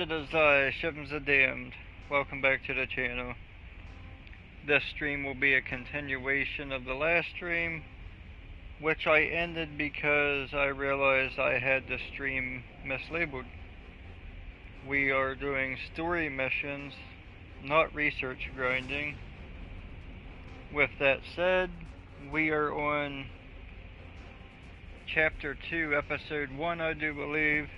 It is I, Shivens the Damned. Welcome back to the channel. This stream will be a continuation of the last stream, which I ended because I realized I had the stream mislabeled. We are doing story missions, not research grinding. With that said, we are on Chapter 2, Episode 1, I do believe.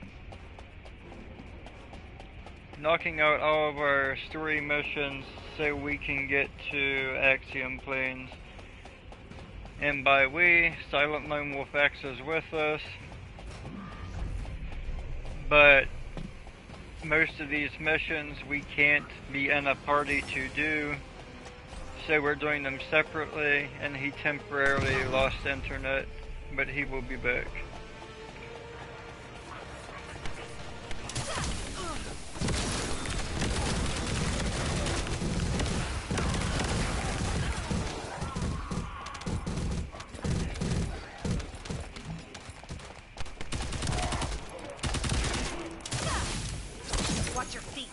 Knocking out all of our story missions so we can get to axion planes. And by we, SilentlonewolfX is with us. But most of these missions we can't be in a party to do, so we're doing them separately, and he temporarily lost internet, but he will be back. Watch your feet.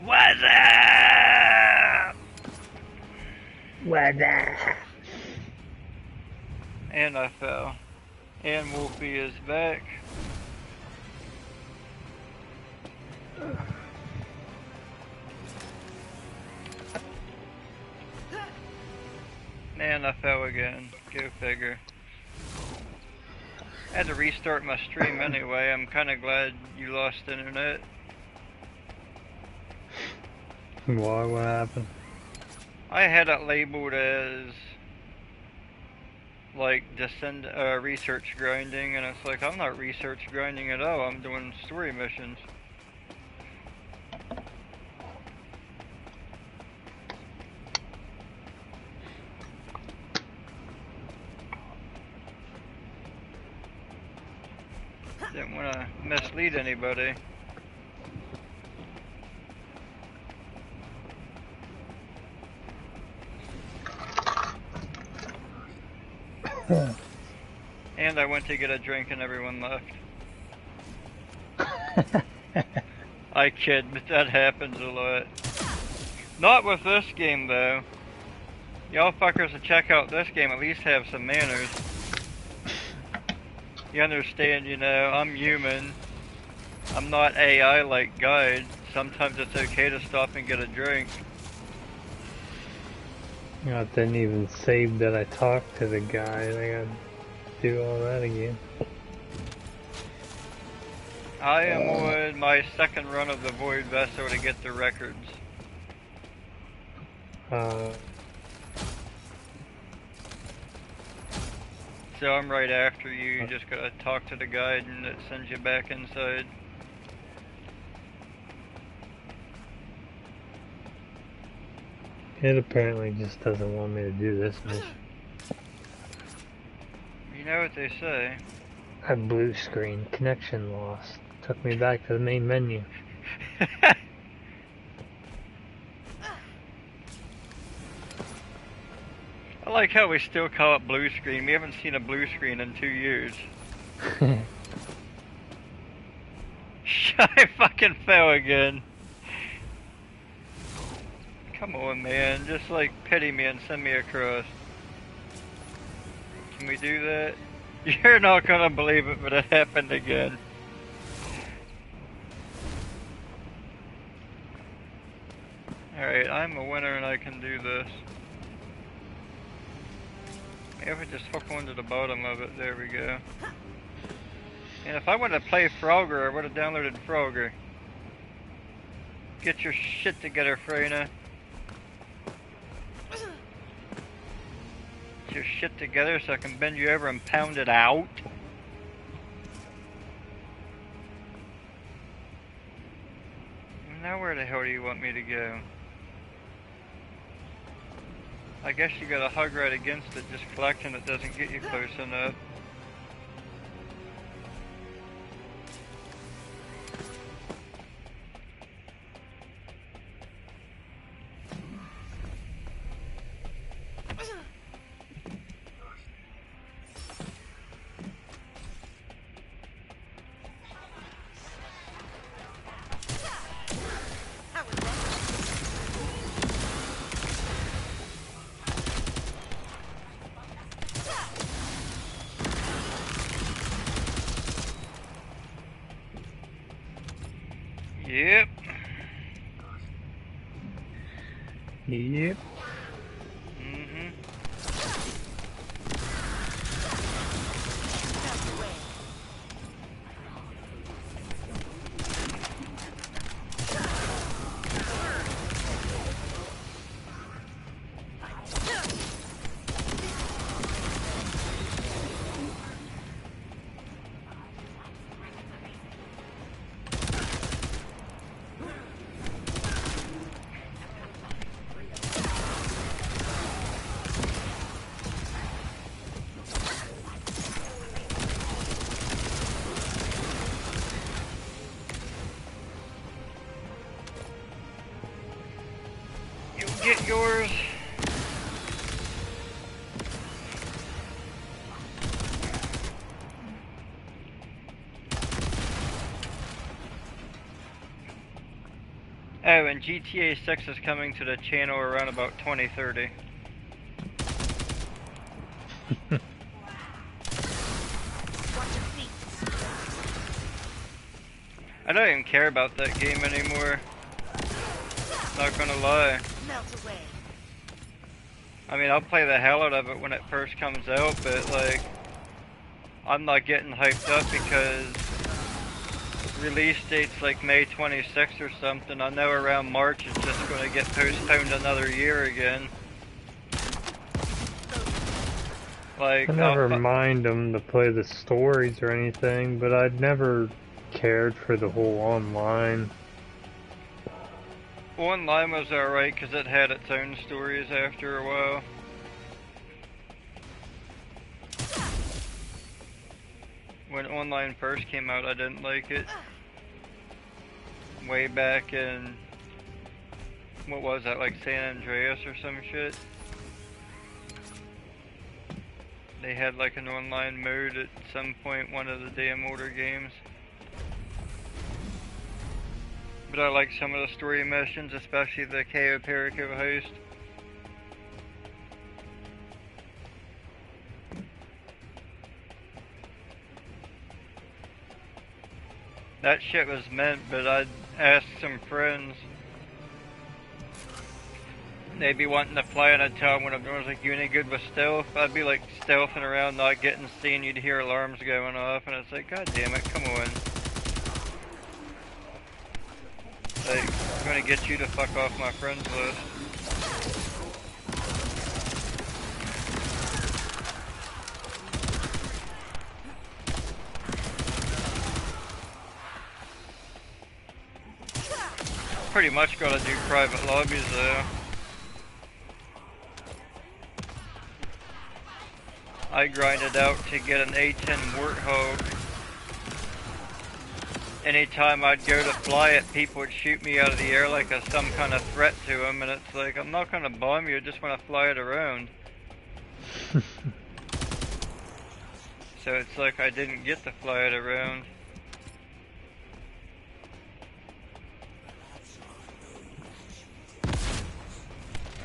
What's up? What's up? And I fell. And Wolfie is back. And I fell again. Go figure. I had to restart my stream anyway. I'm kinda glad you lost internet. Why? What happened? I had it labeled as like Descendant research grinding, and it's like I'm not research grinding at all. I'm doing story missions. Didn't want to mislead anybody. And I went to get a drink and everyone left. I kid, but that happens a lot. Not with this game though. Y'all fuckers that check out this game at least have some manners. You understand, you know, I'm human. I'm not AI like Guide. Sometimes it's okay to stop and get a drink. I didn't even save that I talked to the guy. I gotta do all that again. I am on my second run of the Void Vessel to get the records. So I'm right after you. You just gotta talk to the guide and it sends you back inside. It apparently just doesn't want me to do this mission. You know what they say. A blue screen, connection lost. Took me back to the main menu. I like how we still call it blue screen. We haven't seen a blue screen in 2 years. I fucking fell again. Come on, man. Just like pity me and send me across. making me do that. You're not gonna believe it, but it happened again. Alright, I'm a winner and I can do this. If I just hook onto the bottom of it, there we go. And if I wanted to play Frogger, I would have downloaded Frogger. Get your shit together, Freyna. Get your shit together so I can bend you over and pound it out. Now where the hell do you want me to go? I guess you gotta hug right against it, just collecting it doesn't get you close enough. Yep. Yep. Get yours. Oh, and GTA 6 is coming to the channel around about 2030. I don't even care about that game anymore. Not gonna lie. I mean, I'll play the hell out of it when it first comes out, but like, I'm not getting hyped up because release date's like May 26th or something. I know around March it's just gonna get postponed another year again. Like, I never mind them to play the stories or anything, but I'd never cared for the whole online. Online was alright because it had its own stories after a while. When online first came out, I didn't like it. Way back in, what was that, like San Andreas or some shit? They had like an online mode at some point, one of the damn older games. But I like some of the story missions, especially the KO Perico host. That shit was meant, but I'd ask some friends. They'd be wanting to play and I'd tell them when I'm doing, I was like, you any good with stealth? I'd be like stealthing around, not getting seen, you'd hear alarms going off, and it's like, god damn it, come on. Like, I'm gonna get you to fuck off my friends list. Pretty much gotta do private lobbies though. I grinded out to get an A10 Warthog. Anytime I'd go to fly it, people would shoot me out of the air like some kind of threat to them, and it's like, I'm not gonna bomb you, I just wanna fly it around. So it's like I didn't get to fly it around.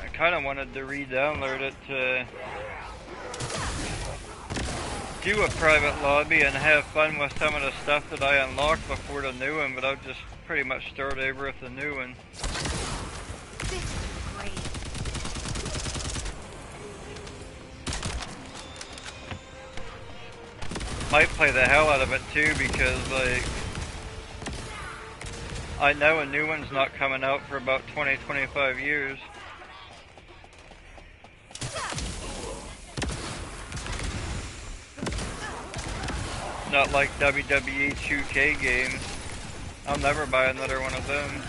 I kinda wanted to re-download it to do a private lobby and have fun with some of the stuff that I unlocked before the new one, but I'll just pretty much start over with the new one. This is great. Might play the hell out of it too, because like I know a new one's not coming out for about 20-25 years. Not like WWE 2K games. I'll never buy another one of them.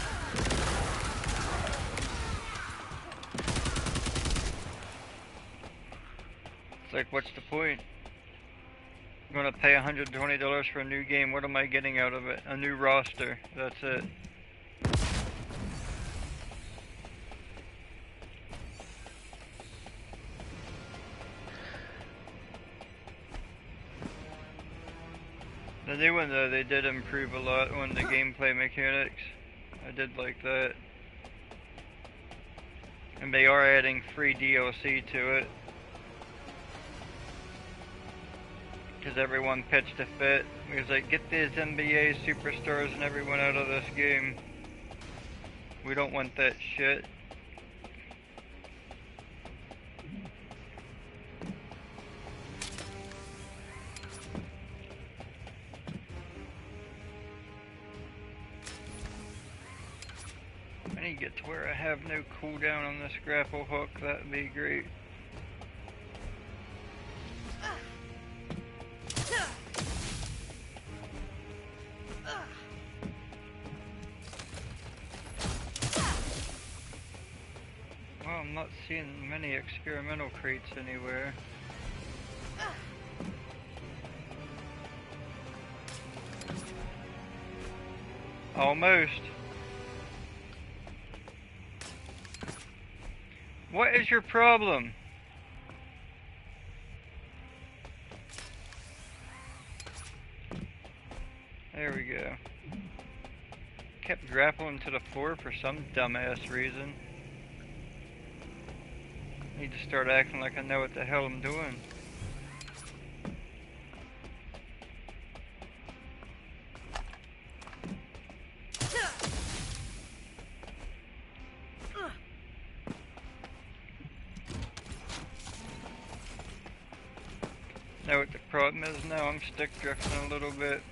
It's like, what's the point? I'm gonna pay $120 for a new game. What am I getting out of it? A new roster. That's it. The new one though, they did improve a lot on the gameplay mechanics. I did like that. And they are adding free DLC to it. Because everyone pitched a fit. It was like, get these NBA superstars and everyone out of this game. We don't want that shit. I need to get to where I have no cooldown on this grapple hook. That'd be great. Well, I'm not seeing many experimental crates anywhere. Almost. What is your problem? There we go. Kept grappling to the floor for some dumbass reason. Need to start acting like I know what the hell I'm doing. Know what the problem is now? I'm stick drifting a little bit.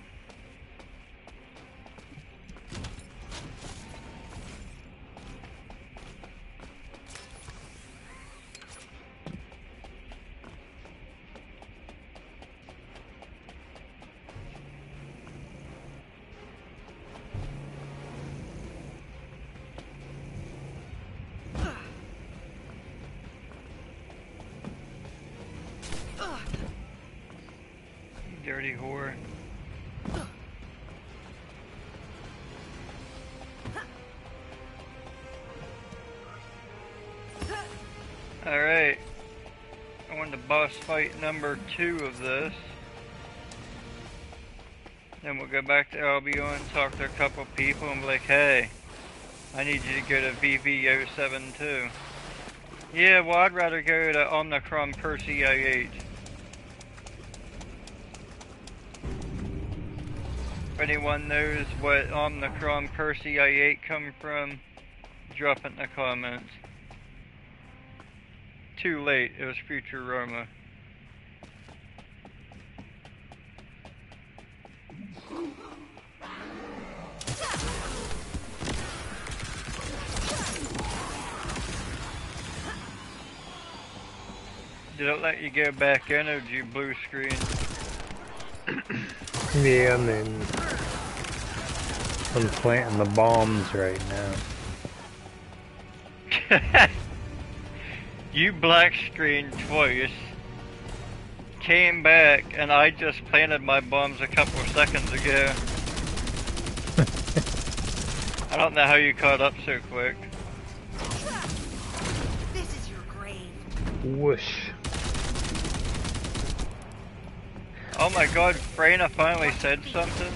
Dirty whore. Alright. I won the boss fight number 2 of this. Then we'll go back to Albion, talk to a couple people and be like, hey, I need you to go to VV07 too. Yeah, well I'd rather go to Omnicron Percy I8. If anyone knows what Omnicron Percy I8 come from, drop it in the comments. Too late, it was Futurama. Did it let you go back in or did you blue screen? Yeah, I mean, I'm planting the bombs right now. You black screened twice, came back, and I just planted my bombs a couple of seconds ago. I don't know how you caught up so quick. This is your grave. Whoosh. Oh my god, Freyna finally said something.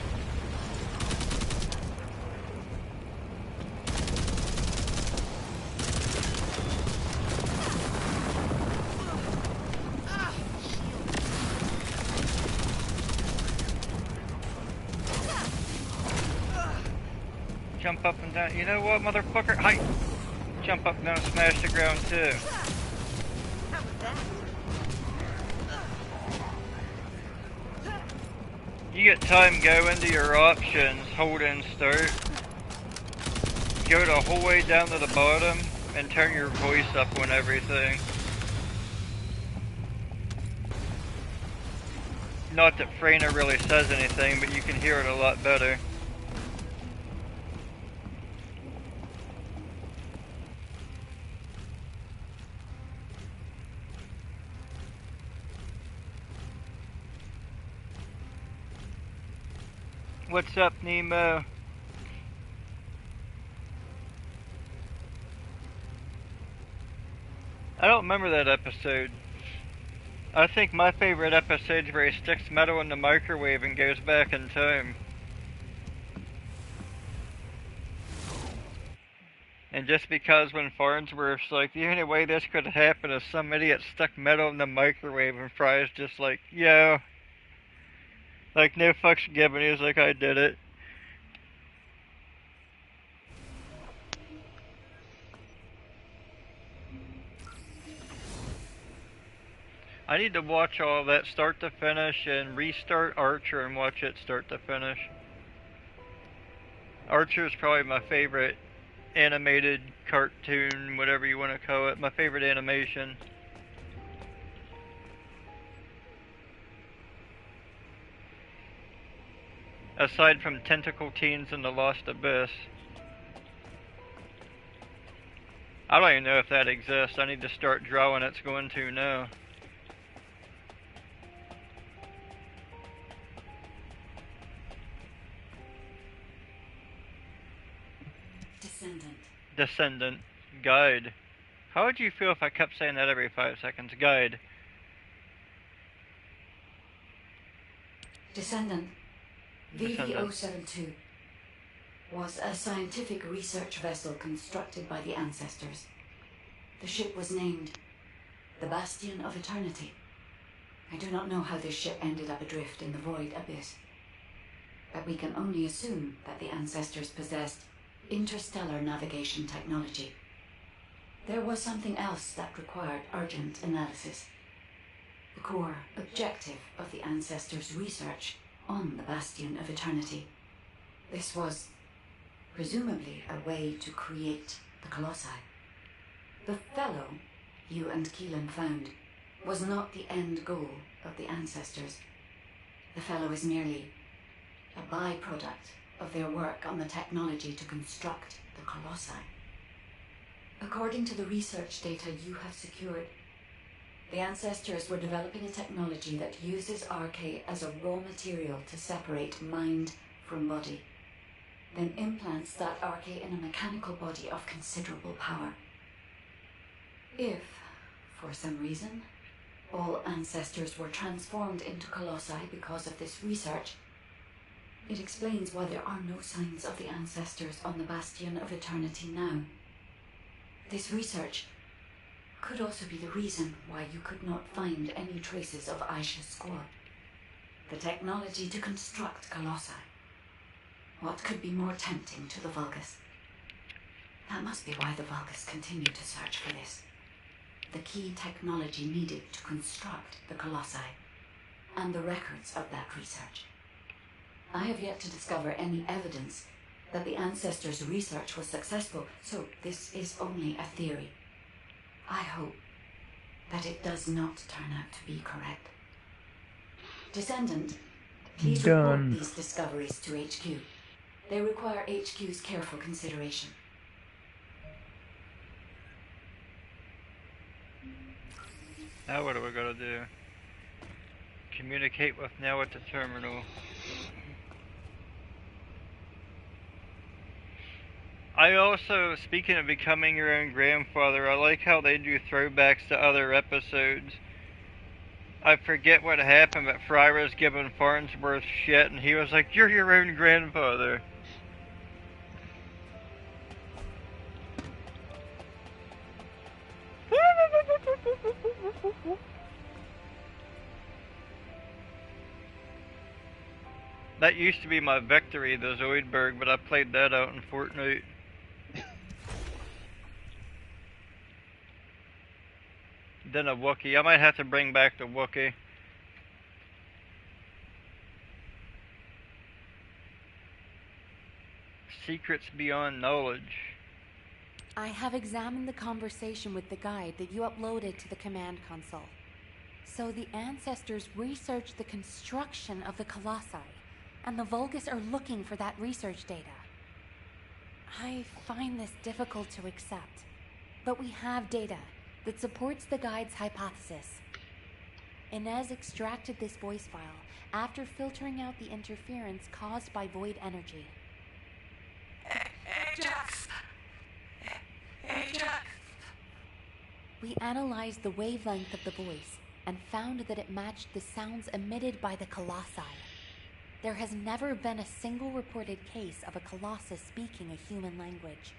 Jump up and down. You know what, motherfucker? Hi! Jump up and down, smash the ground too. How was that? You get time, go into your options, hold in start. Go the whole way down to the bottom and turn your voice up on everything. Not that Freyna really says anything, but you can hear it a lot better. What's up, Nemo? I don't remember that episode. I think my favorite episode is where he sticks metal in the microwave and goes back in time. And just because when Farnsworth's like, the only way this could happen is some idiot stuck metal in the microwave, and Fry's just like, yo. Like, no fucks given, he was like, I did it. I need to watch all of that start to finish and restart Archer and watch it start to finish. Archer is probably my favorite animated cartoon, whatever you want to call it, my favorite animation. Aside from Tentacle Teens and The Lost Abyss. I don't even know if that exists. I need to start drawing. It's going to now. Descendant. Guide. How would you feel if I kept saying that every 5 seconds? Guide. Descendant. VV-072 was a scientific research vessel constructed by the ancestors. The ship was named the Bastion of Eternity. I do not know how this ship ended up adrift in the void abyss, but we can only assume that the ancestors possessed interstellar navigation technology. There was something else that required urgent analysis. The core objective of the ancestors' research on the Bastion of Eternity. This was presumably a way to create the Colossi. The fellow you and Keelan found was not the end goal of the ancestors. The fellow is merely a byproduct of their work on the technology to construct the Colossi. According to the research data you have secured, the ancestors were developing a technology that uses RK as a raw material to separate mind from body, then implants that RK in a mechanical body of considerable power. If, for some reason, all ancestors were transformed into Colossi because of this research, it explains why there are no signs of the ancestors on the Bastion of Eternity now. This research could also be the reason why you could not find any traces of Aisha's squad. The technology to construct Colossi. What could be more tempting to the Vulgus? That must be why the Vulgus continue to search for this. The key technology needed to construct the Colossi, and the records of that research. I have yet to discover any evidence that the ancestors' research was successful, so this is only a theory. I hope that it does not turn out to be correct. Descendant, please report these discoveries to HQ. They require HQ's careful consideration. Now what are we gonna do? Communicate with Nell at the terminal. I also, speaking of becoming your own grandfather, I like how they do throwbacks to other episodes. I forget what happened, but Fry was giving Farnsworth shit, and he was like, "You're your own grandfather." That used to be my victory, the Zoidberg, but I played that out in Fortnite. Then a Wookiee. I might have to bring back the Wookiee. Secrets beyond knowledge. I have examined the conversation with the guide that you uploaded to the command console. So the ancestors researched the construction of the Colossi, and the Vulgus are looking for that research data. I find this difficult to accept, but we have data that supports the guide's hypothesis. Inez extracted this voice file after filtering out the interference caused by void energy. Ajax! Ajax! We analyzed the wavelength of the voice and found that it matched the sounds emitted by the Colossi. There has never been a single reported case of a Colossus speaking a human language.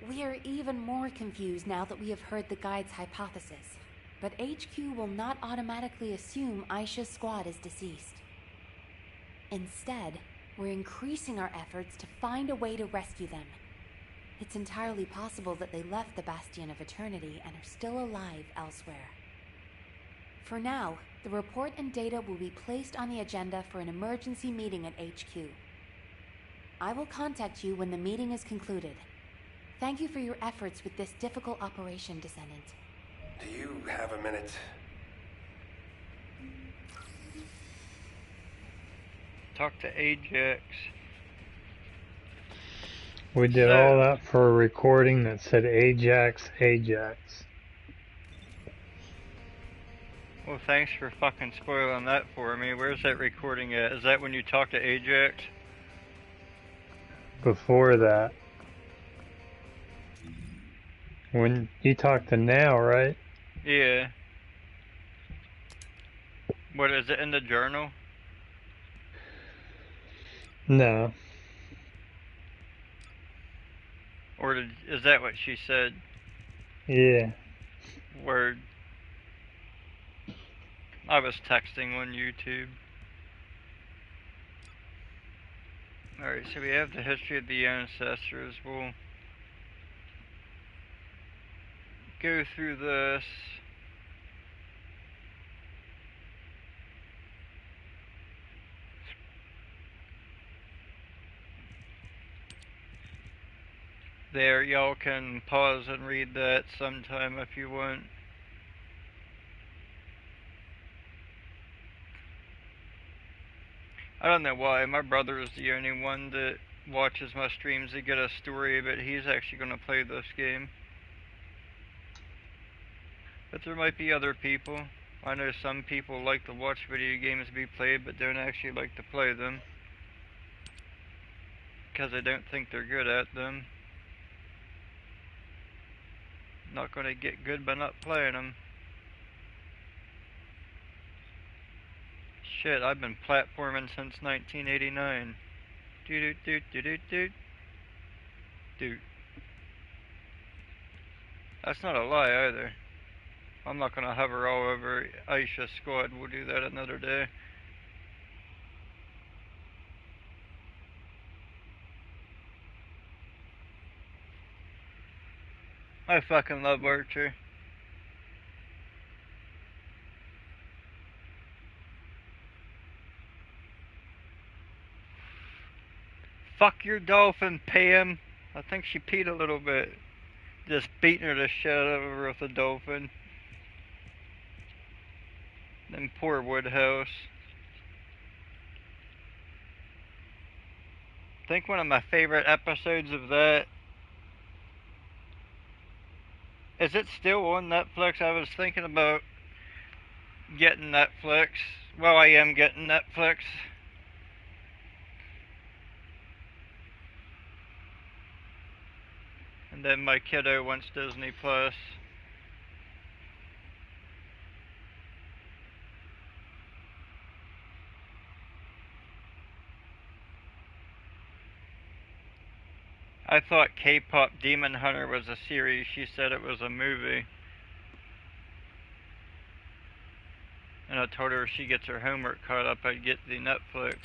We are even more confused now that we have heard the guide's hypothesis, but HQ will not automatically assume Aisha's squad is deceased. Instead, we're increasing our efforts to find a way to rescue them. It's entirely possible that they left the Bastion of Eternity and are still alive elsewhere. For now, the report and data will be placed on the agenda for an emergency meeting at HQ. I will contact you when the meeting is concluded. Thank you for your efforts with this difficult operation, Descendant. Do you have a minute? Talk to Ajax. We did all that for a recording that said Ajax, Ajax. Well, thanks for fucking spoiling that for me. Where's that recording at? Is that when you talk to Ajax? Before that. When you talk to Now, right? Yeah. What, is it in the journal? No. Or is that what she said? Yeah. Word. I was texting on YouTube. Alright, so we have the history of the ancestors. We'll go through this. There, y'all can pause and read that sometime if you want. I don't know why, my brother is the only one that watches my streams to get a story, but he's actually going to play this game. But there might be other people. I know some people like to watch video games be played, but don't actually like to play them. Because they don't think they're good at them. Not going to get good by not playing them. Shit, I've been platforming since 1989. Dude. That's not a lie either. I'm not gonna hover all over Aisha's squad. We'll do that another day. I fucking love Archer. Fuck your dolphin, Pam. I think she peed a little bit. Just beating her to shit out of her with a dolphin. Then poor Woodhouse. I think one of my favorite episodes of that. Is it still on Netflix? I was thinking about getting Netflix. Well, I am getting Netflix. And then my kiddo wants Disney Plus. I thought K-Pop Demon Hunter was a series. She said it was a movie. And And I told her if she gets her homework caught up, I'd get the Netflix.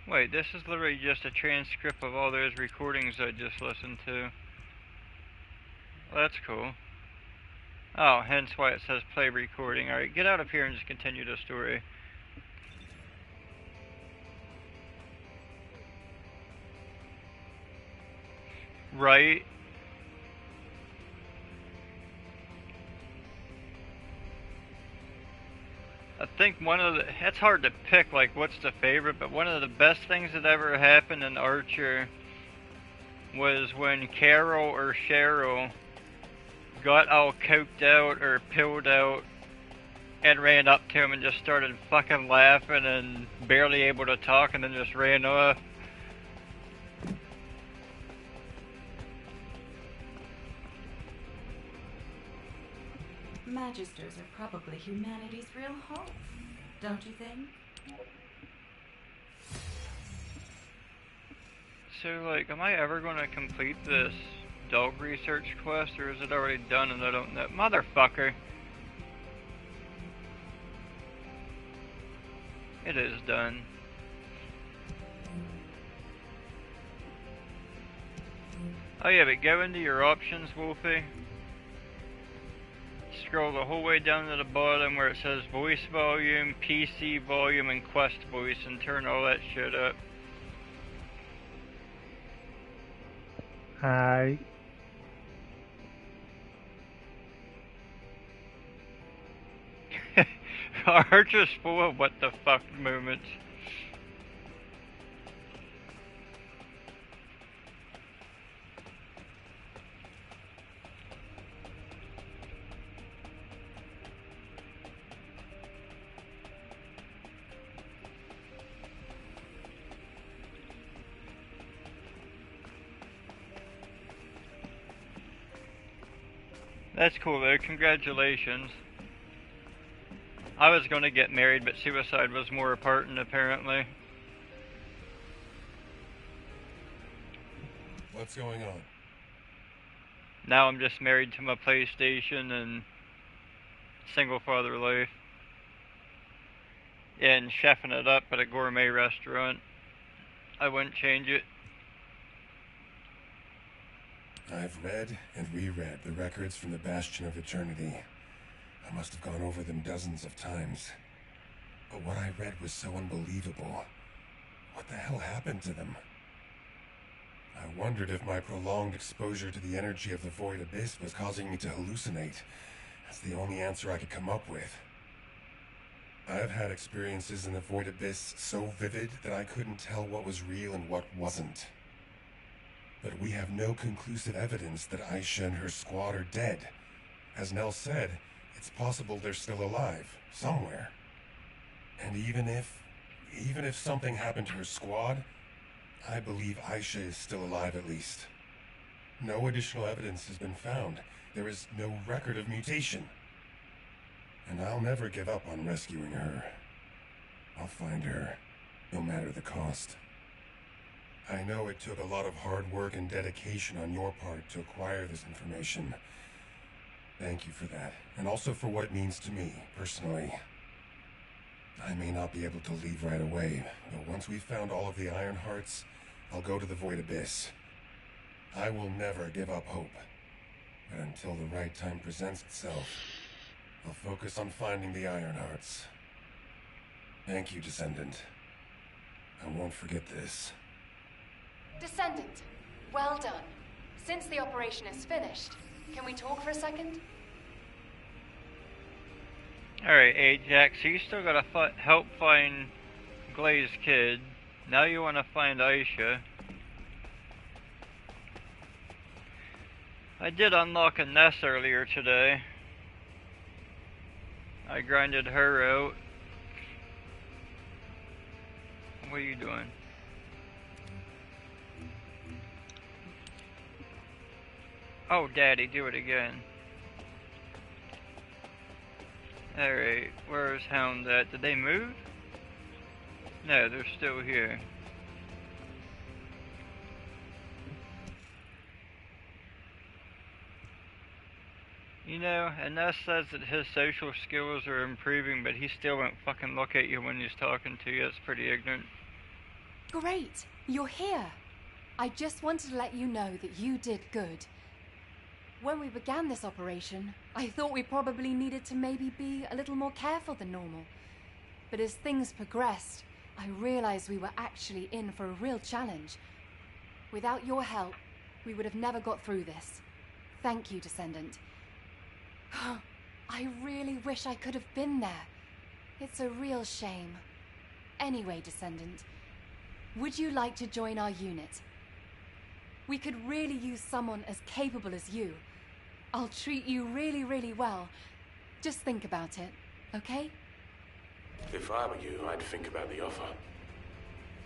Wait, this is literally just a transcript of all those recordings I just listened to. Well, that's cool. Oh, hence why it says play recording. Alright, get out of here and just continue the story. Right? I think one of the, it's hard to pick like what's the favorite, but one of the best things that ever happened in Archer was when Carol or Cheryl got all coked out or pilled out and ran up to him and just started fucking laughing and barely able to talk and then just ran off. Magisters are probably humanity's real hope, don't you think? So, like, am I ever going to complete this dog research quest, or is it already done and I don't know? Motherfucker! It is done. Oh yeah, but go into your options, Wolfie. Scroll the whole way down to the bottom where it says voice volume, PC volume, and quest voice, and turn all that shit up. Hi. Archer's full of what the fuck moments. That's cool though, congratulations. I was gonna get married, but suicide was more important apparently. What's going on? Now I'm just married to my PlayStation and single father life. And chefing it up at a gourmet restaurant. I wouldn't change it. I've read and reread the records from the Bastion of Eternity. I must have gone over them dozens of times. But what I read was so unbelievable. What the hell happened to them? I wondered if my prolonged exposure to the energy of the Void Abyss was causing me to hallucinate. That's the only answer I could come up with. I've had experiences in the Void Abyss so vivid that I couldn't tell what was real and what wasn't. But we have no conclusive evidence that Aisha and her squad are dead. As Nell said, it's possible they're still alive, somewhere. And even if something happened to her squad, I believe Aisha is still alive at least. No additional evidence has been found. There is no record of mutation. And I'll never give up on rescuing her. I'll find her, no matter the cost. I know it took a lot of hard work and dedication on your part to acquire this information. Thank you for that, and also for what it means to me, personally. I may not be able to leave right away, but once we've found all of the Iron Hearts, I'll go to the Void Abyss. I will never give up hope. But until the right time presents itself, I'll focus on finding the Iron Hearts. Thank you, Descendant. I won't forget this. Descendant, well done. Since the operation is finished, can we talk for a second? Alright, Ajax, so you still gotta help find Glazed Kid. Now you wanna find Aisha. I did unlock a Ness earlier today. I grinded her out. What are you doing? Oh, Daddy, do it again. Alright, where's Hound at? Did they move? No, they're still here. You know, and that says that his social skills are improving, but he still won't fucking look at you when he's talking to you. It's pretty ignorant. Great, you're here. I just wanted to let you know that you did good. When we began this operation, I thought we probably needed to maybe be a little more careful than normal. But as things progressed, I realized we were actually in for a real challenge. Without your help, we would have never got through this. Thank you, Descendant. I really wish I could have been there. It's a real shame. Anyway, Descendant, would you like to join our unit? We could really use someone as capable as you. I'll treat you really, really well. Just think about it, okay? If I were you, I'd think about the offer.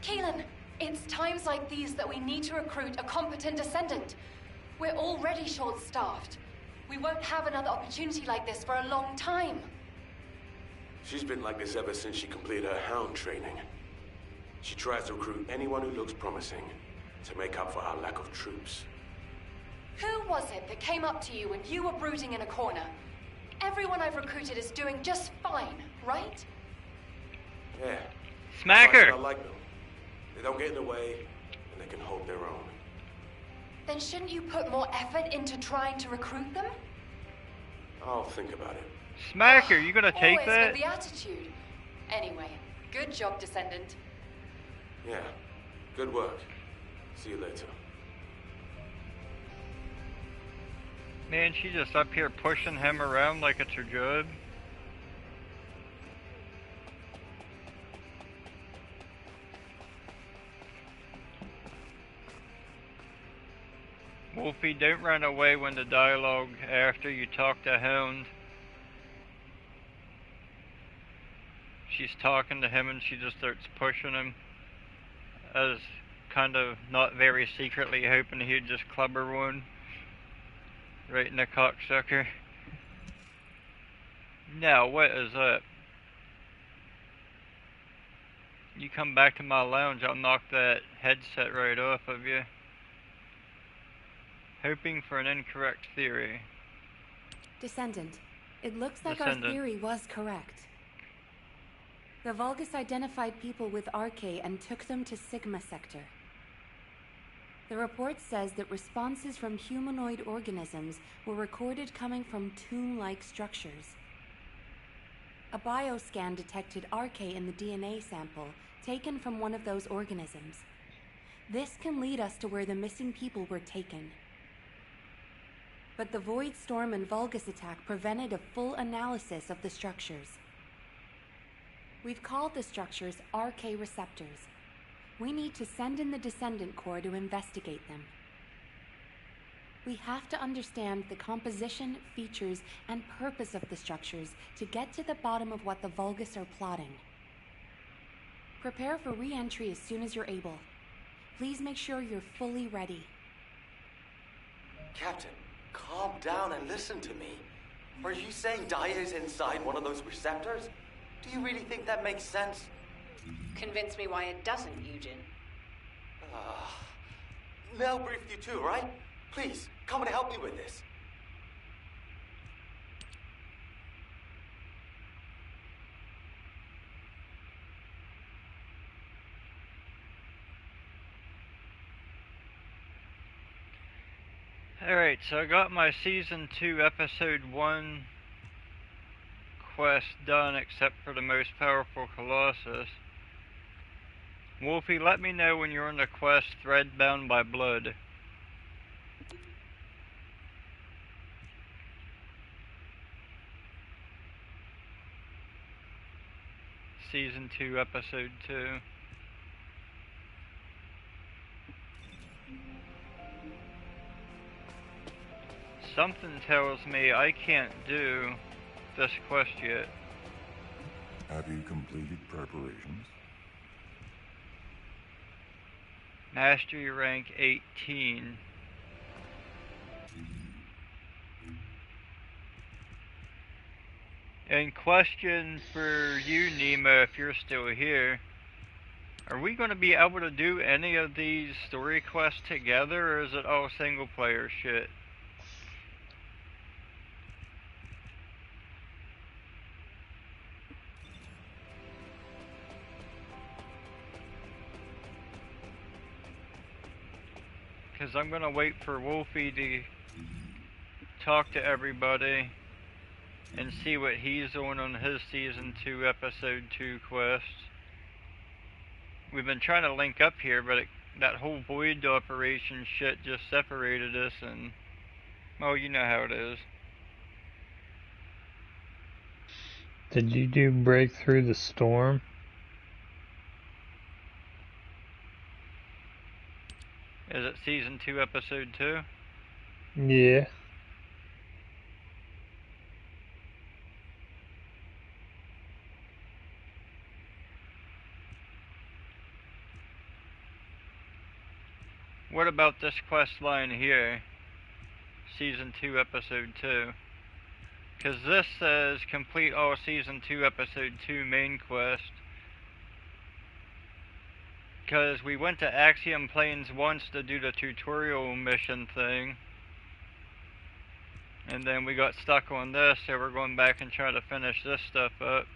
Keelan, it's times like these that we need to recruit a competent Descendant. We're already short-staffed. We won't have another opportunity like this for a long time. She's been like this ever since she completed her hound training. She tries to recruit anyone who looks promising to make up for our lack of troops. Who was it that came up to you when you were brooding in a corner? Everyone I've recruited is doing just fine, right? Yeah. Smack her! I like them. They don't get in the way, and they can hold their own. Then shouldn't you put more effort into trying to recruit them? I'll think about it. Smack her! You gonna take Always that? with the attitude. Anyway, good job, Descendant. Yeah. Good work. See you later. Man, she's just up here pushing him around like it's her job. Wolfie, don't run away when the dialogue after you talk to Hound. She's talking to him and she just starts pushing him. As kind of not very secretly hoping he'd just club her one. Right in the cocksucker. Now, what is that? You come back to my lounge, I'll knock that headset right off of you. Hoping for an incorrect theory. Descendant, it looks like Descendant. our theory was correct. The Vulgus identified people with RK and took them to Sigma Sector. The report says that responses from humanoid organisms were recorded coming from tomb-like structures. A bioscan detected RK in the DNA sample taken from one of those organisms. This can lead us to where the missing people were taken. But the Void Storm and Vulgus attack prevented a full analysis of the structures. We've called the structures RK receptors. We need to send in the Descendant Corps to investigate them. We have to understand the composition, features, and purpose of the structures to get to the bottom of what the Vulgus are plotting. Prepare for re-entry as soon as you're able. Please make sure you're fully ready. Captain, calm down and listen to me. Are you saying Daya is inside one of those receptors? Do you really think that makes sense? Convince me why it doesn't, Eugen. Mel briefed you too, right? Please, come and help me with this. Alright, so I got my Season 2, Episode 1 quest done, except for the most powerful Colossus. Wolfie, let me know when you're on the quest Thread Bound by Blood. Season 2, Episode 2. Something tells me I can't do this quest yet. Have you completed preparations? Mastery rank 18. And question for you, Nemo, if you're still here. Are we going to be able to do any of these story quests together, or is it all single player shit? Because I'm going to wait for Wolfie to talk to everybody and see what he's on his Season 2, Episode 2 quest. We've been trying to link up here, but that whole Void operation shit just separated us, and, well, you know how it is. Did you do Break Through the Storm? Is it Season 2, Episode 2? Yeah. What about this quest line here? Season 2, Episode 2. Because this says complete all Season 2, Episode 2 main quest. Because we went to Axion Plains once to do the tutorial mission thing. And then we got stuck on this, so we're going back and trying to finish this stuff up.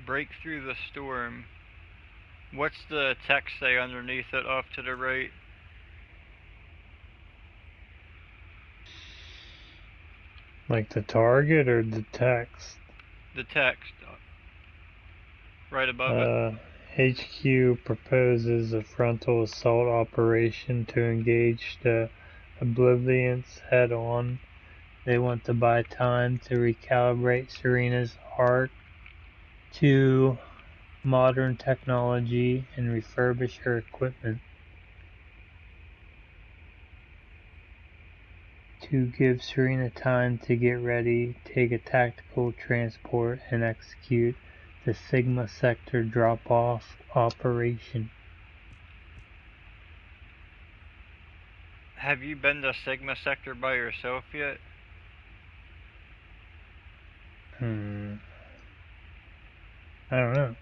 Break Through the Storm. What's the text say underneath it off to the right? Like the target or the text? The text. Right above it. HQ proposes a frontal assault operation to engage the Oblivions head on. They want to buy time to recalibrate Serena's arc to modern technology and refurbish her equipment to give Serena time to get ready, take a tactical transport, and execute the Sigma Sector drop-off operation. Have you been to Sigma Sector by yourself yet? I don't know.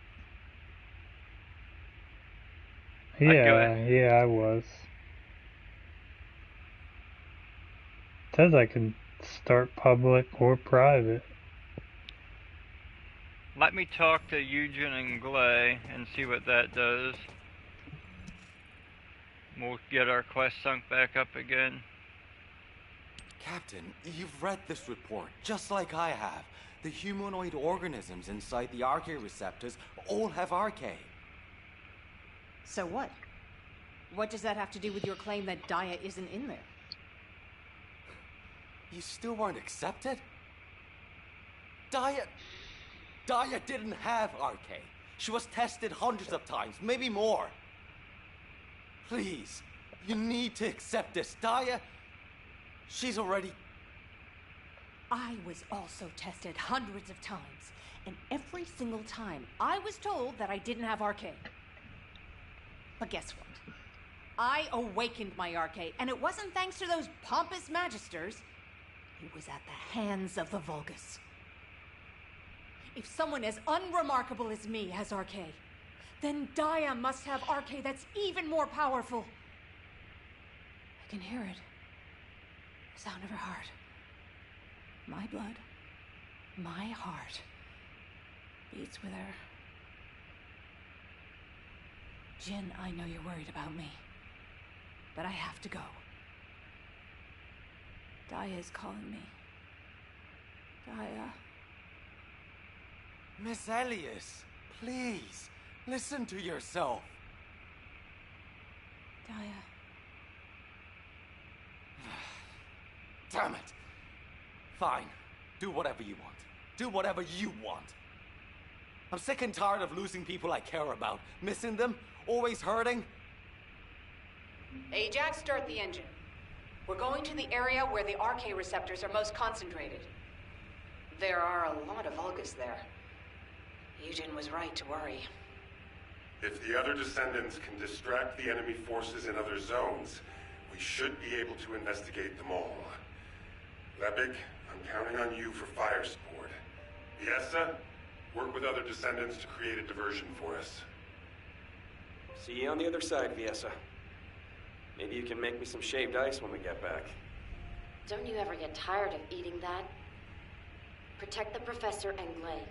Yeah, I was. It says I can start public or private. Let me talk to Eugen and Glay and see what that does. We'll get our quest sunk back up again. Captain, you've read this report, just like I have. The humanoid organisms inside the RK receptors all have RK. So what? What does that have to do with your claim that Daya isn't in there? You still weren't accepted? Daya didn't have RK. She was tested hundreds of times, maybe more. Please, you need to accept this. Daya, she's already... I was also tested hundreds of times, and every single time I was told that I didn't have RK. But guess what? I awakened my RK, and it wasn't thanks to those pompous magisters. It was at the hands of the Vulgus. If someone as unremarkable as me has RK, then Daya must have RK that's even more powerful. I can hear it. The sound of her heart. My blood, my heart, beats with her. Jin, I know you're worried about me, but I have to go. Daya is calling me. Daya. Miss Elias, please, listen to yourself. Daya. Damn it. Fine. Do whatever you want. Do whatever you want. I'm sick and tired of losing people I care about. Missing them. Always hurting. Ajax, start the engine. We're going to the area where the RK receptors are most concentrated. There are a lot of Vulgus there. Eugen was right to worry. If the other Descendants can distract the enemy forces in other zones, we should be able to investigate them all. Lepik, I'm counting on you for fire support. Fiesta, Work with other Descendants to create a diversion for us. See you on the other side, Viessa. Maybe you can make me some shaved ice when we get back. Don't you ever get tired of eating that? Protect the Professor and Glay.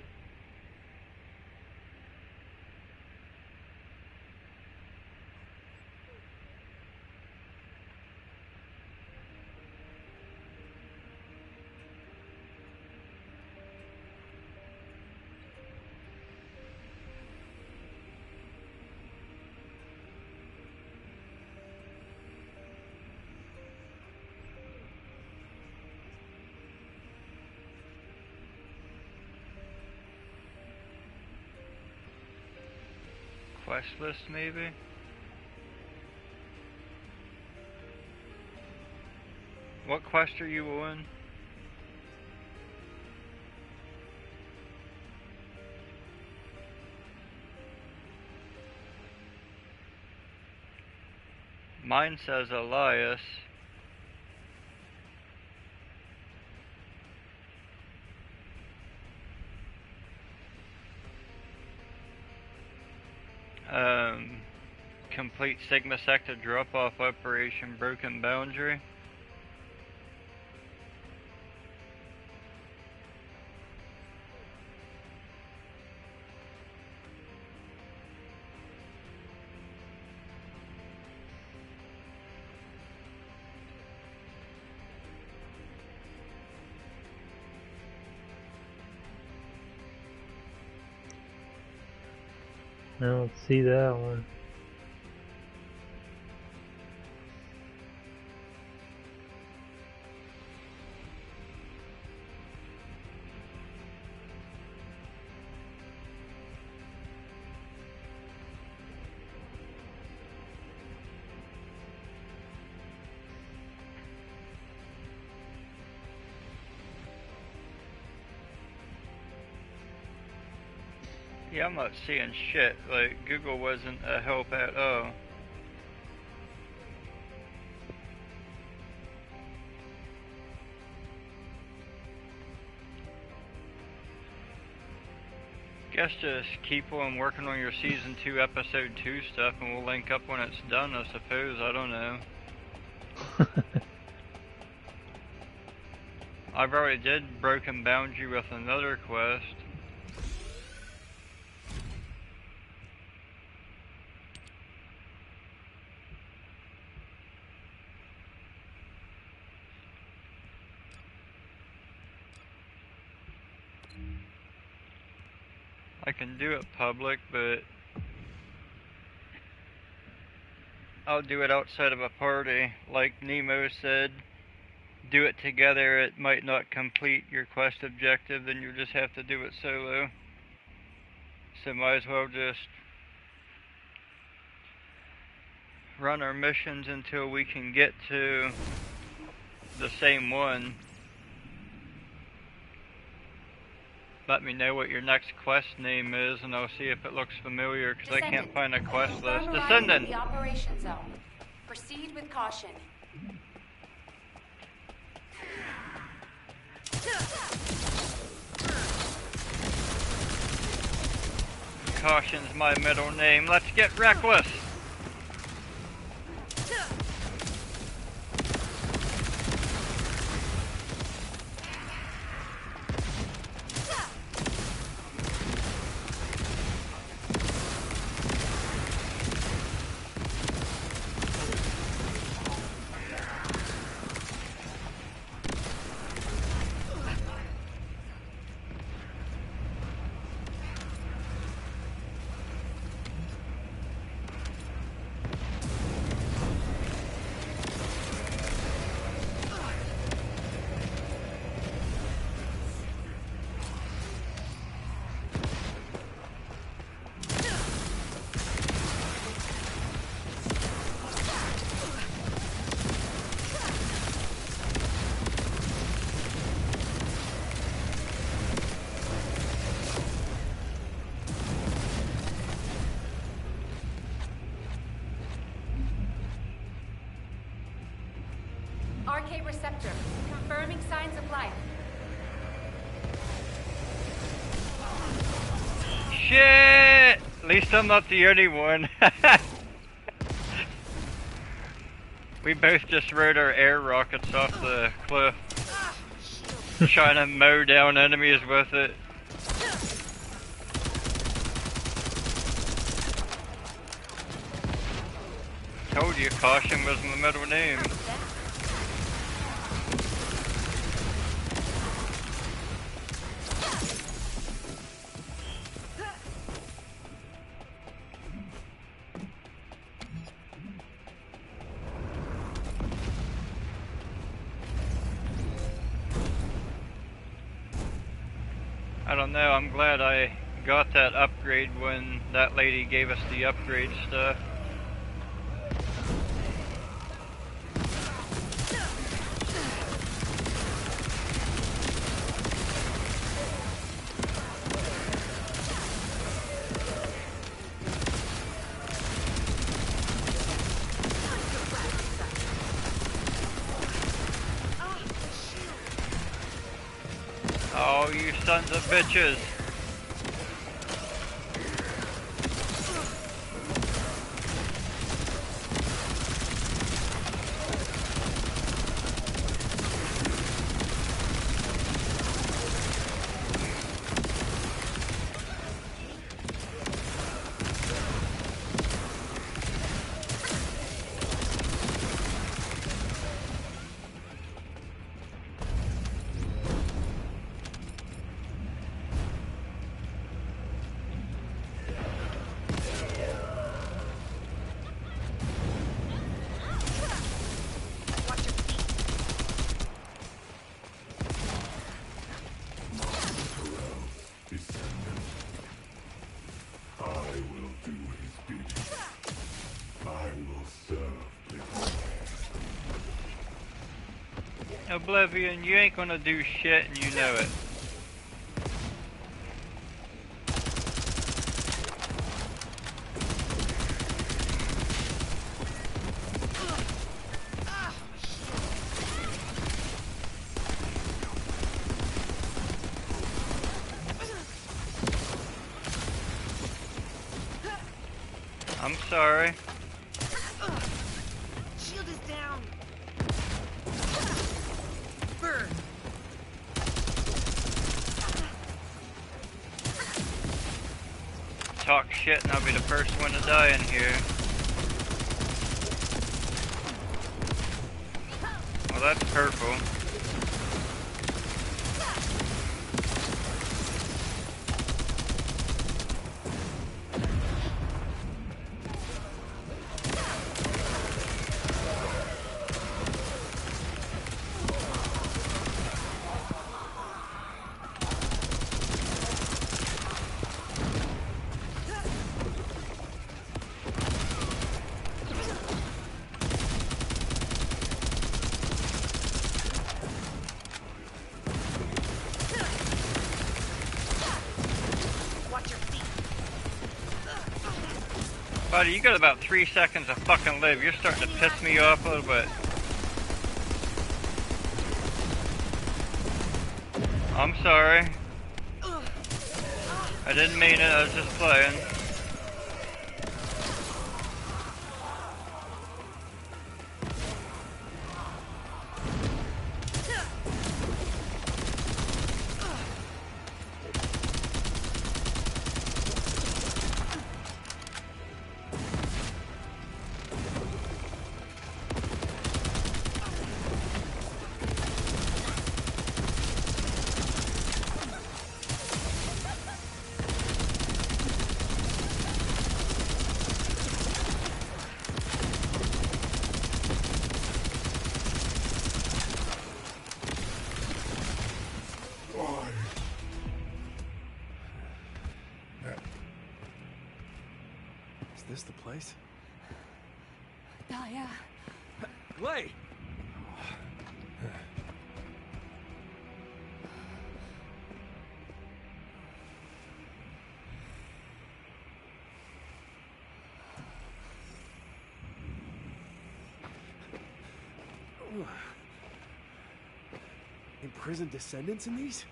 Quest list, maybe? What quest are you on? Mine says Elias. Complete Sigma Sector drop-off operation Broken Boundary. I don't see that one. Yeah, I'm not seeing shit. Like, Google wasn't a help at all. Guess just keep on working on your Season 2, Episode 2 stuff, and we'll link up when it's done, I suppose. I don't know. I've already did Broken Boundary with another quest. I can do it public, but I'll do it outside of a party. Like Nemo said, do it together. It might not complete your quest objective, then you just have to do it solo. So might as well just run our missions until we can get to the same one. Let me know what your next quest name is, and I'll see if it looks familiar, because I can't find a quest list. Descendant! The operation zone. Proceed with caution. Caution's my middle name. Let's get reckless! RK receptor, confirming signs of life. Shit! At least I'm not the only one. We both just rode our air rockets off the cliff. Trying to mow down enemies with it. Told you caution was my middle name. I don't know, I'm glad I got that upgrade when that lady gave us the upgrade stuff. Oh, you sons of bitches. Descendant. I will do his bidding. I will serve this. Oblivion, you ain't gonna do shit and you know it. I'm sorry. Shield is down. Burn. Talk shit and I'll be the first one to die in here. Well, that's purple. Buddy, you got about 3 seconds of fucking live. You're starting to piss me off a little bit. I'm sorry. I didn't mean it, I was just playing. Is this the place? Daya. Lay! Imprison. 1,000 Descendants in these?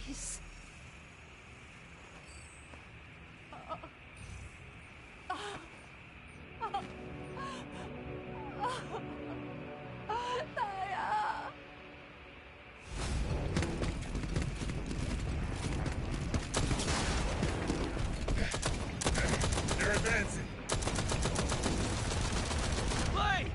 Please. They're advancing. Clay!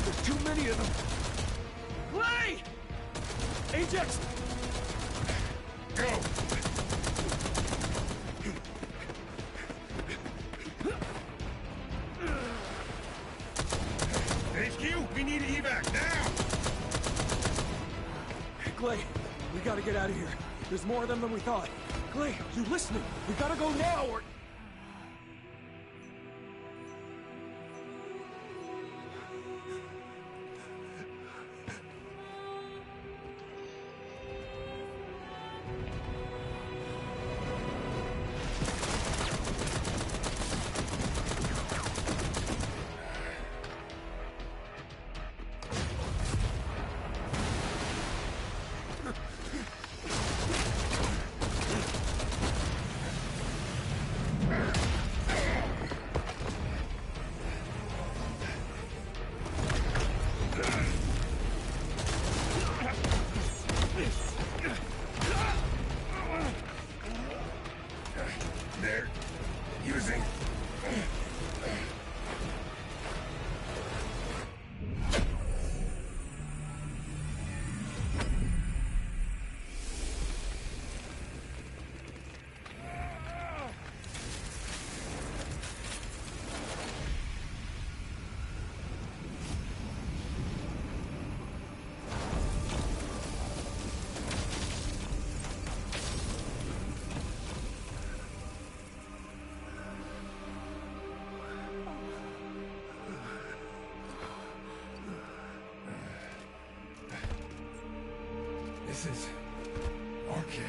There's too many of them. Clay! Ajax! Go! HQ, we need evac now! Clay, we gotta get out of here. There's more of them than we thought. Clay, you listening? We gotta go now or... They're using... This is... okay.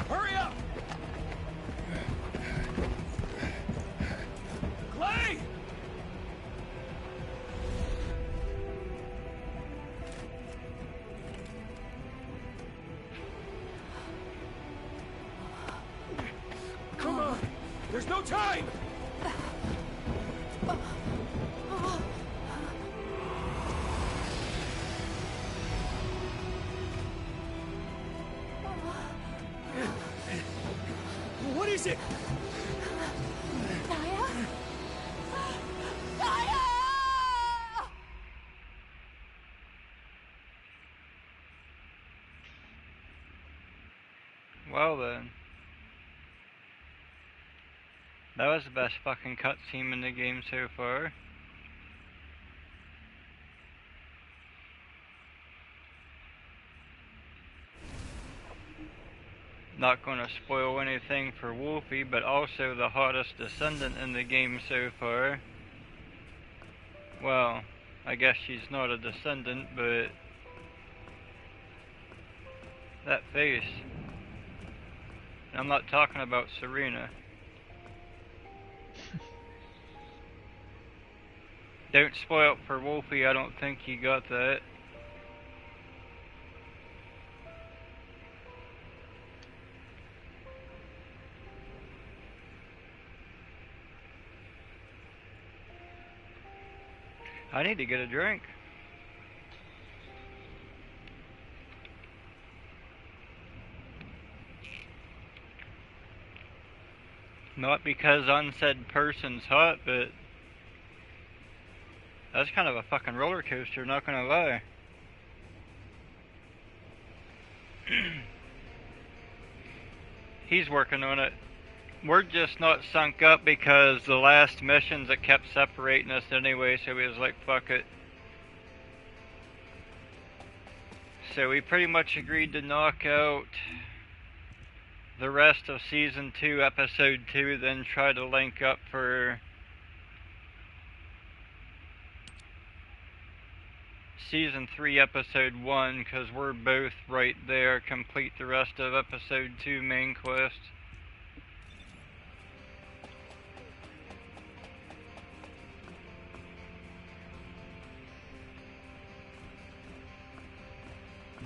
Hurry up! Clay! Come on! There's no time! What is it? Naya? Naya! Well then. That was the best fucking cutscene in the game so far. Not going to spoil anything for Wolfie, but also the hottest Descendant in the game so far. Well, I guess she's not a Descendant, but that face. I'm not talking about Serena. Don't spoil it for Wolfie, I don't think he got that. I need to get a drink. Not because unsaid person's hot, but that's kind of a fucking roller coaster, not gonna lie. He's working on it. We're just not sunk up because the last missions that kept separating us anyway, so we was like, fuck it. So we pretty much agreed to knock out the rest of Season 2, Episode 2, then try to link up for Season 3, Episode 1, because we're both right there, complete the rest of Episode 2 main quest.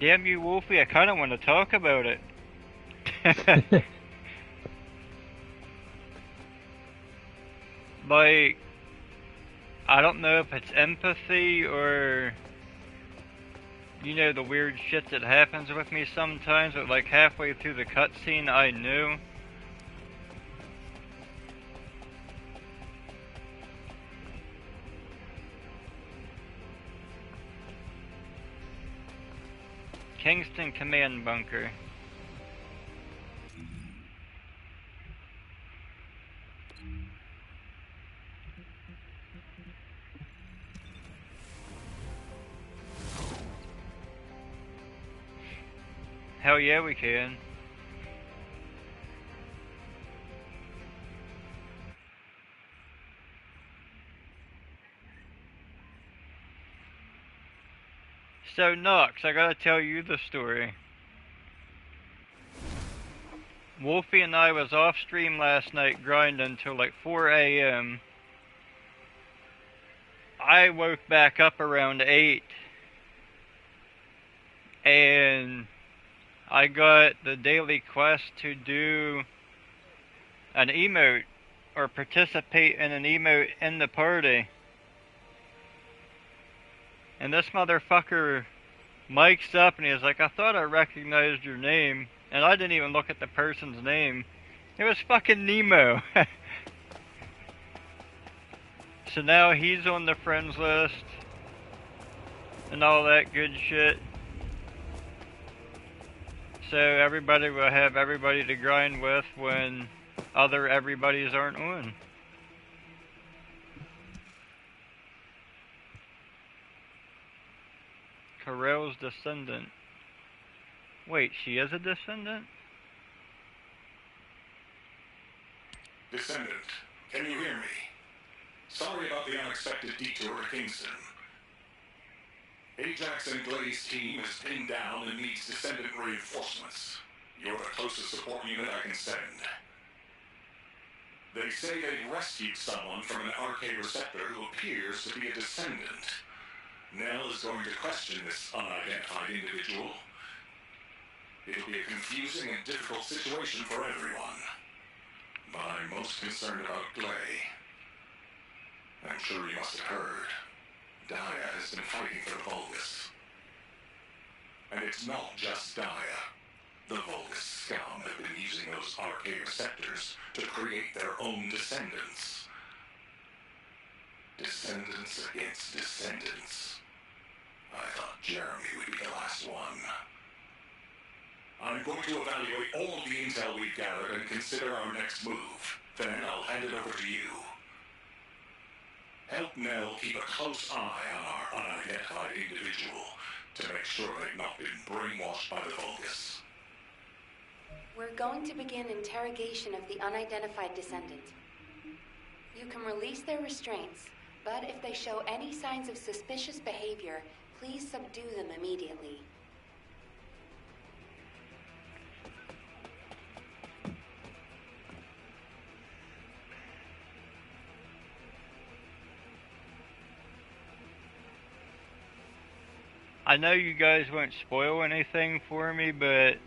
Damn you, Wolfie, I kind of want to talk about it. Like, I don't know if it's empathy or, you know, the weird shit that happens with me sometimes, but like halfway through the cutscene I knew. Kingston Command Bunker. Hell yeah, we can. So, Nox, I gotta tell you the story. Wolfie and I was off stream last night grinding until like 4 a.m. I woke back up around 8. And I got the daily quest to do an emote, or participate in an emote in the party. And this motherfucker mics up and he's like, I thought I recognized your name. And I didn't even look at the person's name. It was fucking Nemo. So now he's on the friends list. And all that good shit. So everybody will have everybody to grind with when other everybody's aren't on. Carell's Descendant. Wait, she is a Descendant? Descendant, can you hear me? Sorry about the unexpected detour to Kingston. Ajax and Glade's team is pinned down and needs Descendant reinforcements. You're the closest support unit I can send. They say they've rescued someone from an RK receptor who appears to be a Descendant. Nell is going to question this unidentified individual. It'll be a confusing and difficult situation for everyone. But I'm most concerned about Glay. I'm sure you must have heard. Daya has been fighting for the Vulgus. And it's not just Daya. The Vulgus scum have been using those RK receptors to create their own descendants. Descendants against descendants. I thought Jeremy would be the last one. I'm going to evaluate all of the intel we've gathered and consider our next move. Then I'll hand it over to you. Help Nell keep a close eye on our unidentified individual to make sure they've not been brainwashed by the Vulgus. We're going to begin interrogation of the unidentified descendant. You can release their restraints, but if they show any signs of suspicious behavior, please subdue them immediately. I know you guys won't spoil anything for me, but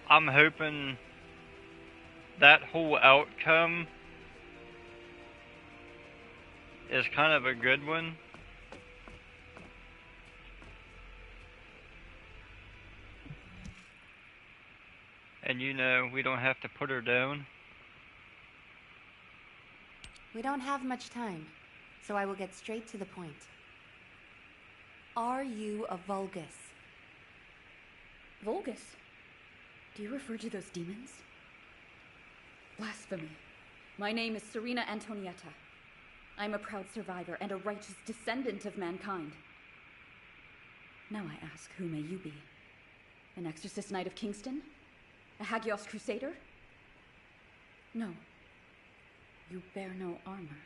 I'm hoping that whole outcome is kind of a good one. And you know, we don't have to put her down. We don't have much time, so I will get straight to the point. Are you a Vulgus? Vulgus? Do you refer to those demons? Blasphemy. My name is Serena Antonietta. I'm a proud survivor and a righteous descendant of mankind. Now I ask, who may you be? An exorcist knight of Kingston? A Hagios crusader? No. You bear no armor.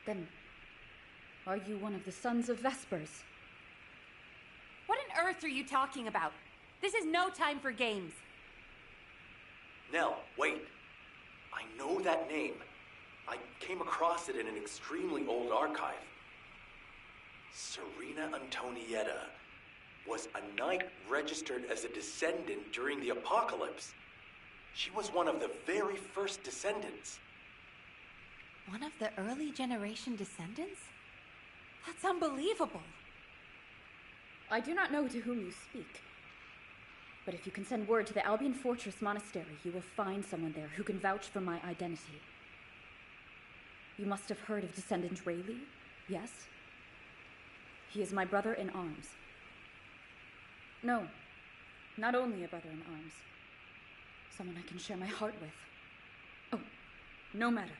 Then, are you one of the sons of Vespers? What on earth are you talking about? This is no time for games. Nell, wait. I know that name. I came across it in an extremely old archive. Serena Antonietta was a knight registered as a descendant during the apocalypse. She was one of the very first descendants. One of the early generation descendants? That's unbelievable. I do not know to whom you speak. But if you can send word to the Albion Fortress Monastery, you will find someone there who can vouch for my identity. You must have heard of Descendant Rayleigh, yes? He is my brother in arms. No, not only a brother in arms. Someone I can share my heart with. Oh, no matter.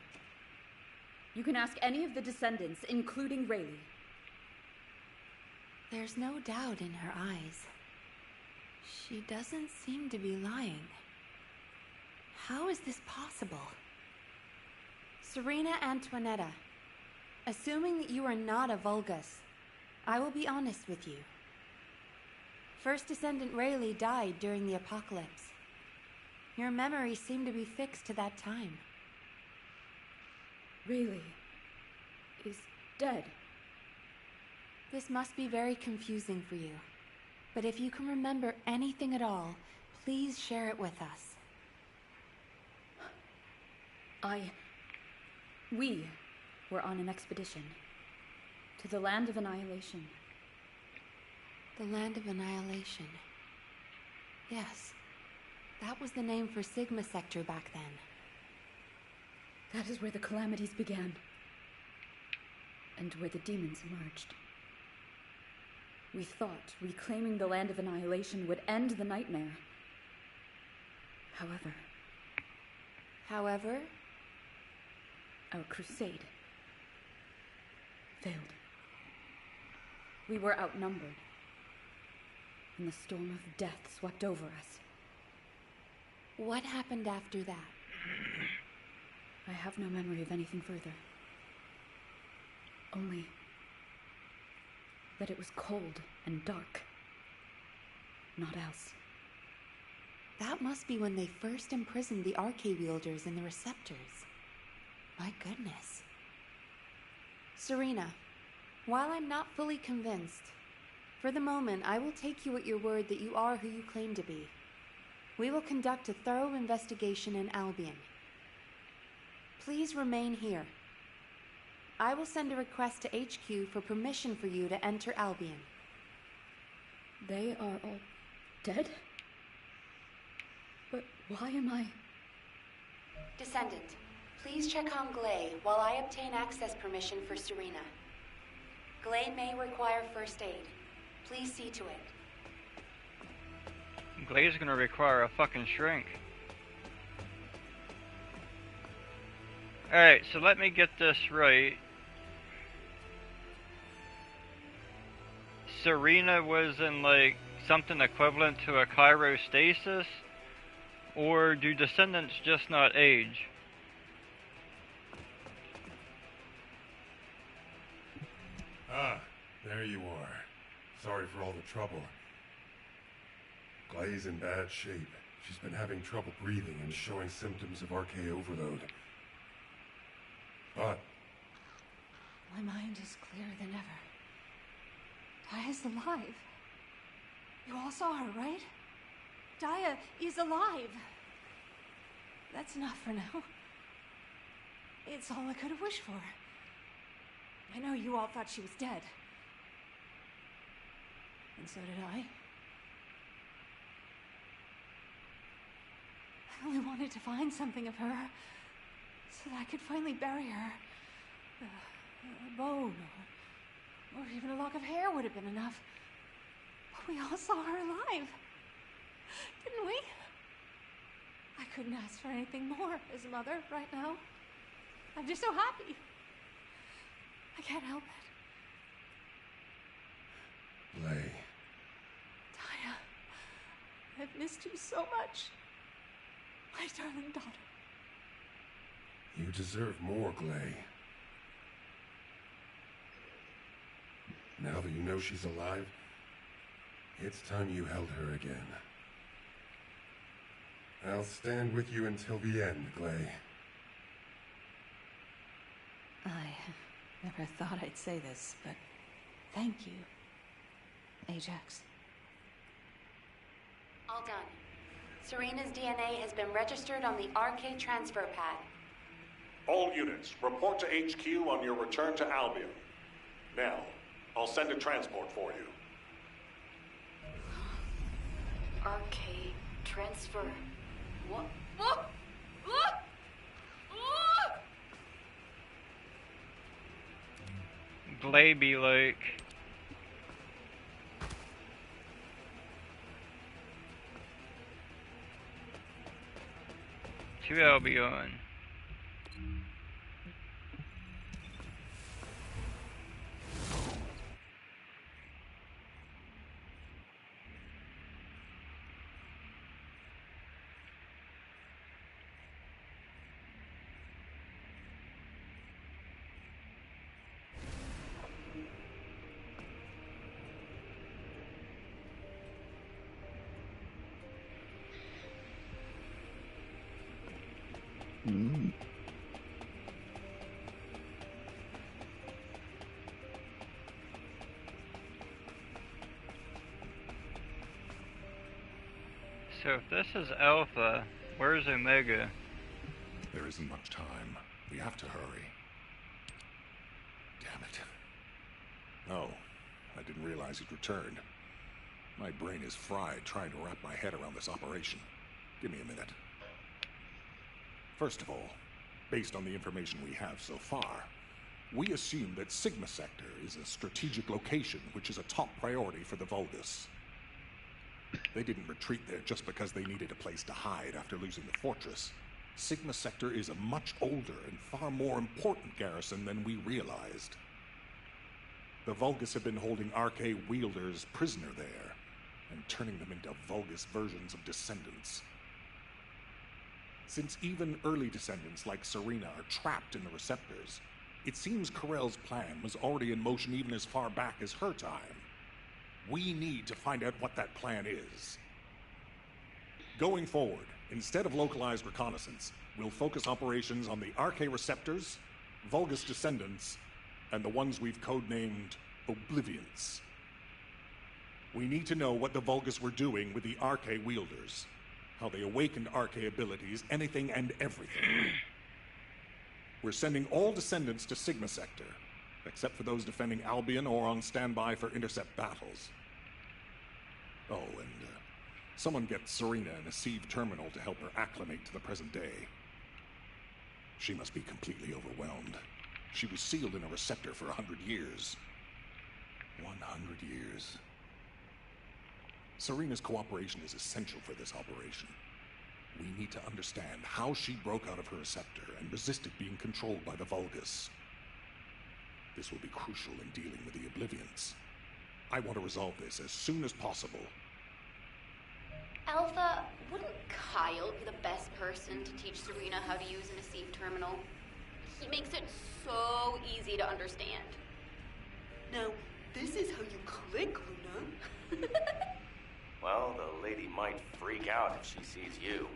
You can ask any of the descendants, including Rayleigh. There's no doubt in her eyes. She doesn't seem to be lying. How is this possible? Serena Antoinetta, assuming that you are not a Vulgus, I will be honest with you. First Descendant Rayleigh died during the apocalypse. Your memories seem to be fixed to that time. Rayleigh is dead. This must be very confusing for you. But if you can remember anything at all, please share it with us. We were on an expedition to the Land of Annihilation. The Land of Annihilation. Yes, that was the name for Sigma Sector back then. That is where the calamities began, and where the demons emerged. We thought reclaiming the Land of Annihilation would end the nightmare. However, our crusade failed. We were outnumbered, and the storm of death swept over us. What happened after that? I have no memory of anything further. Only that it was cold and dark. Not else. That must be when they first imprisoned the Arcade Wielders in the Receptors. My goodness. Serena, while I'm not fully convinced, for the moment I will take you at your word that you are who you claim to be. We will conduct a thorough investigation in Albion. Please remain here. I will send a request to HQ for permission for you to enter Albion. They are all dead? But why am I... Descendant, please check on Glay while I obtain access permission for Serena. Glay may require first aid. Please see to it. Glay's gonna require a fucking shrink. Alright, so let me get this right. Serena was in, like, something equivalent to a cryostasis? Or do Descendants just not age? Ah, there you are. Sorry for all the trouble. Glay's in bad shape. She's been having trouble breathing and showing symptoms of RK overload. But My mind is clearer than ever. Daya's alive. You all saw her, right? Daya is alive. That's enough for now. It's all I could have wished for. I know you all thought she was dead. And so did I. I only wanted to find something of her so that I could finally bury her. A bone or even a lock of hair would have been enough. But we all saw her alive, didn't we? I couldn't ask for anything more as a mother right now. I'm just so happy. I can't help it. Glay. Daya, I've missed you so much. My darling daughter. You deserve more, Glay. Now that you know she's alive, it's time you held her again. I'll stand with you until the end, Glay. I never thought I'd say this, but thank you, Ajax. All done. Serena's DNA has been registered on the RK transfer pad. All units, report to HQ on your return to Albion. Now, I'll send a transport for you. RK transfer. What? Glaby Lake. To Albion. So if this is Alpha, where's Omega? There isn't much time. We have to hurry. Damn it. Oh, I didn't realize he'd returned. My brain is fried trying to wrap my head around this operation. Give me a minute. First of all, based on the information we have so far, we assume that Sigma Sector is a strategic location which is a top priority for the Vulgus. They didn't retreat there just because they needed a place to hide after losing the fortress. Sigma Sector is a much older and far more important garrison than we realized. The Vulgus have been holding RK wielders prisoner there, and turning them into Vulgus versions of Descendants. Since even early Descendants like Serena are trapped in the receptors, it seems Corell's plan was already in motion even as far back as her time. We need to find out what that plan is. Going forward, instead of localized reconnaissance, we'll focus operations on the RK receptors, Vulgus Descendants, and the ones we've codenamed Oblivions. We need to know what the Vulgus were doing with the RK wielders, how they awakened RK abilities, anything and everything. We're sending all Descendants to Sigma Sector, except for those defending Albion or on standby for intercept battles. Oh, and someone get Serena in a sieve terminal to help her acclimate to the present day. She must be completely overwhelmed. She was sealed in a receptor for 100 years. 100 years. Serena's cooperation is essential for this operation. We need to understand how she broke out of her receptor and resisted being controlled by the Vulgus. This will be crucial in dealing with the Oblivions. I want to resolve this as soon as possible, Delta, wouldn't Kyle be the best person to teach Serena how to use an Axion terminal? He makes it so easy to understand. Now, this is how you click, Luna. Well, the lady might freak out if she sees you.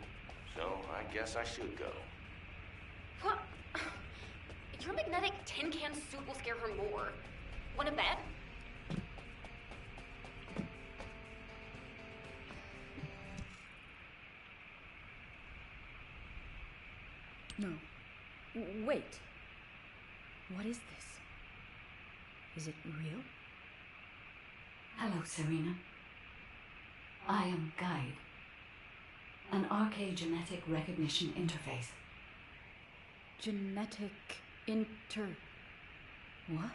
So I guess I should go. What? Your magnetic tin can suit will scare her more. Wanna bet? No. Wait. What is this? Is it real? Hello, Serena. I am Guide, an archaeogenetic recognition interface. Genetic What?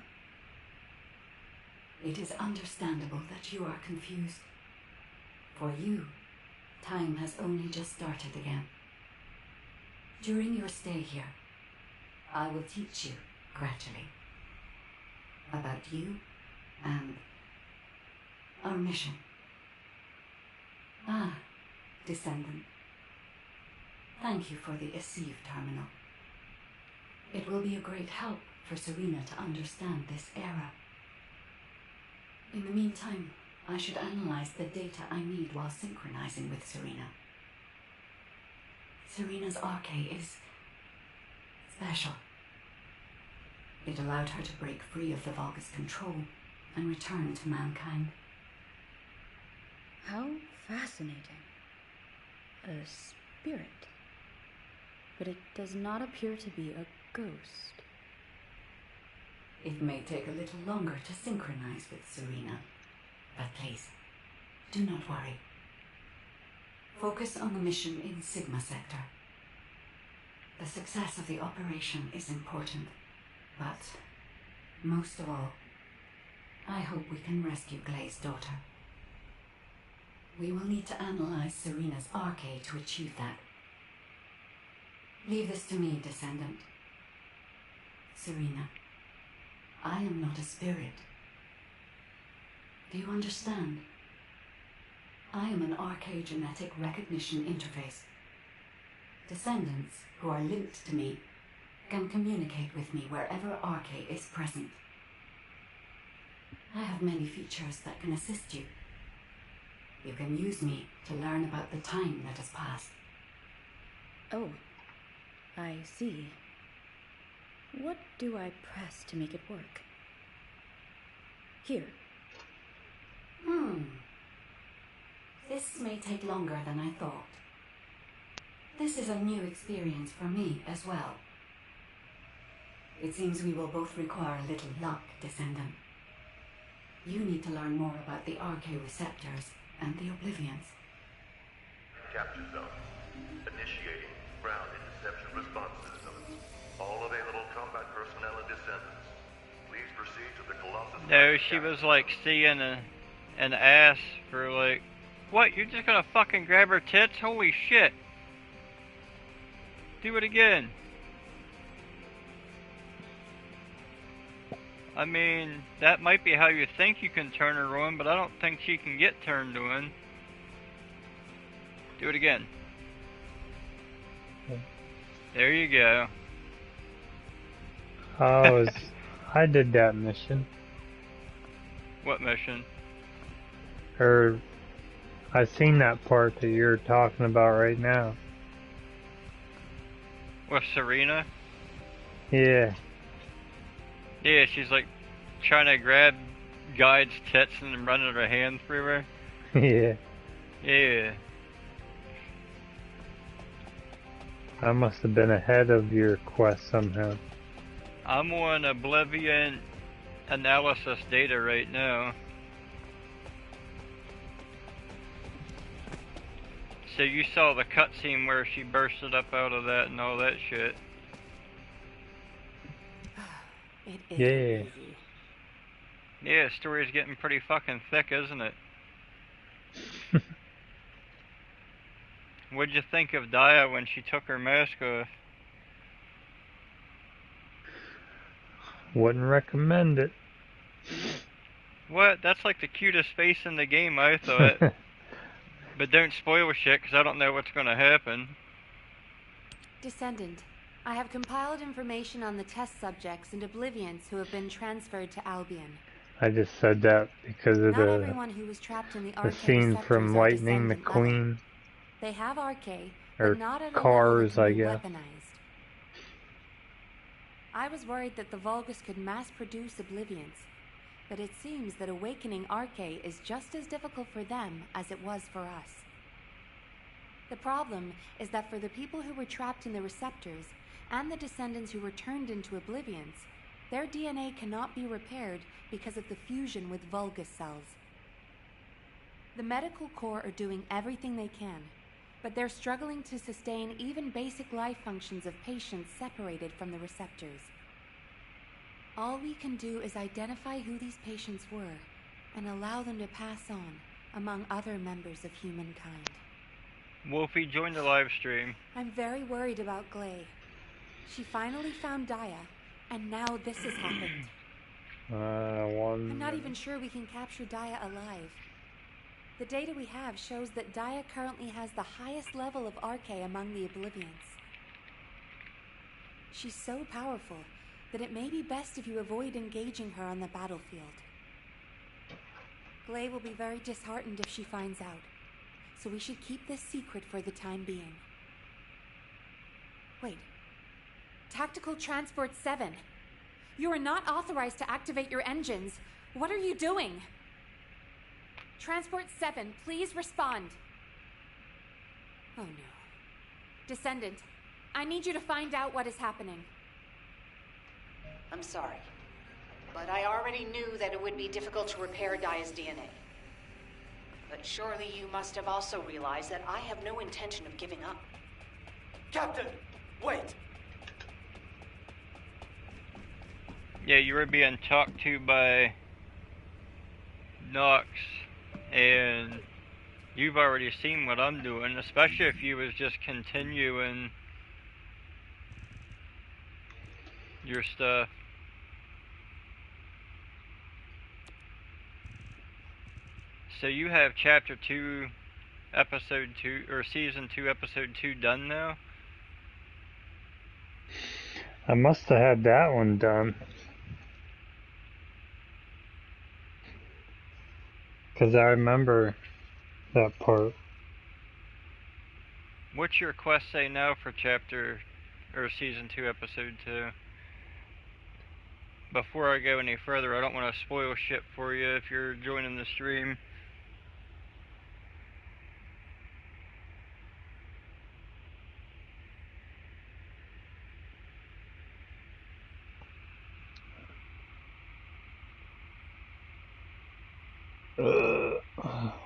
It is understandable that you are confused. For you, time has only just started again. During your stay here, I will teach you, gradually, about you and our mission. Ah, Descendant. Thank you for the Axion terminal. It will be a great help for Serena to understand this era. In the meantime, I should analyze the data I need while synchronizing with Serena. Serena's arche is special. It allowed her to break free of the Vulgus control and return to mankind. How fascinating. A spirit. But it does not appear to be a ghost. It may take a little longer to synchronize with Serena, but please, do not worry. Focus on the mission in Sigma Sector. The success of the operation is important, but most of all, I hope we can rescue Glay's daughter. We will need to analyze Serena's arche to achieve that. Leave this to me, Descendant. Serena, I am not a spirit. Do you understand? I am an archaeogenetic recognition interface. Descendants who are linked to me can communicate with me wherever arche is present. I have many features that can assist you. You can use me to learn about the time that has passed. Oh, I see. What do I press to make it work? Here. This may take longer than I thought. This is a new experience for me as well. It seems we will both require a little luck, Descendant. You need to learn more about the arche receptors and the Oblivions. Capture zone. Initiating ground interception response system. All available combat personnel and descendants. Please proceed to the Colossus. No, she was like seeing an ass for like, what, you're just gonna fucking grab her tits? Holy shit. Do it again. I mean, that might be how you think you can turn her on, but I don't think she can get turned on. Do it again. There you go. I did that mission. What mission? I seen that part that you're talking about right now. With Serena? Yeah. Yeah, she's like trying to grab Guide's tits and running her hand through her. Yeah. Yeah. I must have been ahead of your quest somehow. I'm on Oblivion analysis data right now. So you saw the cutscene where she bursted up out of that and all that shit. It is Yeah. easy. Yeah, the story's getting pretty fucking thick, isn't it? What'd you think of Daya when she took her mask off? Wouldn't recommend it. What? That's like the cutest face in the game, I thought. But don't spoil shit, because I don't know what's going to happen. Descendant, I have compiled information on the test subjects and Oblivions who have been transferred to Albion. I just said that because of Not everyone who was trapped in the the arcade scene receptors from are Lightning Descendant McQueen. level. They have arcade, Or but not at a Cars, level I that can be guess. weaponized. I was worried that the Vulgus could mass-produce Oblivions, but it seems that awakening arcade is just as difficult for them as it was for us. The problem is that for the people who were trapped in the receptors, and the Descendants who were turned into Oblivions, their DNA cannot be repaired because of the fusion with Vulgus cells. The medical corps are doing everything they can, but they're struggling to sustain even basic life functions of patients separated from the receptors. All we can do is identify who these patients were and allow them to pass on among other members of humankind. Wolfie, join the live stream. I'm very worried about Glay. She finally found Daya, and now this has happened. I'm not even sure we can capture Daya alive. The data we have shows that Daya currently has the highest level of arcade among the Oblivions. She's so powerful that it may be best if you avoid engaging her on the battlefield. Glay will be very disheartened if she finds out, so we should keep this secret for the time being. Wait. Tactical Transport 7. You are not authorized to activate your engines. What are you doing? Transport 7, please respond. Oh no. Descendant, I need you to find out what is happening. I'm sorry, but I already knew that it would be difficult to repair Daya's DNA. But surely you must have also realized that I have no intention of giving up. Captain, wait! Yeah, you were being talked to by Nox, and you've already seen what I'm doing, especially if you was just continuing your stuff. So you have chapter 2, episode 2, or season 2, episode 2 done now? I must have had that one done. Because I remember that part. What's your quest say now for chapter, or season 2, episode 2? Before I go any further, I don't want to spoil shit for you if you're joining the stream.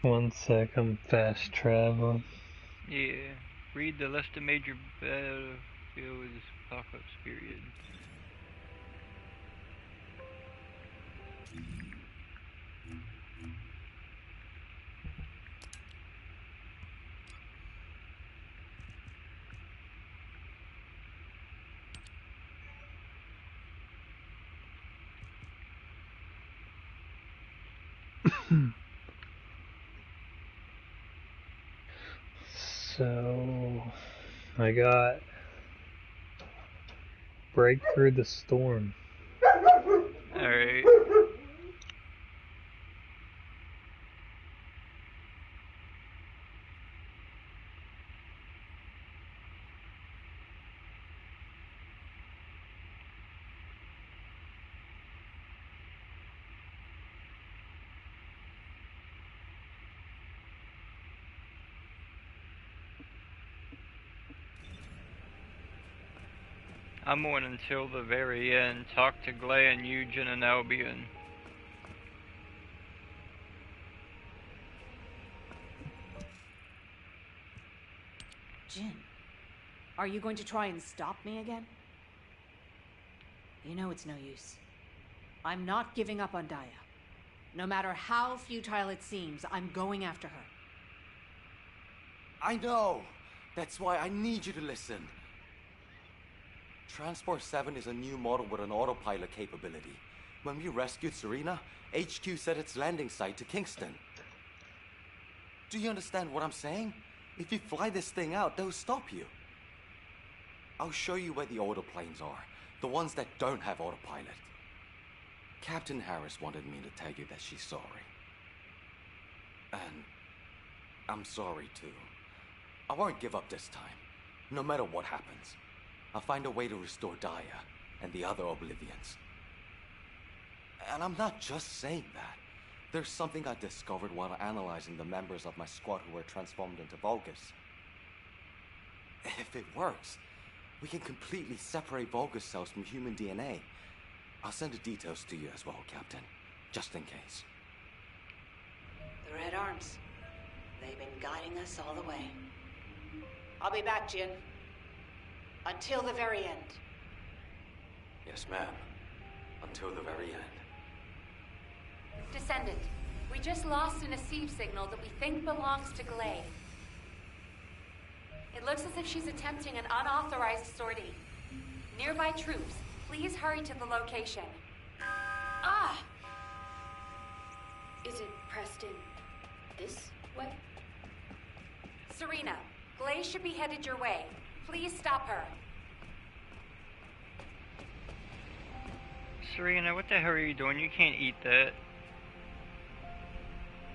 One sec, I'm fast traveling. Yeah, read the list of major battlefields apocalypse period. So, I got Break Through the Storm. Alright. I'm on until the very end. Talk to Glay and Eugen and Albion. Jin, are you going to try and stop me again? You know it's no use. I'm not giving up on Daya. No matter how futile it seems, I'm going after her. I know! That's why I need you to listen. Transport 7 is a new model with an autopilot capability. When we rescued Serena, HQ set its landing site to Kingston. Do you understand what I'm saying? If you fly this thing out, they'll stop you. I'll show you where the autoplanes are. The ones that don't have autopilot. Captain Harris wanted me to tell you that she's sorry. And I'm sorry too. I won't give up this time. No matter what happens. I'll find a way to restore Daya and the other Oblivions. And I'm not just saying that. There's something I discovered while analyzing the members of my squad who were transformed into Vulgus. If it works, we can completely separate Vulgus cells from human DNA. I'll send the details to you as well, Captain, just in case. The Red Arms. They've been guiding us all the way. I'll be back, Jin. Until the very end. Yes, ma'am. Until the very end. Descendant, we just lost an receive signal that we think belongs to Glay. It looks as if she's attempting an unauthorized sortie. Nearby troops, please hurry to the location. Ah! Is it pressed in this way? Serena, Glay should be headed your way. Please stop her. Serena, what the hell are you doing? You can't eat that.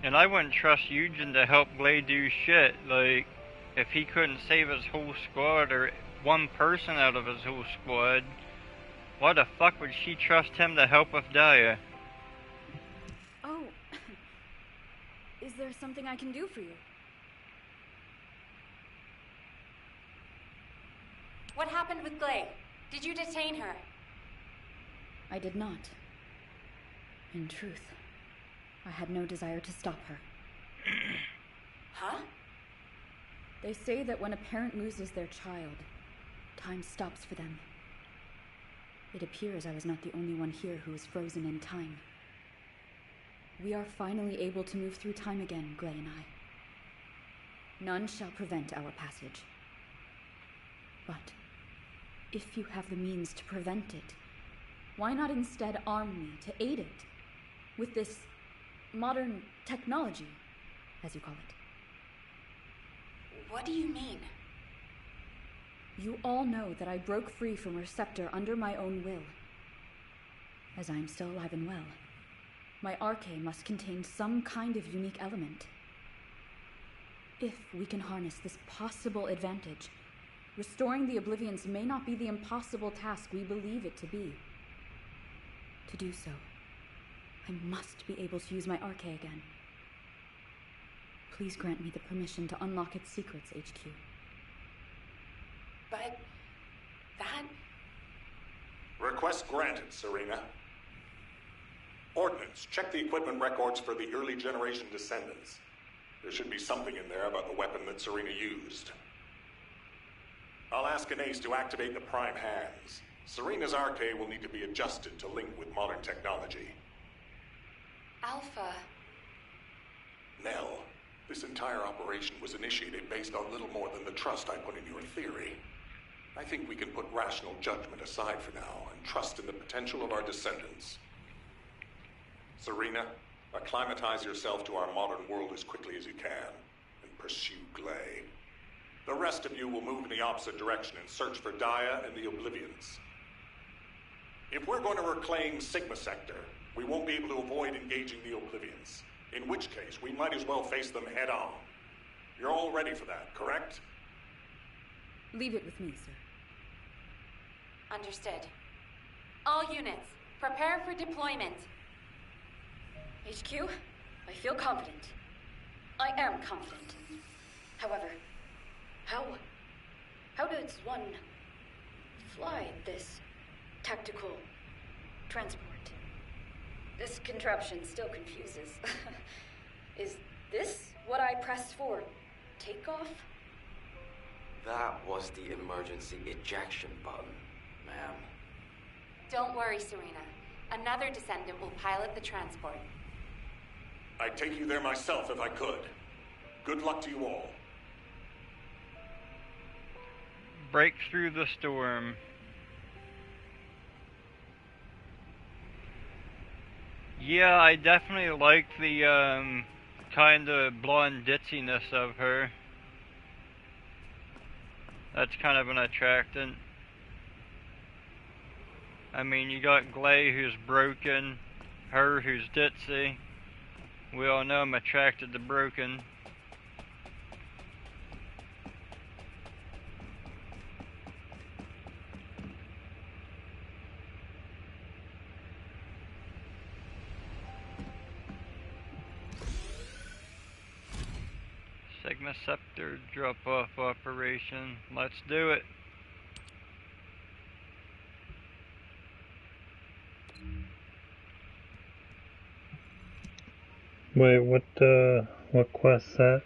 And I wouldn't trust Eugen to help Glay do shit. Like, if he couldn't save his whole squad or one person out of his whole squad, why the fuck would she trust him to help with Daya? Oh. Is there something I can do for you? What happened with Glay? Did you detain her? I did not. In truth, I had no desire to stop her. Huh? They say that when a parent loses their child, time stops for them. It appears I was not the only one here who was frozen in time. We are finally able to move through time again, Glay and I. None shall prevent our passage. But if you have the means to prevent it, why not instead arm me to aid it with this modern technology, as you call it? What do you mean? You all know that I broke free from Receptor under my own will. As I am still alive and well, my arche must contain some kind of unique element. If we can harness this possible advantage, restoring the Oblivions may not be the impossible task we believe it to be. To do so, I must be able to use my arche again. Please grant me the permission to unlock its secrets, HQ. But that... Request granted, Serena. Ordnance, check the equipment records for the early generation Descendants. There should be something in there about the weapon that Serena used. I'll ask Anais to activate the prime hands. Serena's arche will need to be adjusted to link with modern technology. Alpha... Nell, this entire operation was initiated based on little more than the trust I put in your theory. I think we can put rational judgment aside for now and trust in the potential of our descendants. Serena, acclimatize yourself to our modern world as quickly as you can and pursue Glay. The rest of you will move in the opposite direction and search for Daya and the Oblivions. If we're going to reclaim Sigma Sector, we won't be able to avoid engaging the Oblivions. In which case, we might as well face them head on. You're all ready for that, correct? Leave it with me, sir. Understood. All units, prepare for deployment. HQ, I feel confident. I am confident. However, how does one fly this tactical transport? This contraption still confuses. Is this what I press for takeoff? That was the emergency ejection button, ma'am. Don't worry, Serena. Another Descendant will pilot the transport. I'd take you there myself if I could. Good luck to you all. Break through the storm. Yeah, I definitely like the kind of blonde ditziness of her. That's kind of an attractant. I mean, you got Glay who's broken, her who's ditzy. We all know I'm attracted to broken. Sigma Scepter drop-off operation. Let's do it. Wait, what quest's that?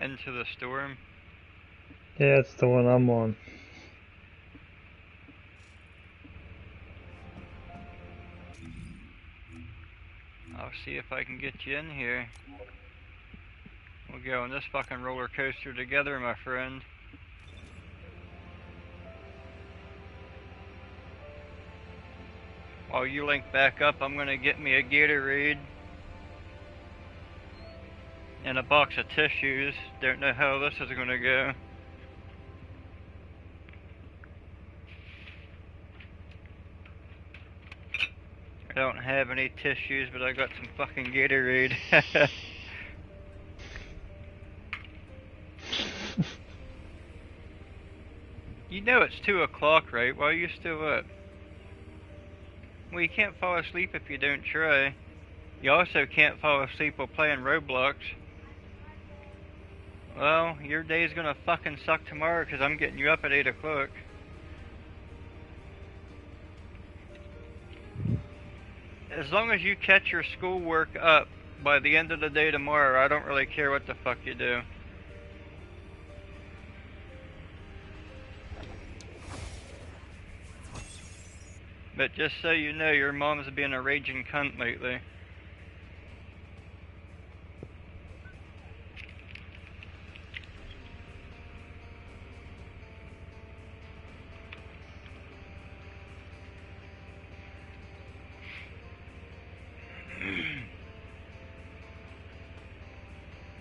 Into the Storm. Yeah, it's the one I'm on. I'll see if I can get you in here. We'll go on this fucking roller coaster together, my friend. While you link back up, I'm gonna get me a Gatorade and a box of tissues. Don't know how this is gonna go. I don't have any tissues, but I got some fucking Gatorade. You know it's 2 o'clock, right? Why are you still up? Well, you can't fall asleep if you don't try. You also can't fall asleep while playing Roblox. Well, your day's gonna fucking suck tomorrow because I'm getting you up at 8 o'clock. As long as you catch your schoolwork up by the end of the day tomorrow, I don't really care what the fuck you do. But just so you know, your mom's been a raging cunt lately.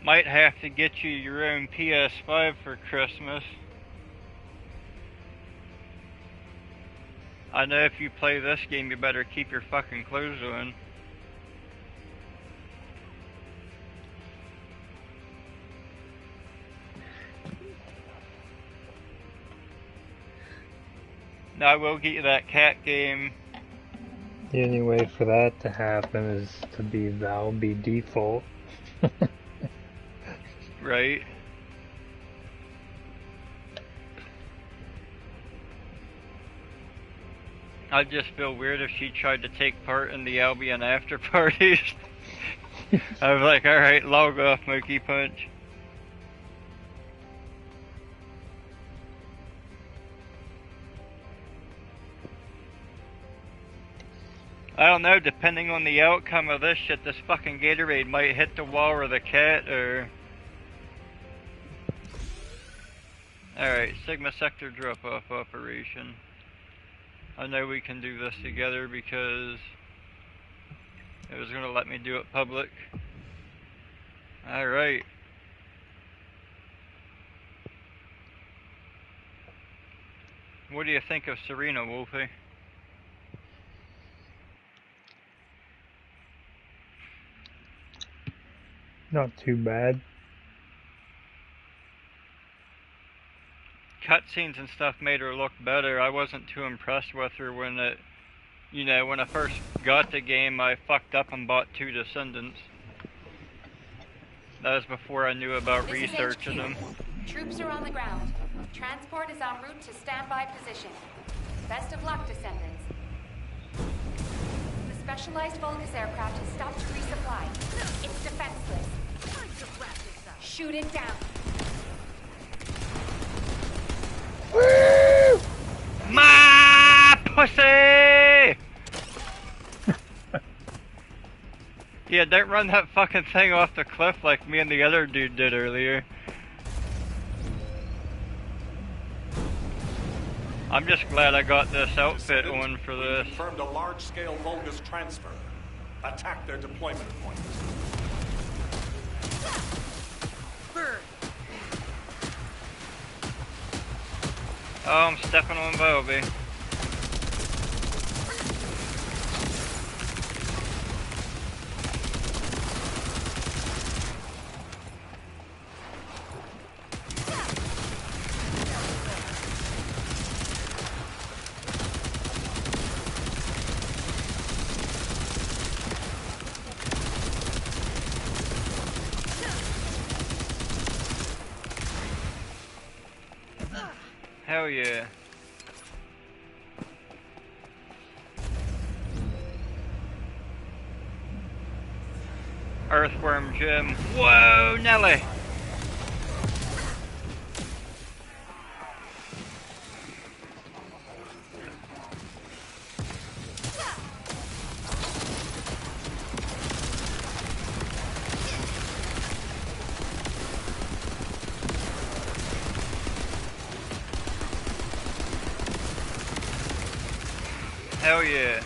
Might have to get you your own PS5 for Christmas. I know if you play this game, you better keep your fucking clothes on. Now I will get you that cat game. The only way for that to happen is to be Valby default. Right. I'd just feel weird if she tried to take part in the Albion after parties. I was like, alright, log off, Monkey Punch. I don't know, depending on the outcome of this shit, this fucking Gatorade might hit the wall or the cat, or... Alright, Sigma Sector drop-off operation. I know we can do this together because it was going to let me do it public. Alright. What do you think of Serena, Wolfie? Not too bad. Cutscenes and stuff made her look better. I wasn't too impressed with her when it, you know, when I first got the game, I fucked up and bought 2 Descendants. That was before I knew about researching them. Troops are on the ground. Transport is en route to standby position. Best of luck, Descendants. The specialized Vulgus aircraft has stopped to resupply. It's defenseless. Shoot it down. Woo! My pussy! Yeah, don't run that fucking thing off the cliff like me and the other dude did earlier. I'm just glad I got this outfit on for this. Confirmed a large-scale Vulgus transfer. Attack their deployment points. Oh, I'm stepping on Bobby. Hell yeah. Earthworm gem. Whoa, Nelly! Hell yeah.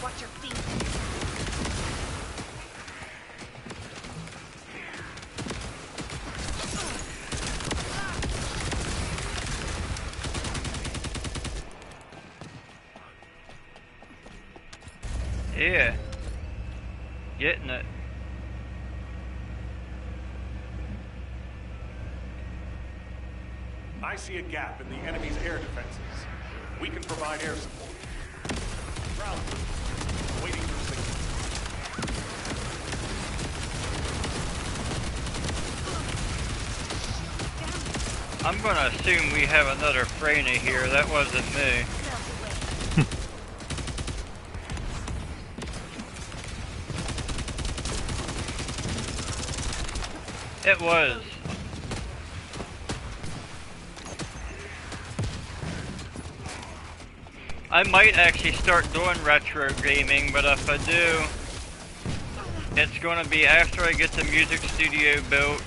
Watch your feet. Yeah. Getting it. I see a gap in the enemy's air defenses. We can provide air support. Ground crew, waiting for signal. I'm gonna assume we have another Freyna here. That wasn't me. It was. I might actually start doing retro gaming, but if I do, it's going to be after I get the music studio built,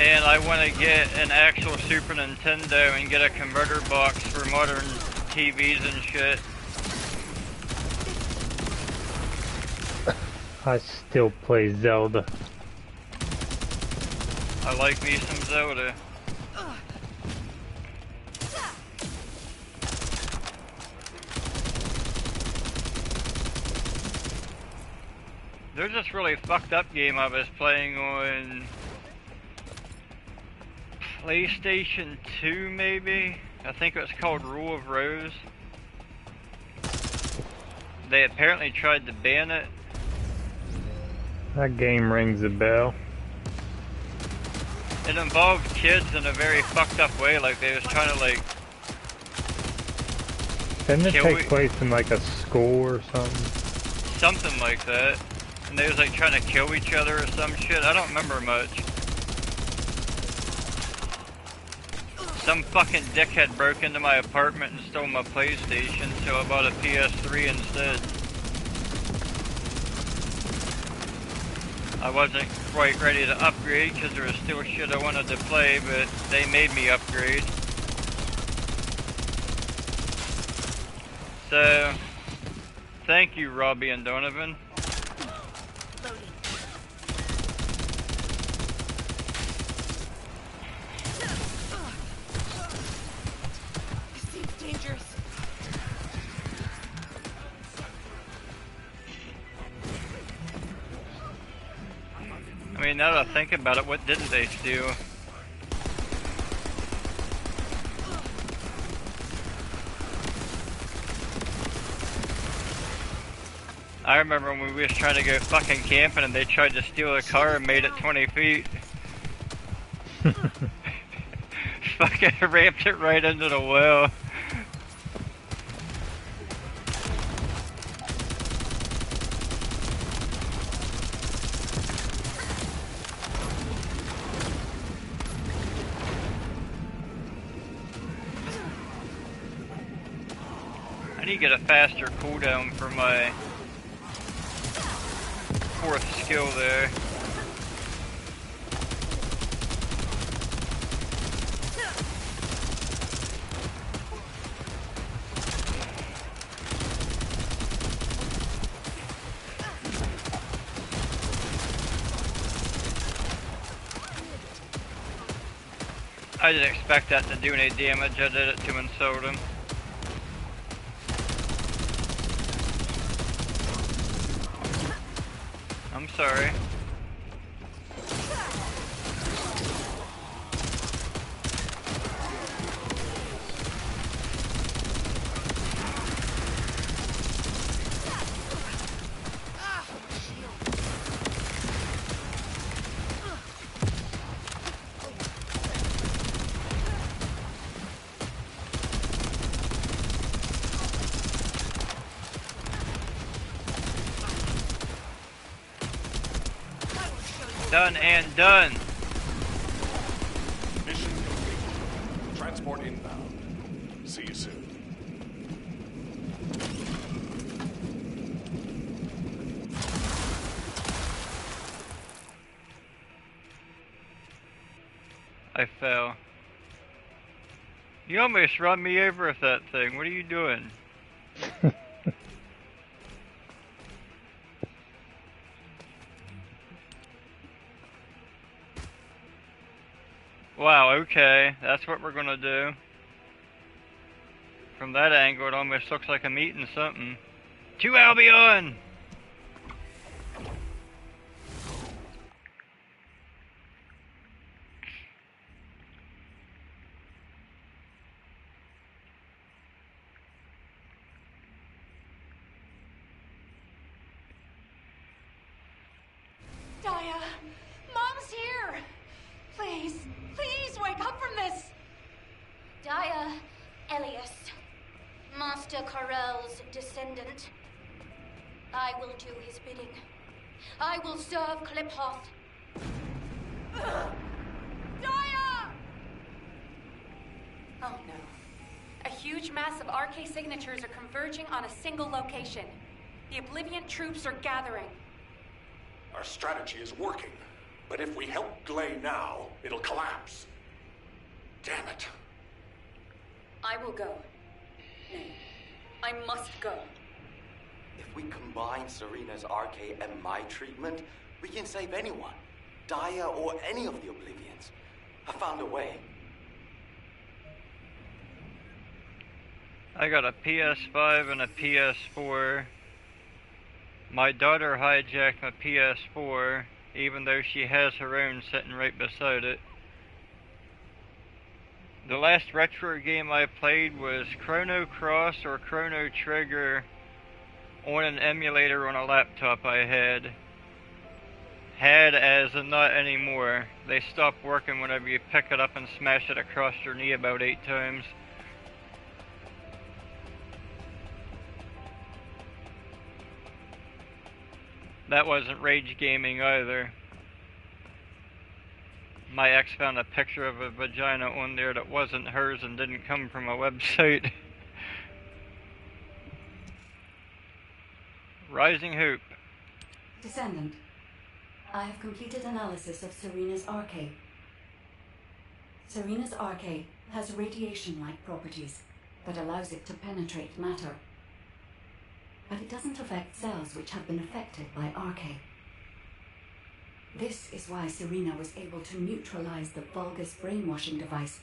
and I want to get an actual Super Nintendo and get a converter box for modern TVs and shit. I still play Zelda. I like me some Zelda. There's this really fucked up game I was playing on PlayStation 2 maybe? I think it was called Rule of Rose. They apparently tried to ban it. That game rings a bell. It involved kids in a very fucked up way, like they was trying to like... Didn't it take place in like a school or something? Something like that. And they was like trying to kill each other or some shit. I don't remember much. Some fucking dickhead broke into my apartment and stole my PlayStation, so I bought a PS3 instead. I wasn't quite ready to upgrade because there was still shit I wanted to play, but they made me upgrade. So, thank you, Robbie and Donovan. This seems dangerous. I mean, now that I think about it, what didn't they steal? I remember when we was trying to go fucking camping and they tried to steal a car and made it 20 feet. Fucking ramped it right into the well. I need to get a faster cooldown for my 4th skill there. I didn't expect that to do any damage. I did it to insult him. I'm sorry. Done and done. Mission complete. Transport inbound. See you soon. I fell. You almost run me over with that thing. What are you doing? Wow, okay. That's what we're gonna do. From that angle, it almost looks like I'm eating something. To Albion! Daya, Mom's here! Please, please wake up from this! Daya, Elias, Master Corell's descendant. I will do his bidding. I will serve Kliphoth. Daya! Oh no. A huge mass of RK signatures are converging on a single location. The Oblivion troops are gathering. Our strategy is working, but if we help Glay now, it'll collapse. Damn it. I will go. No. I must go. If we combine Serena's RK and my treatment, we can save anyone. Daya or any of the Oblivions. I found a way. I got a PS5 and a PS4. My daughter hijacked my PS4, even though she has her own sitting right beside it. The last retro game I played was Chrono Cross or Chrono Trigger on an emulator on a laptop I had. Had as in not anymore. They stop working whenever you pick it up and smash it across your knee about 8 times. That wasn't rage gaming either. My ex found a picture of a vagina on there that wasn't hers and didn't come from a website. Rising Hope. Descendant, I have completed analysis of Serena's RK. Serena's RK has radiation-like properties that allows it to penetrate matter. But it doesn't affect cells which have been affected by RK. This is why Serena was able to neutralize the Vulgus brainwashing device,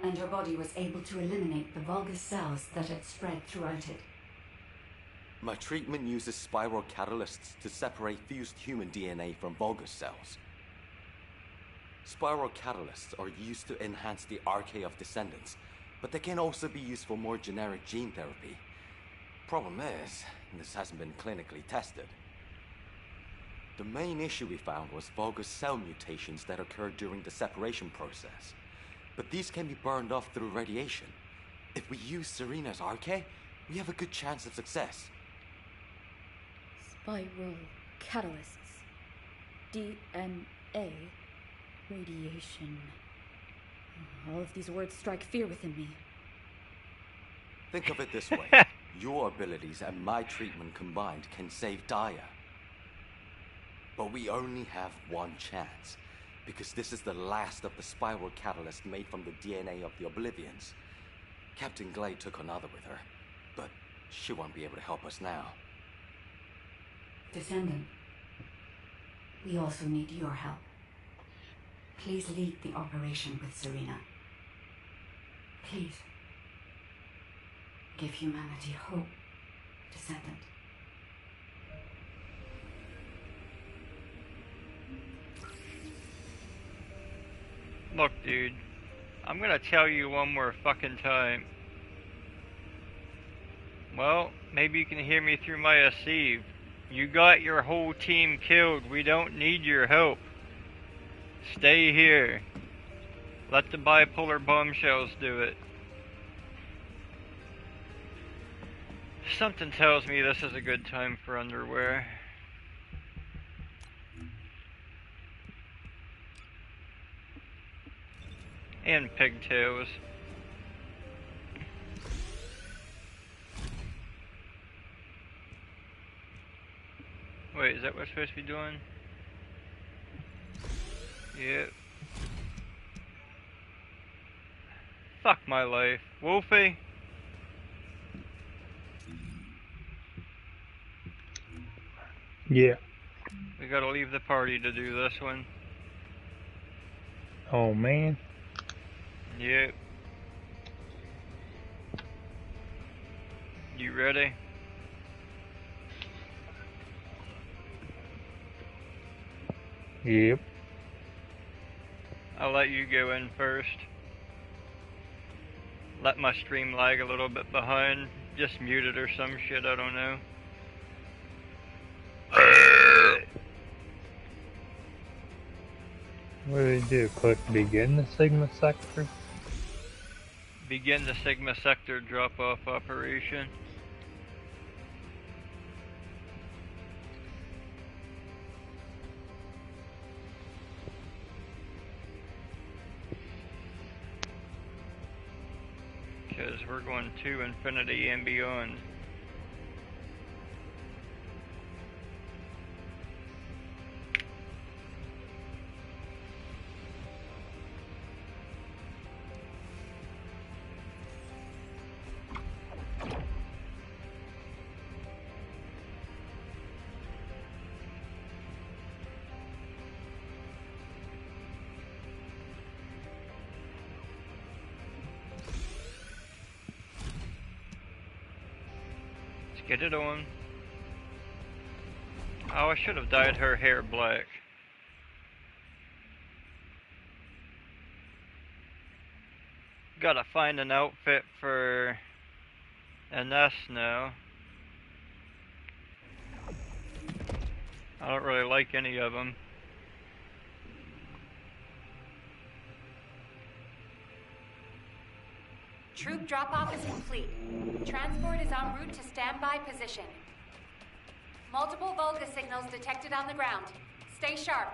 and her body was able to eliminate the Vulgus cells that had spread throughout it. My treatment uses spiral catalysts to separate fused human DNA from Vulgus cells. Spiral catalysts are used to enhance the RK of descendants, but they can also be used for more generic gene therapy. Problem is, this hasn't been clinically tested. The main issue we found was Vulgus cell mutations that occurred during the separation process. But these can be burned off through radiation. If we use Serena's RK, we have a good chance of success. Spiral catalysts. DNA. Radiation. All of these words strike fear within me. Think of it this way. Your abilities and my treatment combined can save Daya. But we only have one chance, because this is the last of the spiral catalyst made from the DNA of the Oblivions. Captain Glade took another with her, but she won't be able to help us now. Descendant, we also need your help. Please lead the operation with Serena. Please. Give humanity hope, Descendant. Look, dude, I'm gonna tell you one more fucking time. Well, maybe you can hear me through my receive. You got your whole team killed. We don't need your help. Stay here. Let the bipolar bombshells do it. Something tells me this is a good time for underwear. And pigtails. Wait, is that what we're supposed to be doing? Yep. Fuck my life. Wolfie? Yeah. We gotta leave the party to do this one. Oh man. Yep. You ready? Yep. I'll let you go in first. Let my stream lag a little bit behind. Just mute it or some shit, I don't know. What do we do? Click begin the Sigma sector? Begin the Sigma sector drop-off operation. Because we're going to infinity and beyond. Get it on. Oh, I should have dyed her hair black. Gotta find an outfit for Ines now. I don't really like any of them. Troop drop-off is complete. Transport is en route to standby position. Multiple Volga signals detected on the ground. Stay sharp.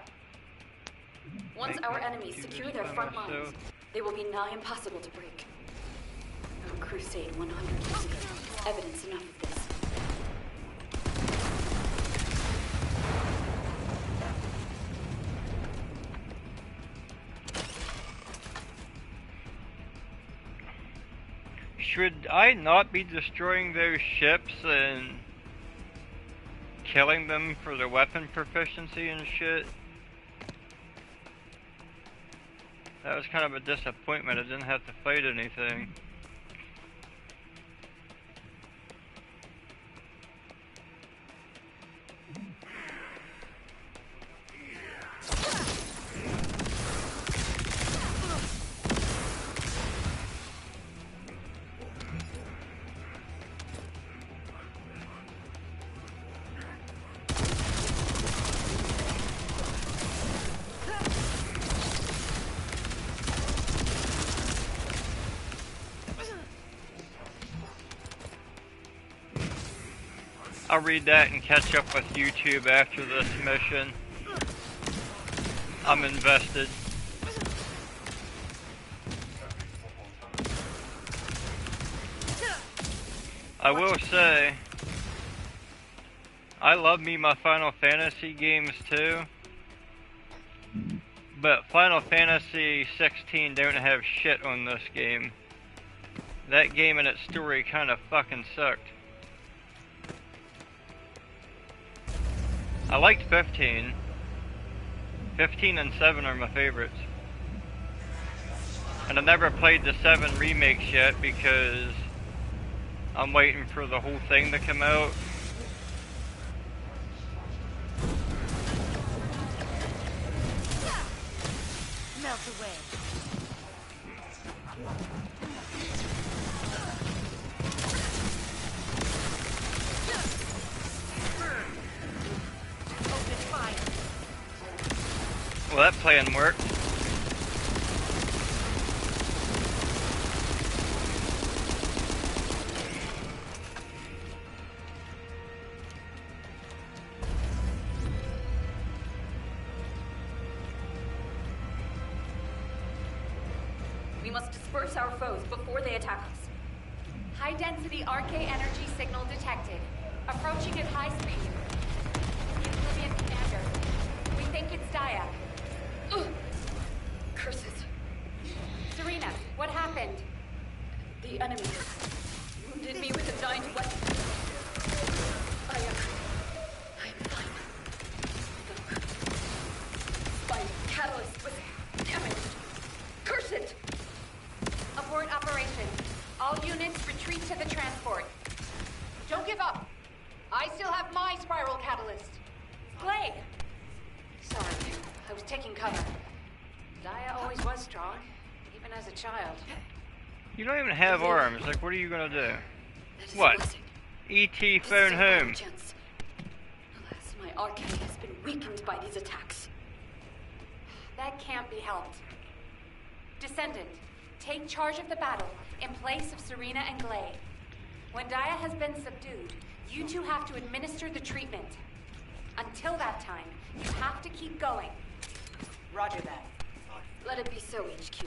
Once our enemies secure their front lines, they will be nigh impossible to break. A crusade 100 years ago. Evidence enough of this. Should I not be destroying those ships and killing them for their weapon proficiency and shit? That was kind of a disappointment. I didn't have to fight anything. I'll read that and catch up with YouTube after this mission. I'm invested. I will say, I love me my Final Fantasy games too, but Final Fantasy 16 don't have shit on this game. That game and its story kind of fucking sucked. I liked 15. 15 and 7 are my favorites. And I've never played the 7 remakes yet because I'm waiting for the whole thing to come out. Melt away. Open fire. Well, that plan worked. We must disperse our foes before they attack us. High-density RK energy signal detected. Approaching at high speed. The Oblivion commander. We think it's Dia. Ugh. Curses. Serena, what happened? The enemy wounded me with a giant weapon. I'm fine. My catalyst was damaged. Curse it! Abort operation. All units retreat to the transport. Don't give up. I still have my spiral catalyst. Glade! Sorry, I was taking cover. Dia always was strong, even as a child. You don't even have arms. Like, what are you gonna do? What? E.T. phone home. Alas, my RK has been weakened by these attacks. That can't be helped. Descendant, take charge of the battle in place of Serena and Glade. When Dia has been subdued, you two have to administer the treatment. Until that time, you have to keep going. Roger that. Let it be so, HQ.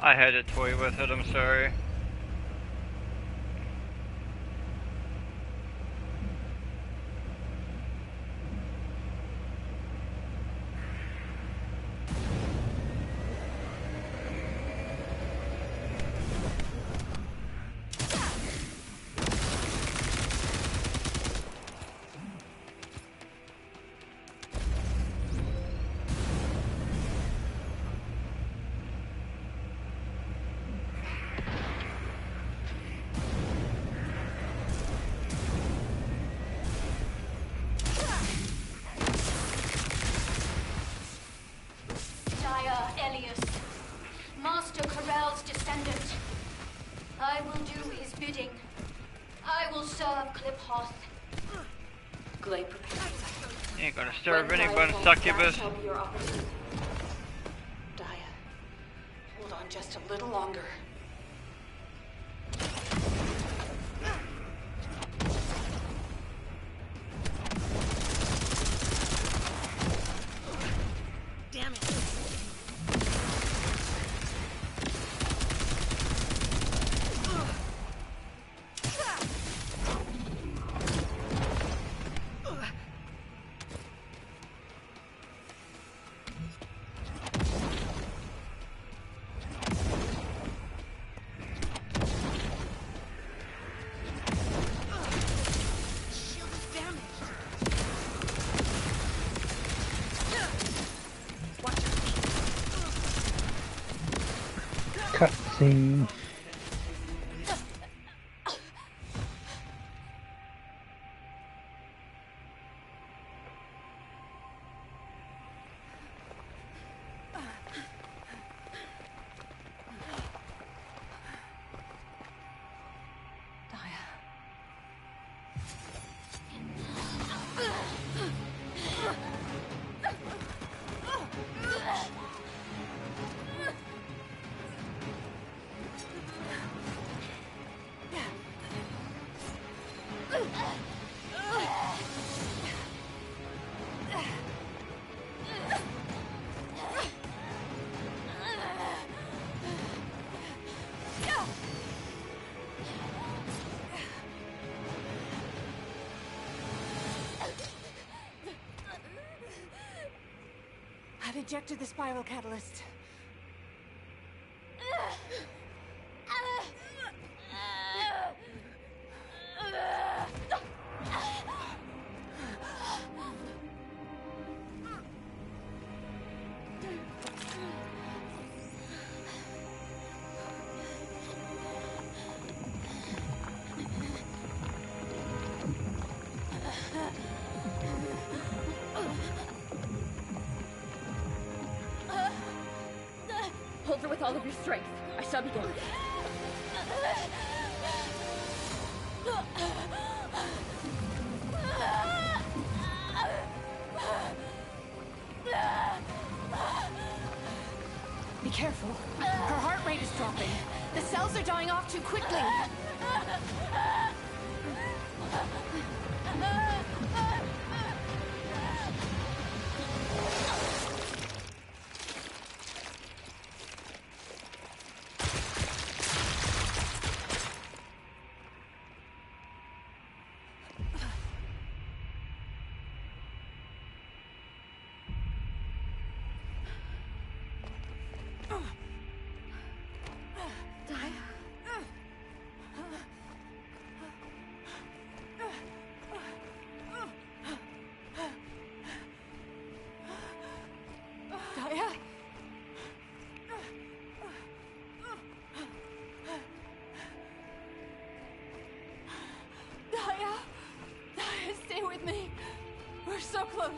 I had to toy with it, I'm sorry. Master Corell's descendant. I will do his bidding. I will serve Cliphoth. Glade, You ain't gonna serve anyone, succubus. shall be your opportunity. Dia, hold on just a little longer. Damn it. Cutscene. ejected the spiral catalyst. Hold her with all of your strength. I shall begin. Be careful. Her heart rate is dropping. The cells are dying off too quickly. We're so close.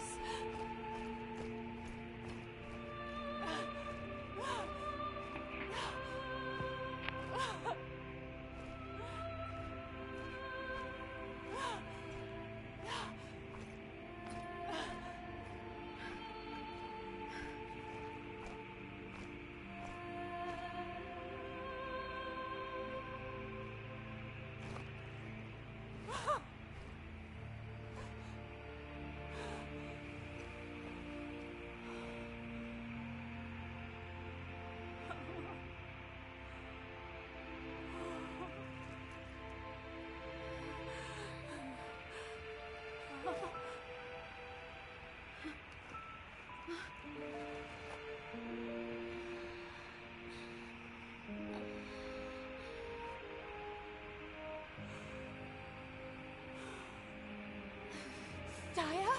Daya?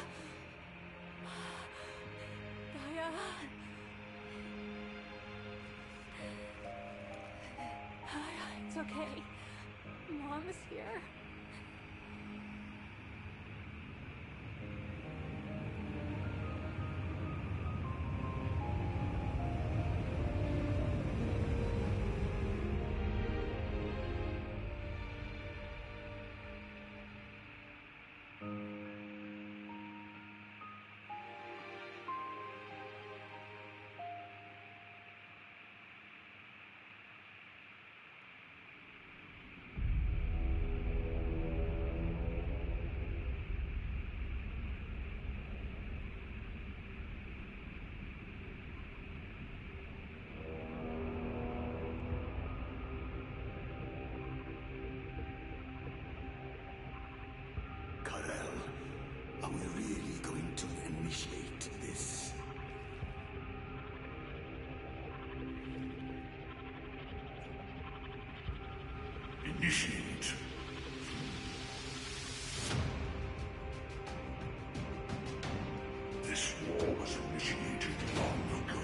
Daya? It's okay. Mom is here. Are we really going to initiate this? Initiate. This war was initiated long ago.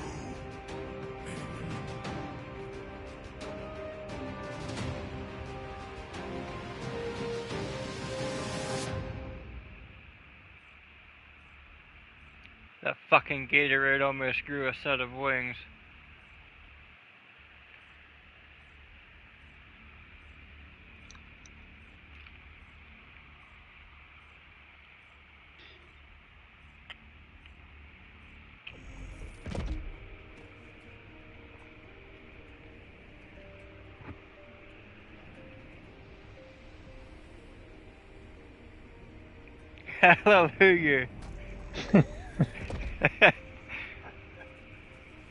That fucking Gatorade almost grew a set of wings. Hallelujah.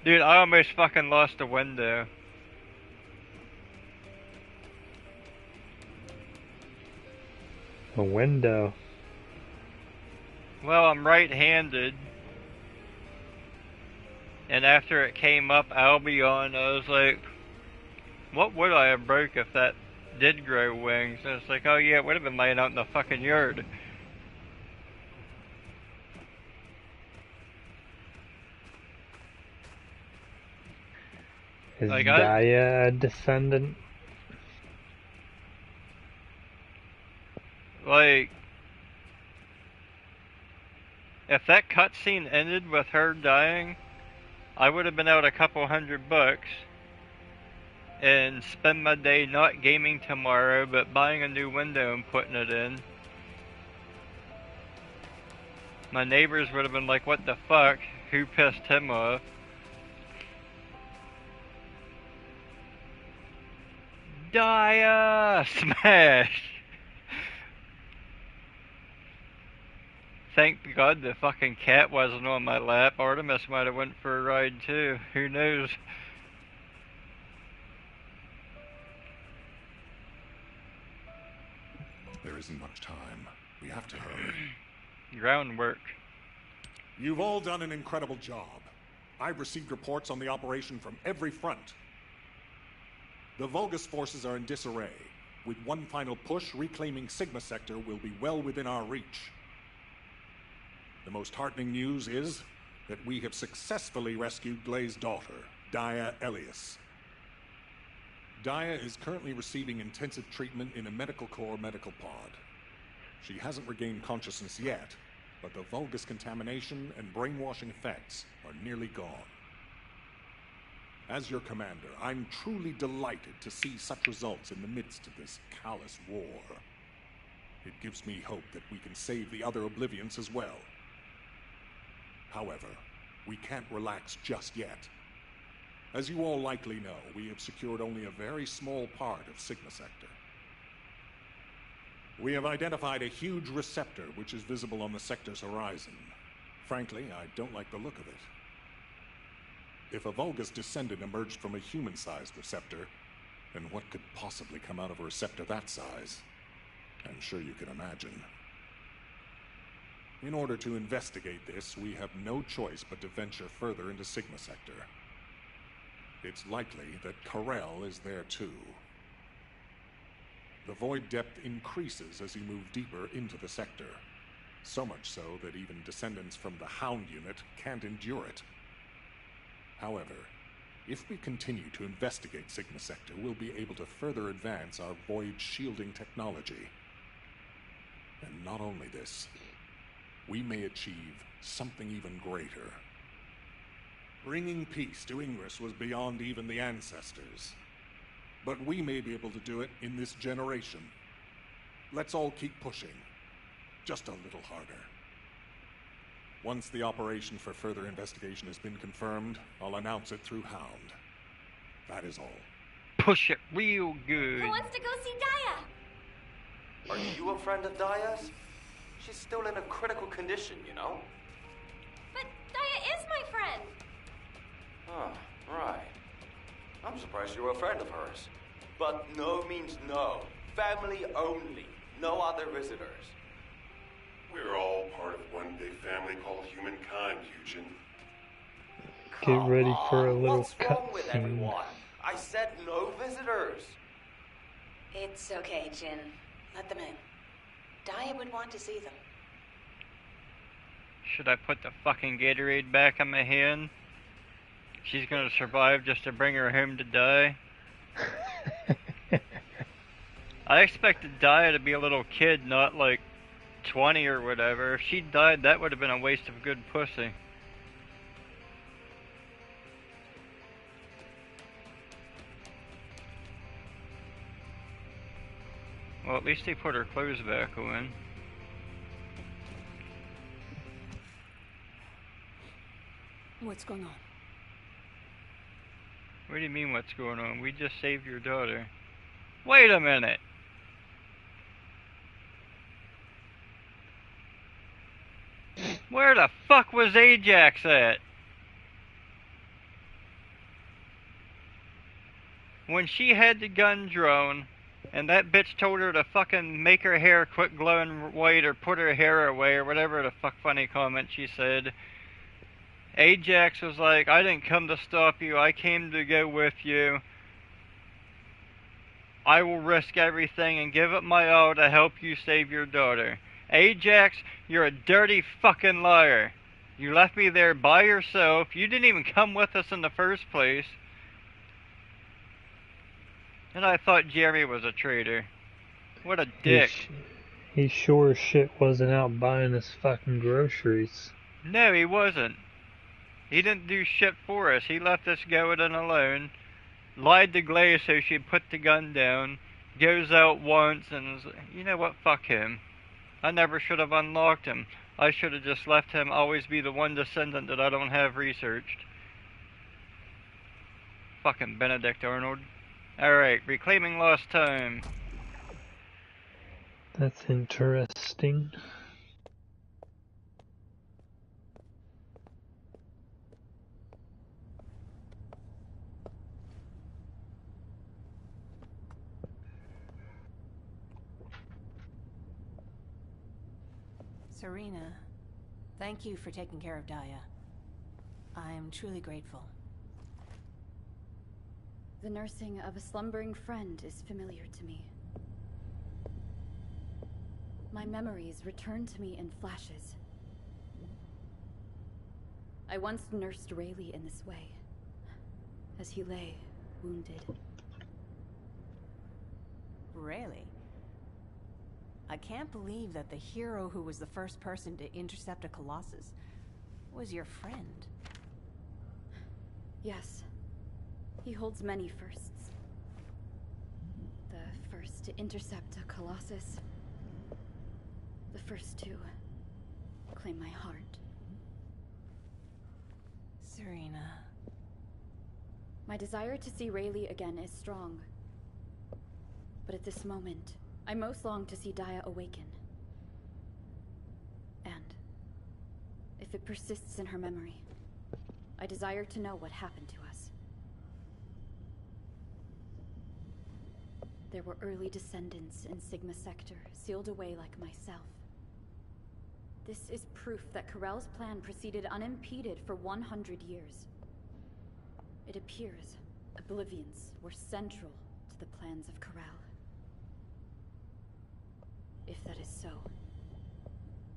Dude, I almost fucking lost the window. A window? Well, I'm right-handed. And after it came up Albion, I was like, what would I have broke if that did grow wings? And it's like, oh yeah, it would have been laying out in the fucking yard. Is Like, Daya a descendant? Like, if that cutscene ended with her dying, I would have been out a couple $100 and spend my day not gaming tomorrow, but buying a new window and putting it in. My neighbors would have been like, what the fuck? Who pissed him off? Daya! Smash! Thank God the fucking cat wasn't on my lap. Artemis might have went for a ride too. Who knows? There isn't much time. We have to hurry. Groundwork. You've all done an incredible job. I've received reports on the operation from every front. The Vulgus forces are in disarray. With one final push, reclaiming Sigma Sector will be well within our reach. The most heartening news is that we have successfully rescued Glay's daughter, Daya Elias. Daya is currently receiving intensive treatment in a Medical Corps medical pod. She hasn't regained consciousness yet, but the Vulgus contamination and brainwashing effects are nearly gone. As your commander, I'm truly delighted to see such results in the midst of this callous war. It gives me hope that we can save the other Oblivions as well. However, we can't relax just yet. As you all likely know, we have secured only a very small part of Sigma Sector. We have identified a huge receptor which is visible on the sector's horizon. Frankly, I don't like the look of it. If a Vulgus descendant emerged from a human-sized receptor, then what could possibly come out of a receptor that size? I'm sure you can imagine. In order to investigate this, we have no choice but to venture further into Sigma Sector. It's likely that Karel is there too. The void depth increases as you move deeper into the sector. So much so that even descendants from the Hound unit can't endure it. However, if we continue to investigate Sigma Sector, we'll be able to further advance our void shielding technology. And not only this, we may achieve something even greater. Bringing peace to Ingress was beyond even the ancestors. But we may be able to do it in this generation. Let's all keep pushing. Just a little harder. Once the operation for further investigation has been confirmed, I'll announce it through Hound. That is all. Push it real good. Who wants to go see Daya? Are you a friend of Daya's? She's still in a critical condition, you know? But Daya is my friend. Oh, right. I'm surprised you're a friend of hers. But no means no. Family only. No other visitors. We're all part of one big family called humankind, Eugen. Get ready for a little What's wrong with cutscene. everyone? I said no visitors. It's okay, Jin. Let them in. Daya would want to see them. Should I put the fucking Gatorade back in my hand? She's gonna survive just to bring her home to die. I expected Daya to be a little kid, not like 20 or whatever. If she died, that would have been a waste of good pussy. Well, at least they put her clothes back on. What's going on? What do you mean what's going on? We just saved your daughter. Wait a minute! Where the fuck was Ajax at? When she had the gun drone, and that bitch told her to fucking make her hair quit glowing white or put her hair away or whatever the fuck funny comment she said. Ajax was like, I didn't come to stop you, I came to go with you. I will risk everything and give up my all to help you save your daughter. Ajax, you're a dirty fucking liar. You left me there by yourself. You didn't even come with us in the first place. And I thought Jeremy was a traitor. What a dick. He sure as shit wasn't out buying his fucking groceries. No, he wasn't. He didn't do shit for us. He left us go it alone. Lied to Glaze so she'd put the gun down. Goes out once and is, you know what, fuck him. I never should have unlocked him. I should have just left him always be the one descendant that I don't have researched. Fucking Benedict Arnold. Alright, reclaiming lost time. That's interesting. Serena, thank you for taking care of Daya. I am truly grateful. The nursing of a slumbering friend is familiar to me. My memories return to me in flashes. I once nursed Rayleigh in this way, as he lay, wounded. Rayleigh? I can't believe that the hero who was the first person to intercept a Colossus was your friend. Yes. He holds many firsts. The first to intercept a Colossus. The first to claim my heart. Serena. My desire to see Rayleigh again is strong. But at this moment, I most long to see Daya awaken. And if it persists in her memory, I desire to know what happened to us. There were early descendants in Sigma Sector, sealed away like myself. This is proof that Corell's plan proceeded unimpeded for 100 years. It appears Oblivions were central to the plans of Corell. If that is so,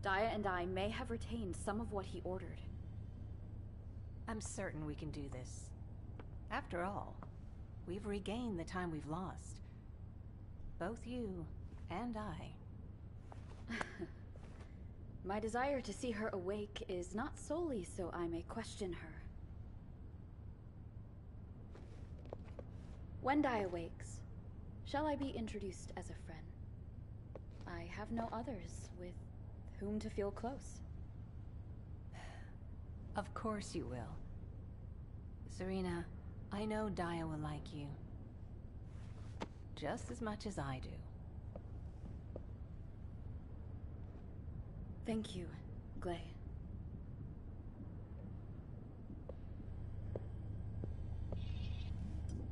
Daya and I may have retained some of what he ordered. I'm certain we can do this. After all, we've regained the time we've lost. Both you and I. My desire to see her awake is not solely so I may question her. When Daya wakes, shall I be introduced as a friend? I have no others with whom to feel close. Of course you will. Serena, I know Daya will like you. Just as much as I do. Thank you, Glay.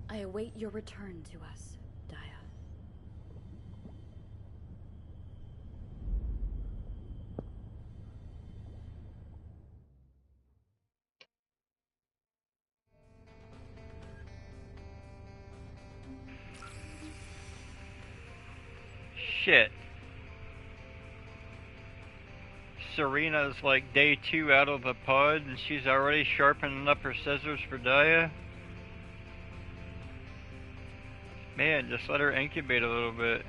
I await your return to us, Daya. Shit. Serena's like day 2 out of the pod and she's already sharpening up her scissors for Daya. Man, just let her incubate a little bit.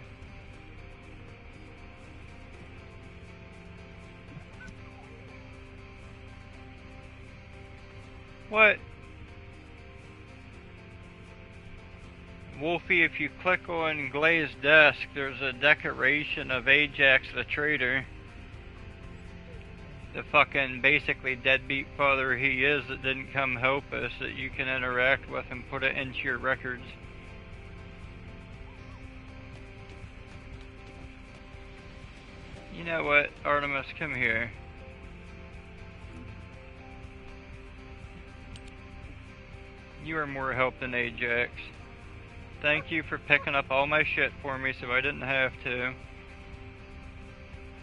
What? Wolfie, if you click on Glay's desk, there's a decoration of Ajax the traitor. The fucking basically deadbeat father he is that didn't come help us, that you can interact with and put it into your records. You know what, Artemis, come here. You are more help than Ajax. Thank you for picking up all my shit for me so I didn't have to.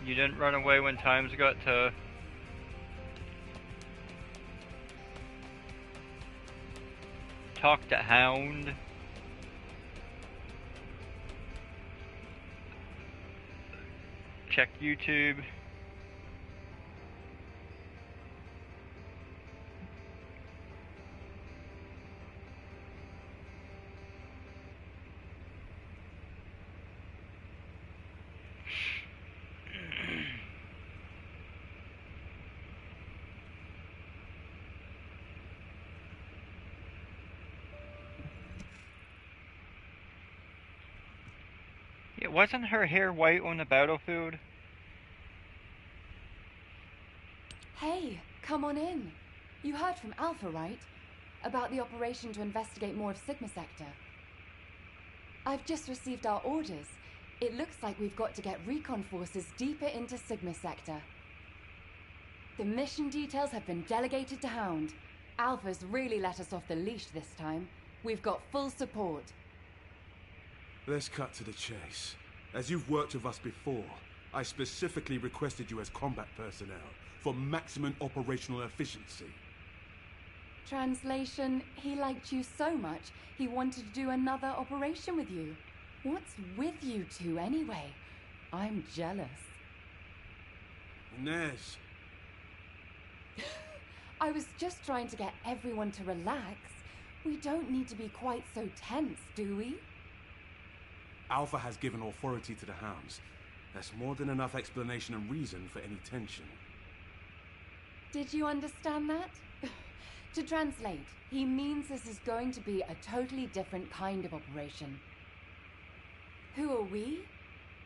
You didn't run away when times got tough. talk to Hound? Check YouTube. Yeah, wasn't her hair white on the battlefield? Hey, come on in. You heard from Alpha, right? About the operation to investigate more of Sigma Sector. I've just received our orders. It looks like we've got to get recon forces deeper into Sigma Sector. The mission details have been delegated to Hound. Alpha's really let us off the leash this time. We've got full support. Let's cut to the chase. As you've worked with us before, I specifically requested you as combat personnel for maximum operational efficiency. Translation, he liked you so much, he wanted to do another operation with you. What's with you two anyway? I'm jealous. Inez. I was just trying to get everyone to relax. We don't need to be quite so tense, do we? Alpha has given authority to the Hounds. That's more than enough explanation and reason for any tension. Did you understand that? To translate, he means this is going to be a totally different kind of operation. Who are we?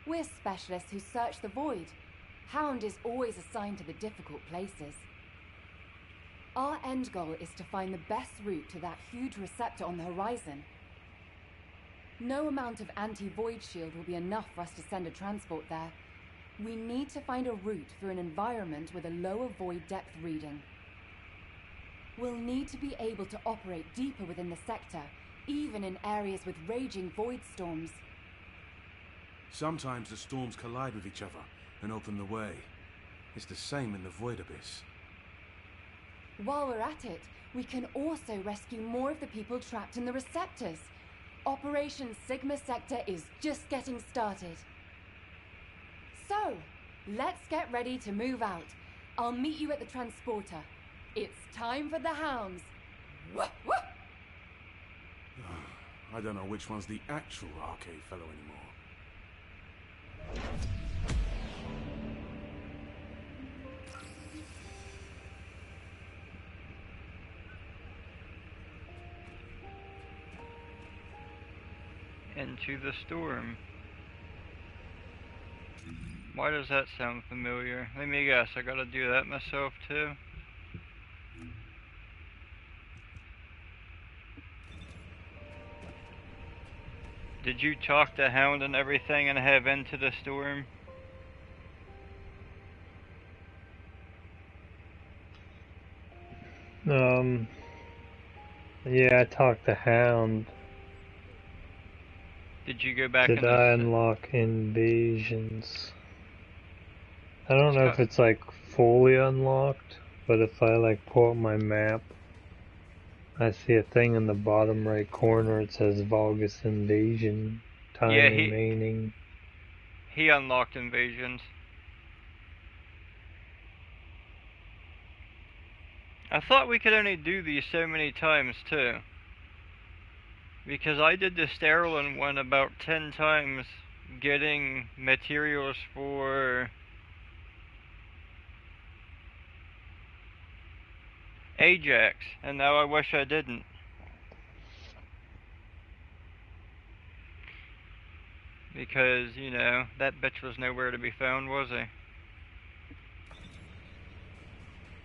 We're specialists who search the void. Hound is always assigned to the difficult places. Our end goal is to find the best route to that huge receptor on the horizon. No amount of anti-void shield will be enough for us to send a transport there. We need to find a route through an environment with a lower void depth reading. We'll need to be able to operate deeper within the sector, even in areas with raging void storms. Sometimes the storms collide with each other and open the way. It's the same in the void abyss. While we're at it, we can also rescue more of the people trapped in the receptors. Operation Sigma Sector is just getting started. So, let's get ready to move out. I'll meet you at the transporter. It's time for the Hounds. Wah, wah. I don't know which one's the actual arcade fellow anymore. Into the storm. Why does that sound familiar? Let me guess, I gotta do that myself too. Did you talk to Hound and everything and have Into the Storm? Yeah, I talked to Hound. Did you go back Did I unlock invasions? I don't know if it's like fully unlocked, but if I like pull up my map, I see a thing in the bottom right corner. It says Vulgus Invasion. Time remaining. He unlocked invasions. I thought we could only do these so many times too. Because I did the Sterling one about 10 times, getting materials for Ajax, and now I wish I didn't. Because, you know, that bitch was nowhere to be found, was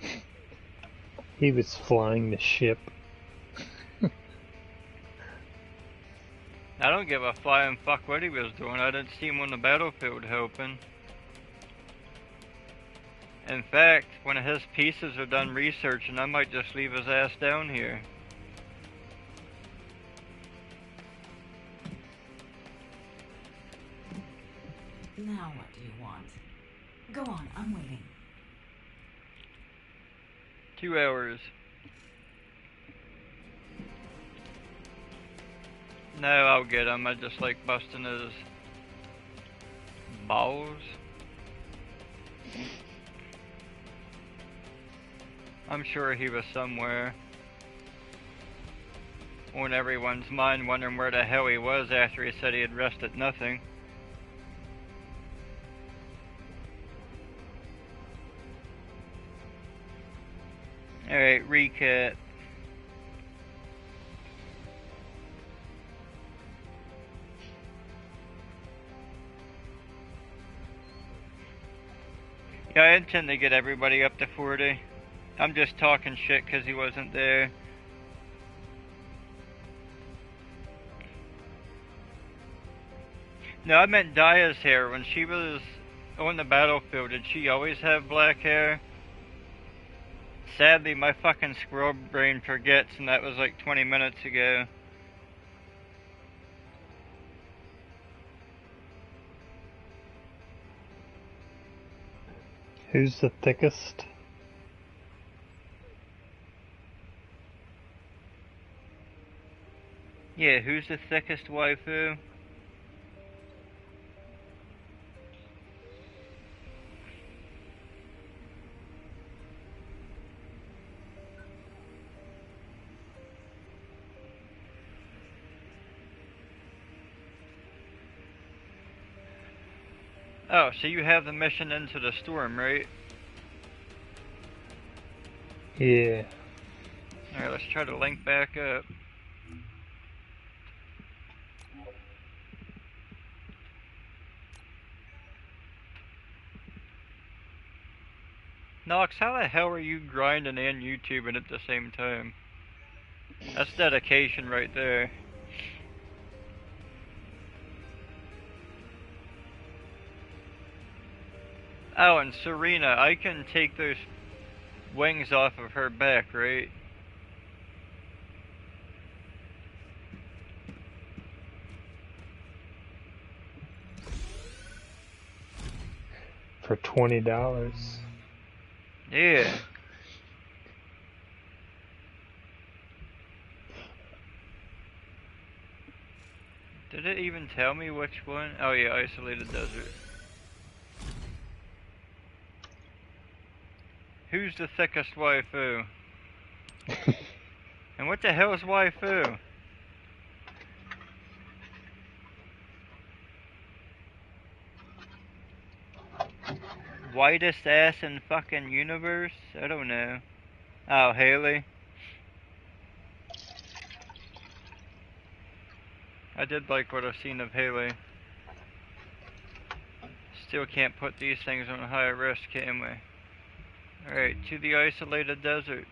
he? He was flying the ship. I don't give a flying fuck what he was doing. I didn't see him on the battlefield helping. In fact, when his pieces are done researching, I might just leave his ass down here. Now what do you want? Go on, I'm waiting. 2 hours. No, I'll get him. I just like busting his balls. I'm sure he was somewhere on everyone's mind, wondering where the hell he was after he said he had rested nothing. Alright, recap. Yeah, I intend to get everybody up to 40. I'm just talking shit because he wasn't there. No, I meant Daya's hair. When she was on the battlefield, did she always have black hair? Sadly, my fucking squirrel brain forgets, and that was like 20 minutes ago. Who's the thickest? Yeah, who's the thickest waifu? Oh, so you have the mission into the storm, right? Yeah. Alright, let's try to link back up. Nox, how the hell are you grinding and YouTubing at the same time? That's dedication right there. Oh, and Serena, I can take those wings off of her back, right? For $20. Yeah. Did it even tell me which one? Oh yeah, Isolated Desert. Who's the thickest waifu? And what the hell is waifu? Whitest ass in fucking universe? I don't know. Oh, Haley. I did like what I've seen of Haley. Still can't put these things on high risk, can we? Alright, to the Isolated Desert.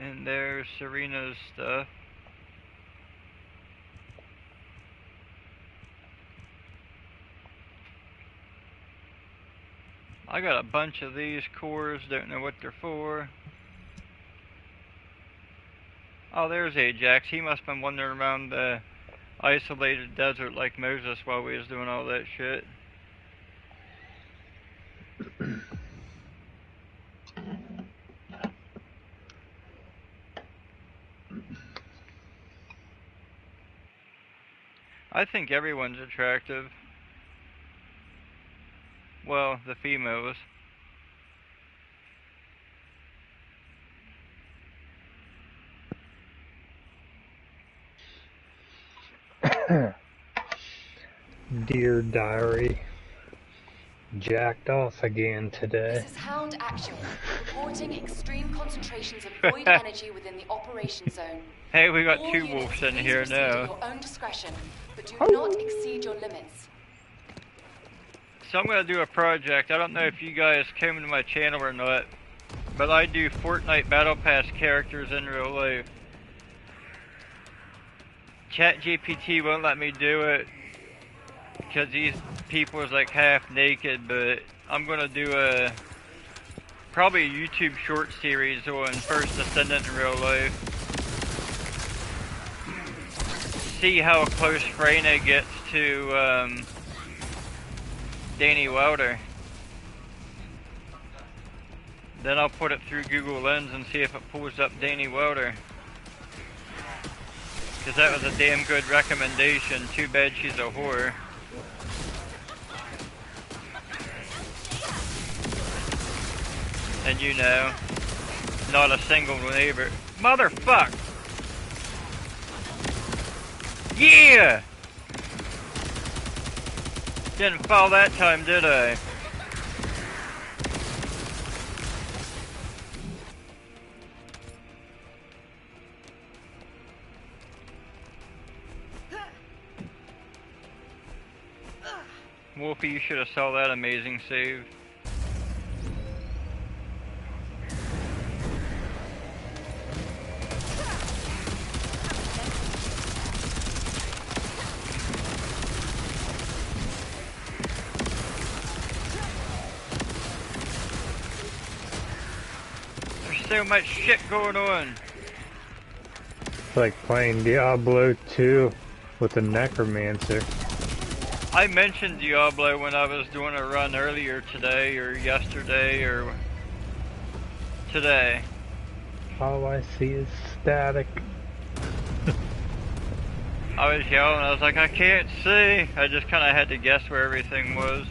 And there's Serena's stuff. I got a bunch of these cores, don't know what they're for. Oh, there's Ajax. He must have been wandering around the Isolated Desert like Moses while we was doing all that shit. I think everyone's attractive. Well, the females. Dear Diary. Jacked off again today. This is Hound Axion, reporting extreme concentrations of void energy within the operation zone. Hey, we got All two units, wolves in please here proceed at now. your own discretion, but do not exceed your limits. So I'm going to do a project. I don't know if you guys came to my channel or not, but I do Fortnite Battle Pass characters in real life. ChatGPT won't let me do it because these people is like half naked, but I'm going to do probably a YouTube short series on first Descendant in real life. See how close Freyna gets to Danny Wilder. Then I'll put it through Google Lens and see if it pulls up Danny Wilder. Because that was a damn good recommendation. Too bad she's a whore. And you know, not a single neighbor. Motherfuck! Yeah! Didn't fall that time, did I? Wolfie, you should have saw that amazing save. There's so much shit going on. It's like playing Diablo 2 with a necromancer. I mentioned Diablo when I was doing a run earlier today, or yesterday, or today. All I see is static. I was yelling, I was like, I can't see. I just kind of had to guess where everything was.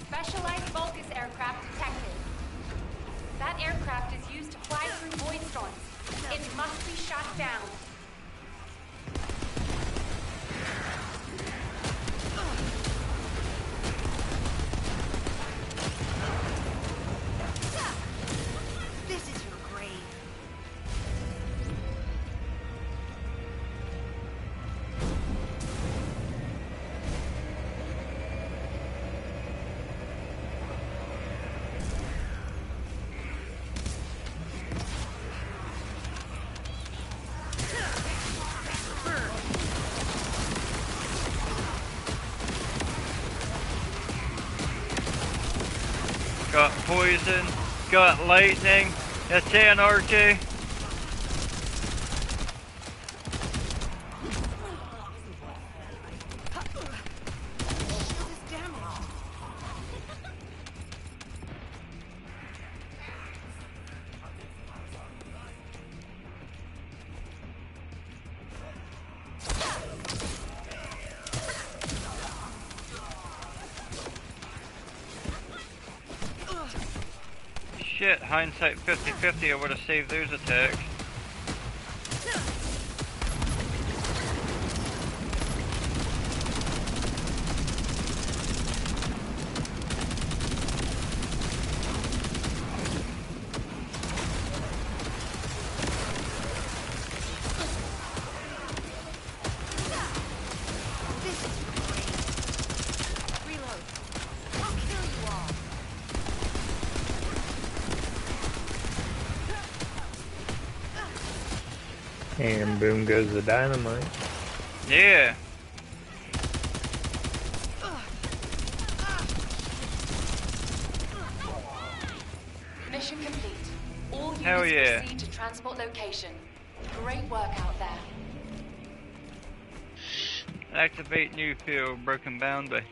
Specialized Vulcus aircraft detected. That aircraft is used to fly through void storms. It must be shot down. This is your grave. Got poison, got lightning, it's anarchy. Shit, hindsight 50-50, I would have saved those attacks. And boom goes the dynamite. Yeah. Mission complete. All Hell units yeah. proceed to transport location. Great work out there. Activate new field, broken boundary.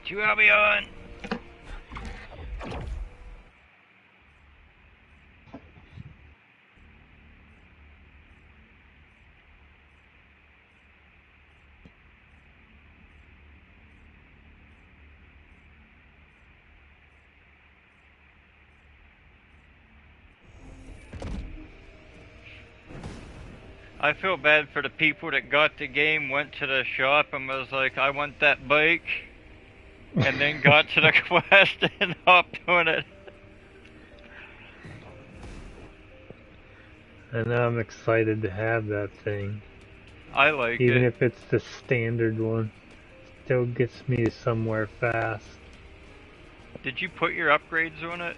2 Albion! I feel bad for the people that got the game, went to the shop and was like, I want that bike, and then got to the quest and hopped on it. And I'm excited to have that thing. I like Even it. if it's the standard one. Still gets me somewhere fast. Did you put your upgrades on it?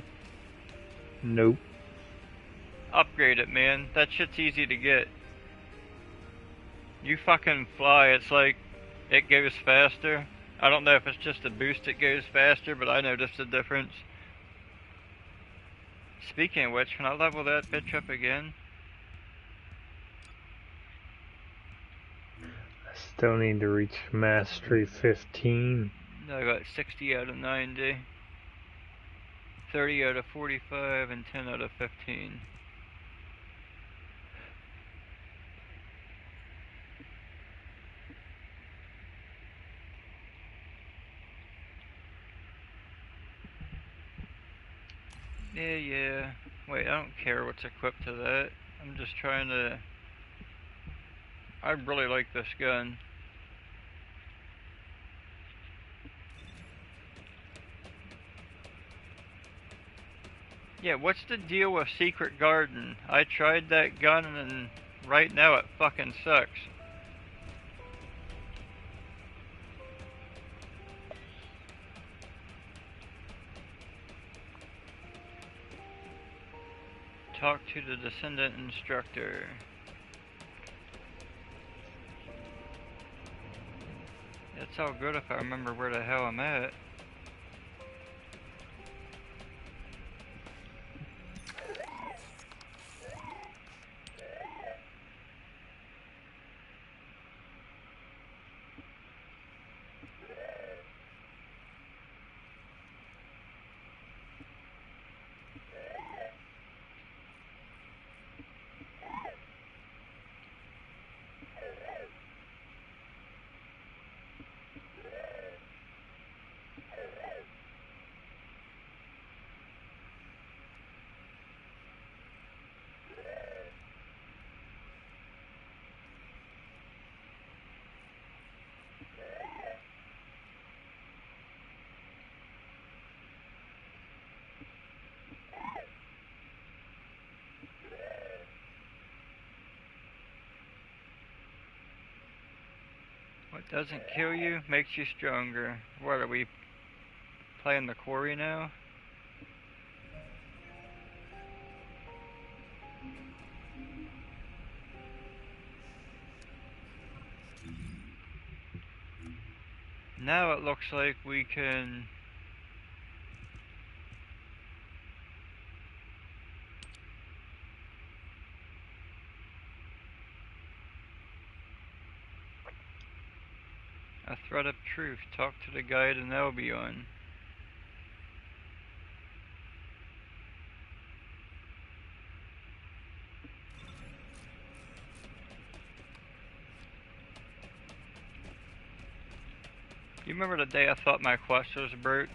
Nope. Upgrade it, man. That shit's easy to get. You fucking fly, it's like, it goes faster. I don't know if it's just a boost it goes faster, but I noticed a difference. Speaking of which, can I level that bitch up again? I still need to reach Mastery 15. I got 60 out of 90, 30 out of 45, and 10 out of 15. Yeah. Wait, I don't care what's equipped to that. I'm just trying to... I really like this gun. Yeah, what's the deal with Secret Garden? I tried that gun and right now it fucking sucks. Talk to the Descendant instructor. It's all good if I remember where the hell I'm at. What doesn't kill you makes you stronger. What, are we playing the quarry now? Now it looks like we can... A thread of truth. Talk to the guide in Albion. You remember the day I thought my quest was broke?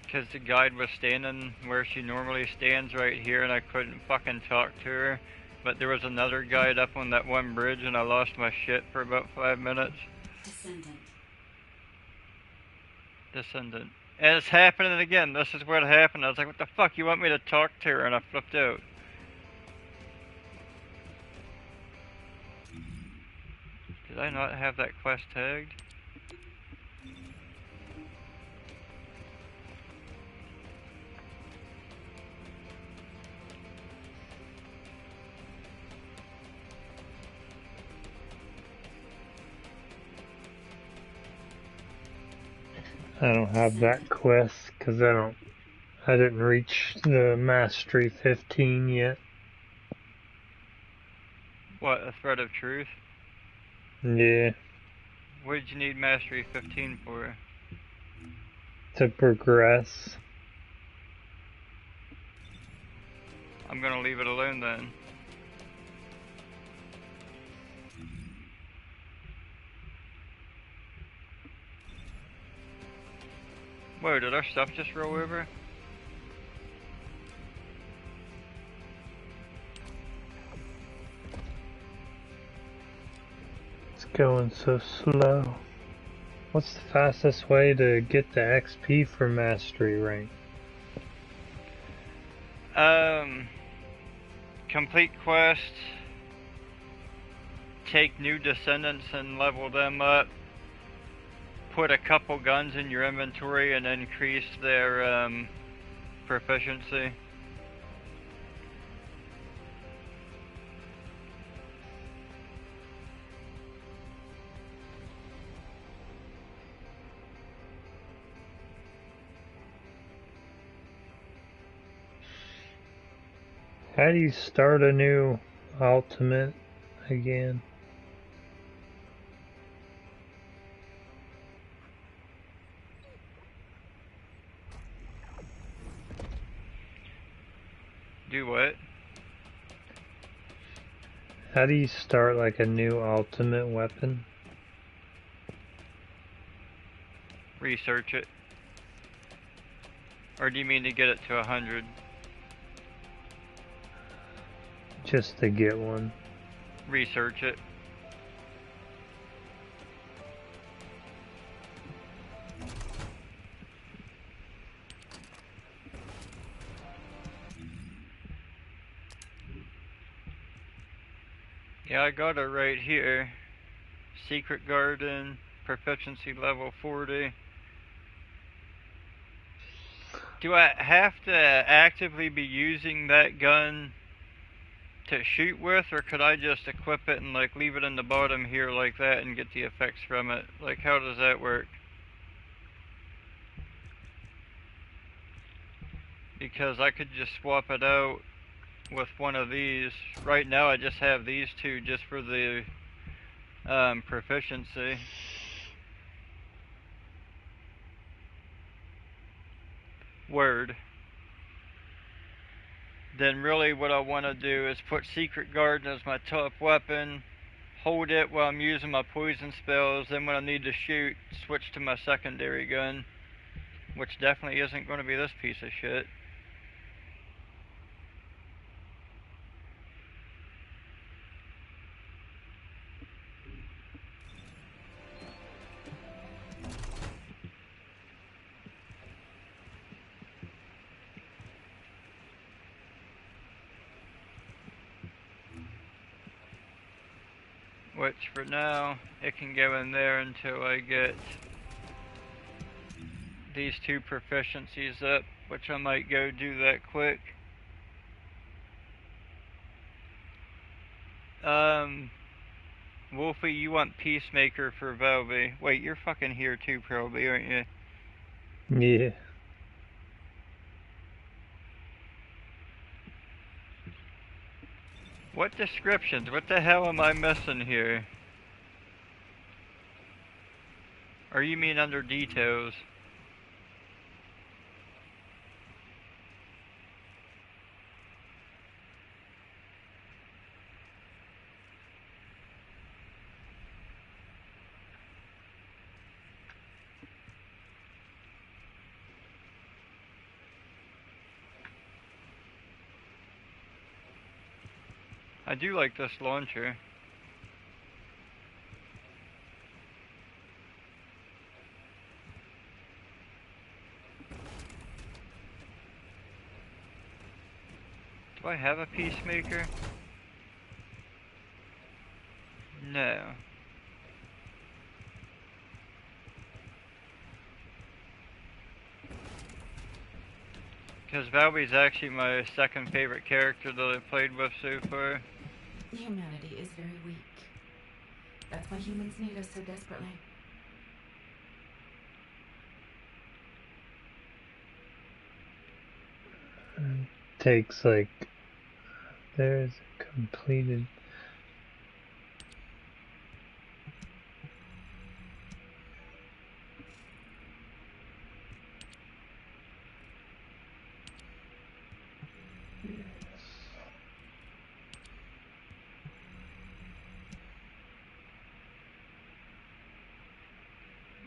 Because the guide was standing where she normally stands right here and I couldn't fucking talk to her. But there was another guide up on that one bridge and I lost my shit for about 5 minutes. Descendant. And it's happening again. This is what happened. I was like, what the fuck, you want me to talk to her? And I flipped out. Did I not have that quest tagged? I don't have that quest because I didn't reach the Mastery 15 yet. What, a thread of truth? Yeah. What did you need Mastery 15 for? To progress. I'm gonna leave it alone then. Whoa, did our stuff just roll over? It's going so slow. What's the fastest way to get the XP for Mastery rank? Complete quests, take new Descendants and level them up, put a couple guns in your inventory and increase their proficiency. How do you start a new ultimate again? Do what? How do you start like a new ultimate weapon? Research it. Or do you mean to get it to 100? Just to get one. Research it. Yeah, I got it right here. Secret Garden, proficiency level 40. Do I have to actively be using that gun to shoot with, or could I just equip it and like leave it in the bottom here like that and get the effects from it? Like, how does that work? Because I could just swap it out with one of these. Right now I just have these two just for the proficiency. Word. Then really what I want to do is put Secret Garden as my top weapon, hold it while I'm using my poison spells, then when I need to shoot, switch to my secondary gun, which definitely isn't going to be this piece of shit. Which for now, it can go in there until I get these two proficiencies up, which I might go do that quick. Wolfie, you want Peacemaker for Velvy. Wait, you're fucking here too probably, aren't you? Yeah. What descriptions? What the hell am I missing here? Or you mean under details? I do like this launcher. Do I have a Peacemaker? No. Because Valby's actually my second favorite character that I've played with so far. Humanity is very weak. That's why humans need us so desperately. Takes like, there's a completed.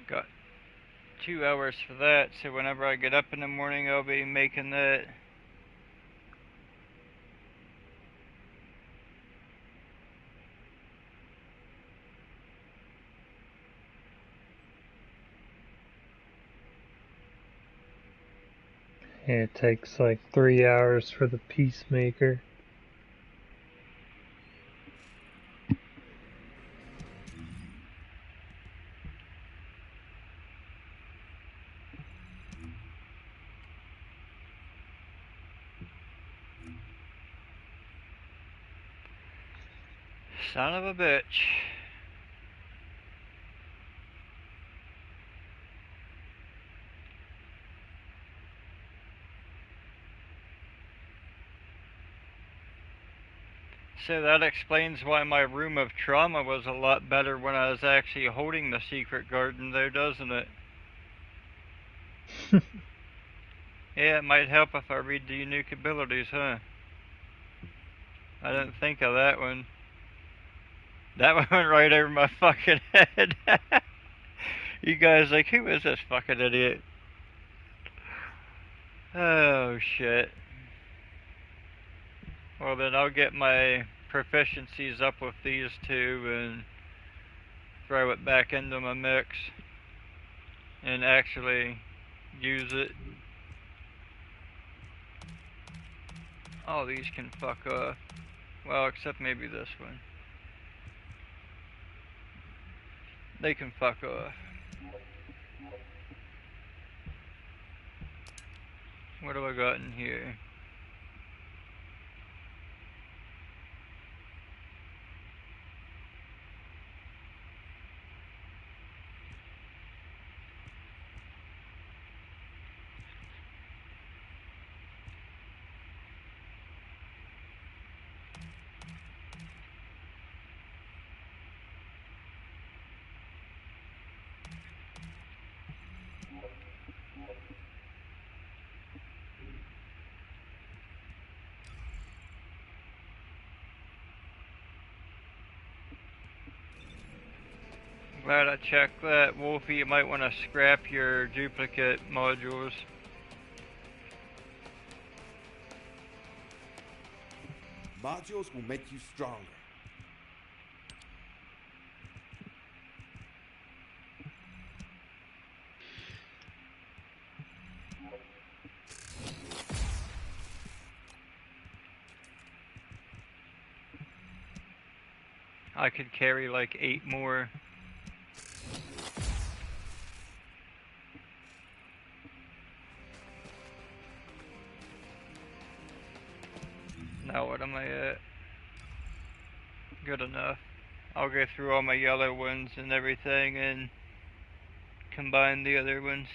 Got 2 hours for that, so whenever I get up in the morning I'll be making that. Yeah, it takes like 3 hours for the Peacemaker. Son of a bitch. So that explains why my room of trauma was a lot better when I was actually holding the Secret Garden there, doesn't it? Yeah, it might help if I read the unique abilities, huh? I didn't think of that one. That one went right over my fucking head. You guys like, who is this fucking idiot? Oh shit. Well then I'll get my proficiencies up with these two and throw it back into my mix and actually use it. All these can fuck off. Well, except maybe this one. They can fuck off. What have I got in here? Glad I checked that. Wolfie, you might want to scrap your duplicate modules. Modules will make you stronger. I could carry like 8 more. Now what am I at? Good enough. I'll go through all my yellow ones and everything and combine the other ones.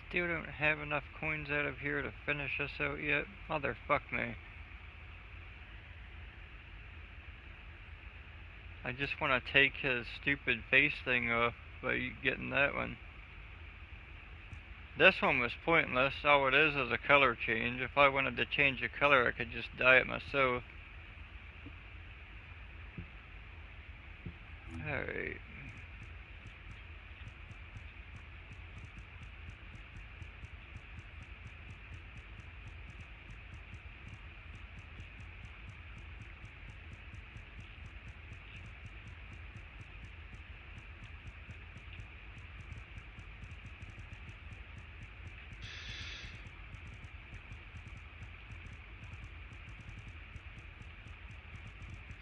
Still don't have enough coins out of here to finish this out yet. Motherfuck me. I just want to take his stupid face thing off by getting that one. This one was pointless. All it is a color change. If I wanted to change the color, I could just dye it myself. Alright.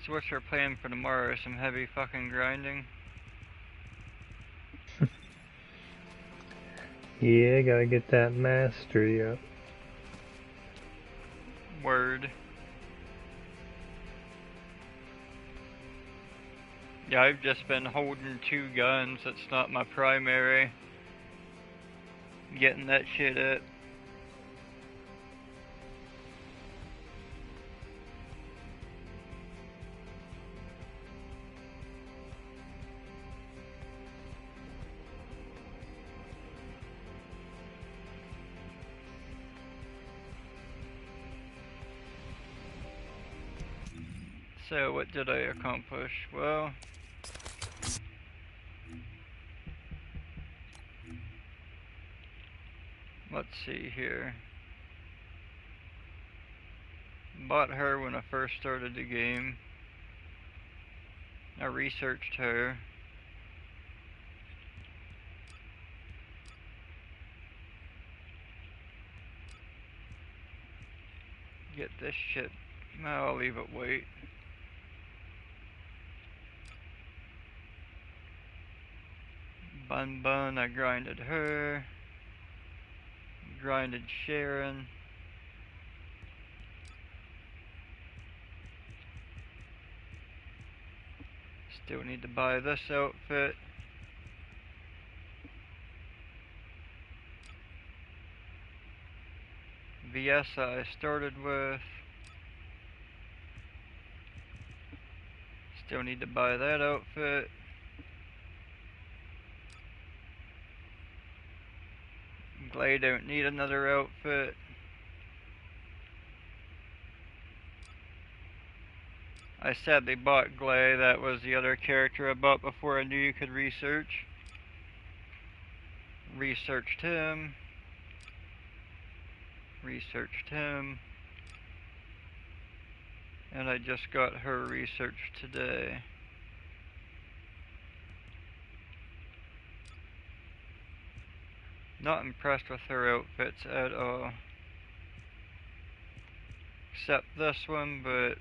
So what's your plan for tomorrow? Some heavy fucking grinding? Yeah, gotta get that mastery up. Word. Yeah, I've just been holding 2 guns. That's not my primary. Getting that shit up. So what did I accomplish? Well, let's see here. Bought her when I first started the game. I researched her. Get this shit. No, I'll leave it wait. Bun, I grinded her. Grinded Sharon. Still need to buy this outfit. Viessa I started with. Still need to buy that outfit. Glay don't need another outfit. I sadly bought Glay. That was the other character I bought before I knew you could research. Researched him. Researched him. And I just got her researched today. Not impressed with her outfits at all. Except this one, but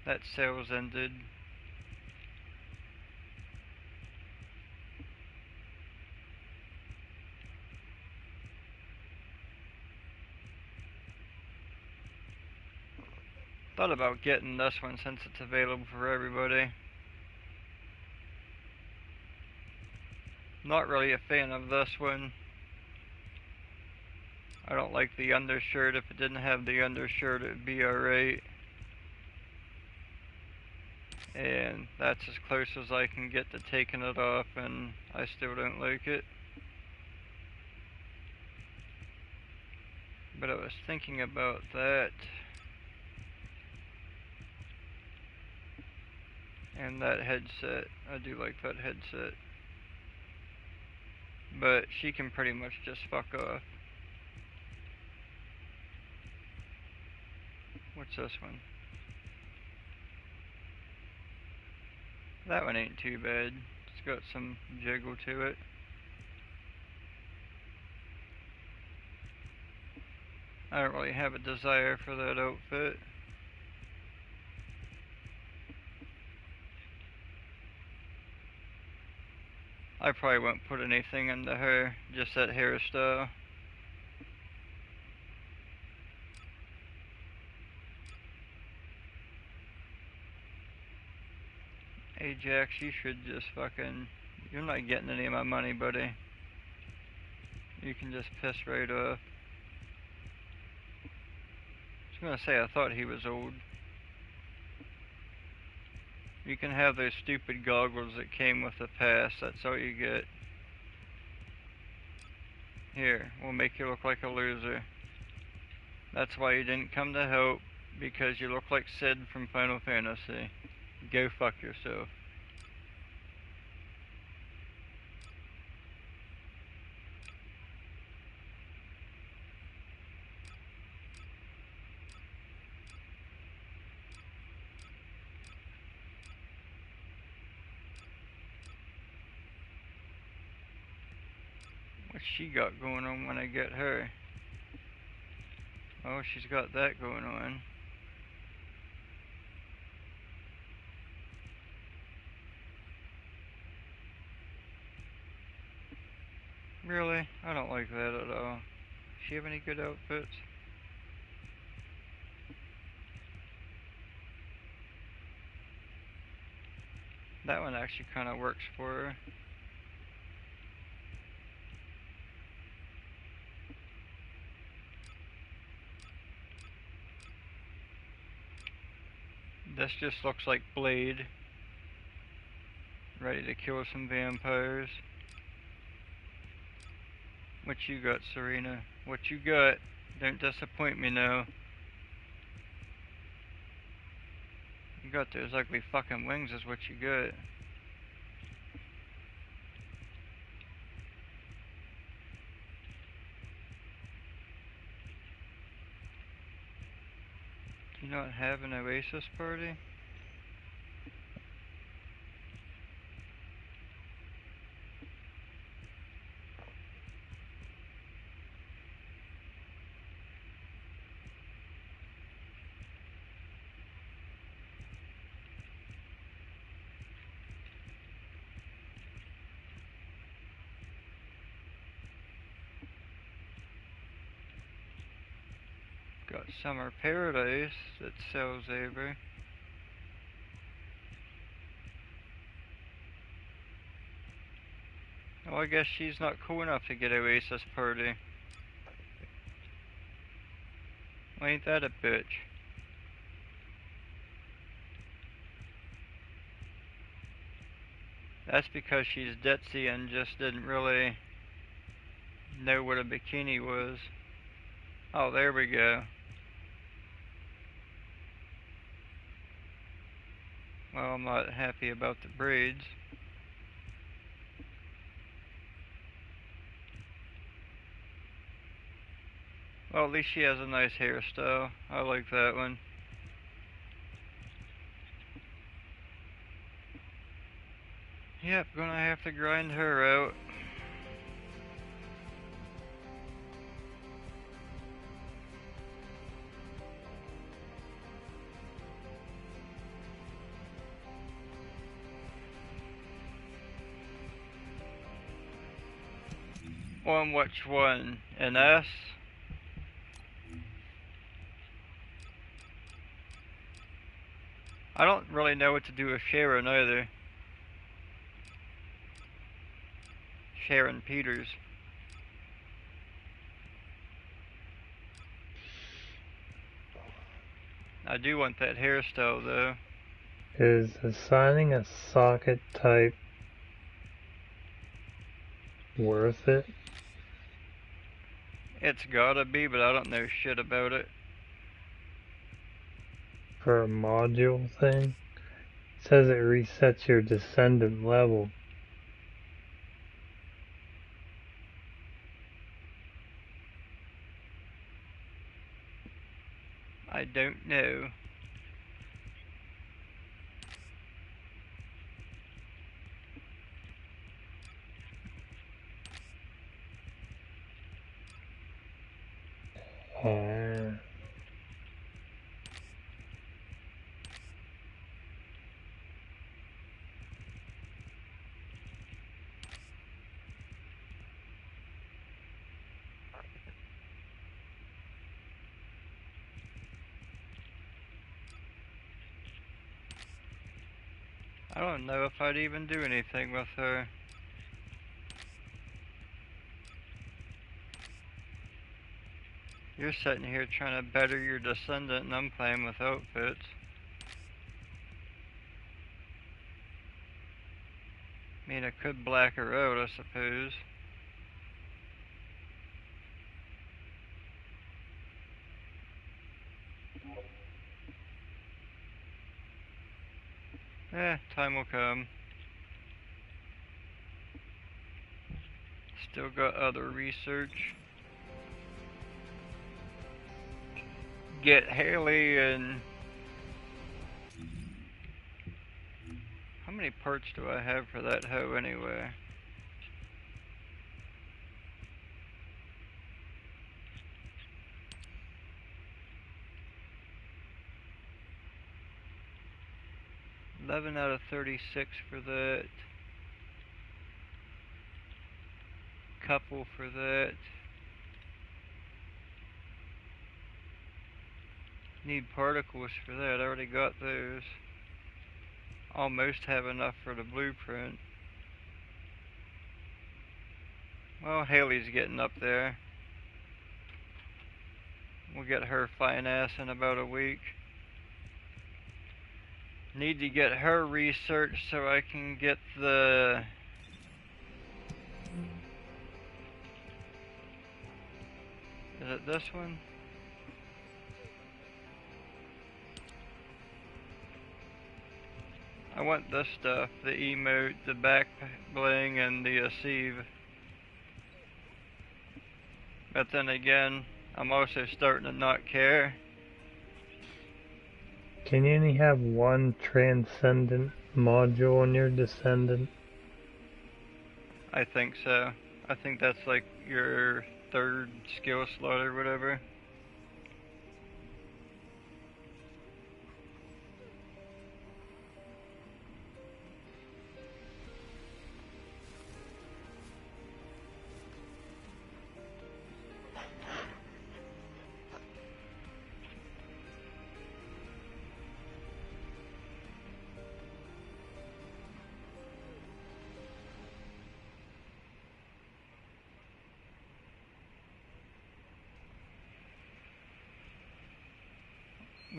that sale's ended. Thought about getting this one since it's available for everybody. Not really a fan of this one. I don't like the undershirt. If it didn't have the undershirt, it would be alright. And that's as close as I can get to taking it off, and I still don't like it. But I was thinking about that. And that headset. I do like that headset. But she can pretty much just fuck off. What's this one? That one ain't too bad. It's got some jiggle to it. I don't really have a desire for that outfit. I probably won't put anything into her, just that hairstyle. Ajax, you should just fucking... You're not getting any of my money, buddy. You can just piss right off. I was gonna say, I thought he was old. You can have those stupid goggles that came with the pass, that's all you get. Here, we'll make you look like a loser. That's why you didn't come to help, because you look like Sid from Final Fantasy. Go fuck yourself. What's she got going on when I get her? Oh, she's got that going on. Really? I don't like that at all. Does she have any good outfits? That one actually kind of works for her. This just looks like Blade. Ready to kill some vampires. What you got, Serena? What you got? Don't disappoint me now. You got those ugly fucking wings is what you got. Do you not have an Oasis party? Got Summer Paradise that sells over. Well, I guess she's not cool enough to get Oasis party. Well, ain't that a bitch? That's because she's ditzy and just didn't really know what a bikini was. Oh, there we go. Well, I'm not happy about the braids. Well, at least she has a nice hairstyle. I like that one. Yep, gonna have to grind her out. On which one? An S? I don't really know what to do with Sharon either. Sharon Peters. I do want that hairstyle though. Is assigning a socket type worth it? It's gotta be, but I don't know shit about it. For a module thing? It says it resets your Descendant level. I don't know. I don't know if I'd even do anything with her. You're sitting here trying to better your Descendant and I'm playing with outfits. I mean, I could black her out, I suppose. Time will come. Still got other research. Get Haley and... How many parts do I have for that hoe anyway? $11 out of 36 for that. Couple for that. Need particles for that. I already got those. Almost have enough for the blueprint. Well, Haley's getting up there. We'll get her fine ass in about a week. Need to get her researched so I can get the... Is it this one? I want this stuff, the emote, the back bling, and the sieve. But then again, I'm also starting to not care. Can you only have one Transcendent module on your Descendant? I think so. I think that's like your third skill slot or whatever.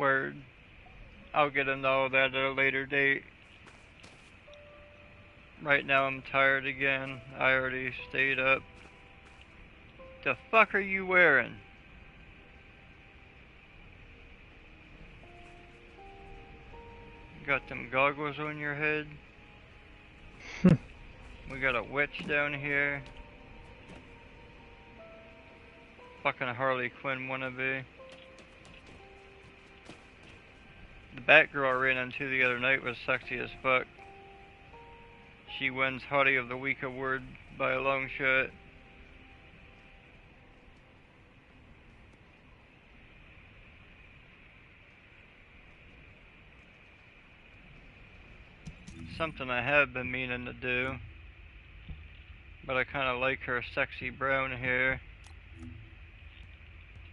Word. I'll get into all that at a later date. Right now I'm tired again. I already stayed up. The fuck are you wearing? Got them goggles on your head. We got a witch down here. Fucking Harley Quinn wannabe. The Batgirl I ran into the other night was sexy as fuck. She wins Hottie of the Week award by a long shot. Something I have been meaning to do, but I kinda like her sexy brown hair.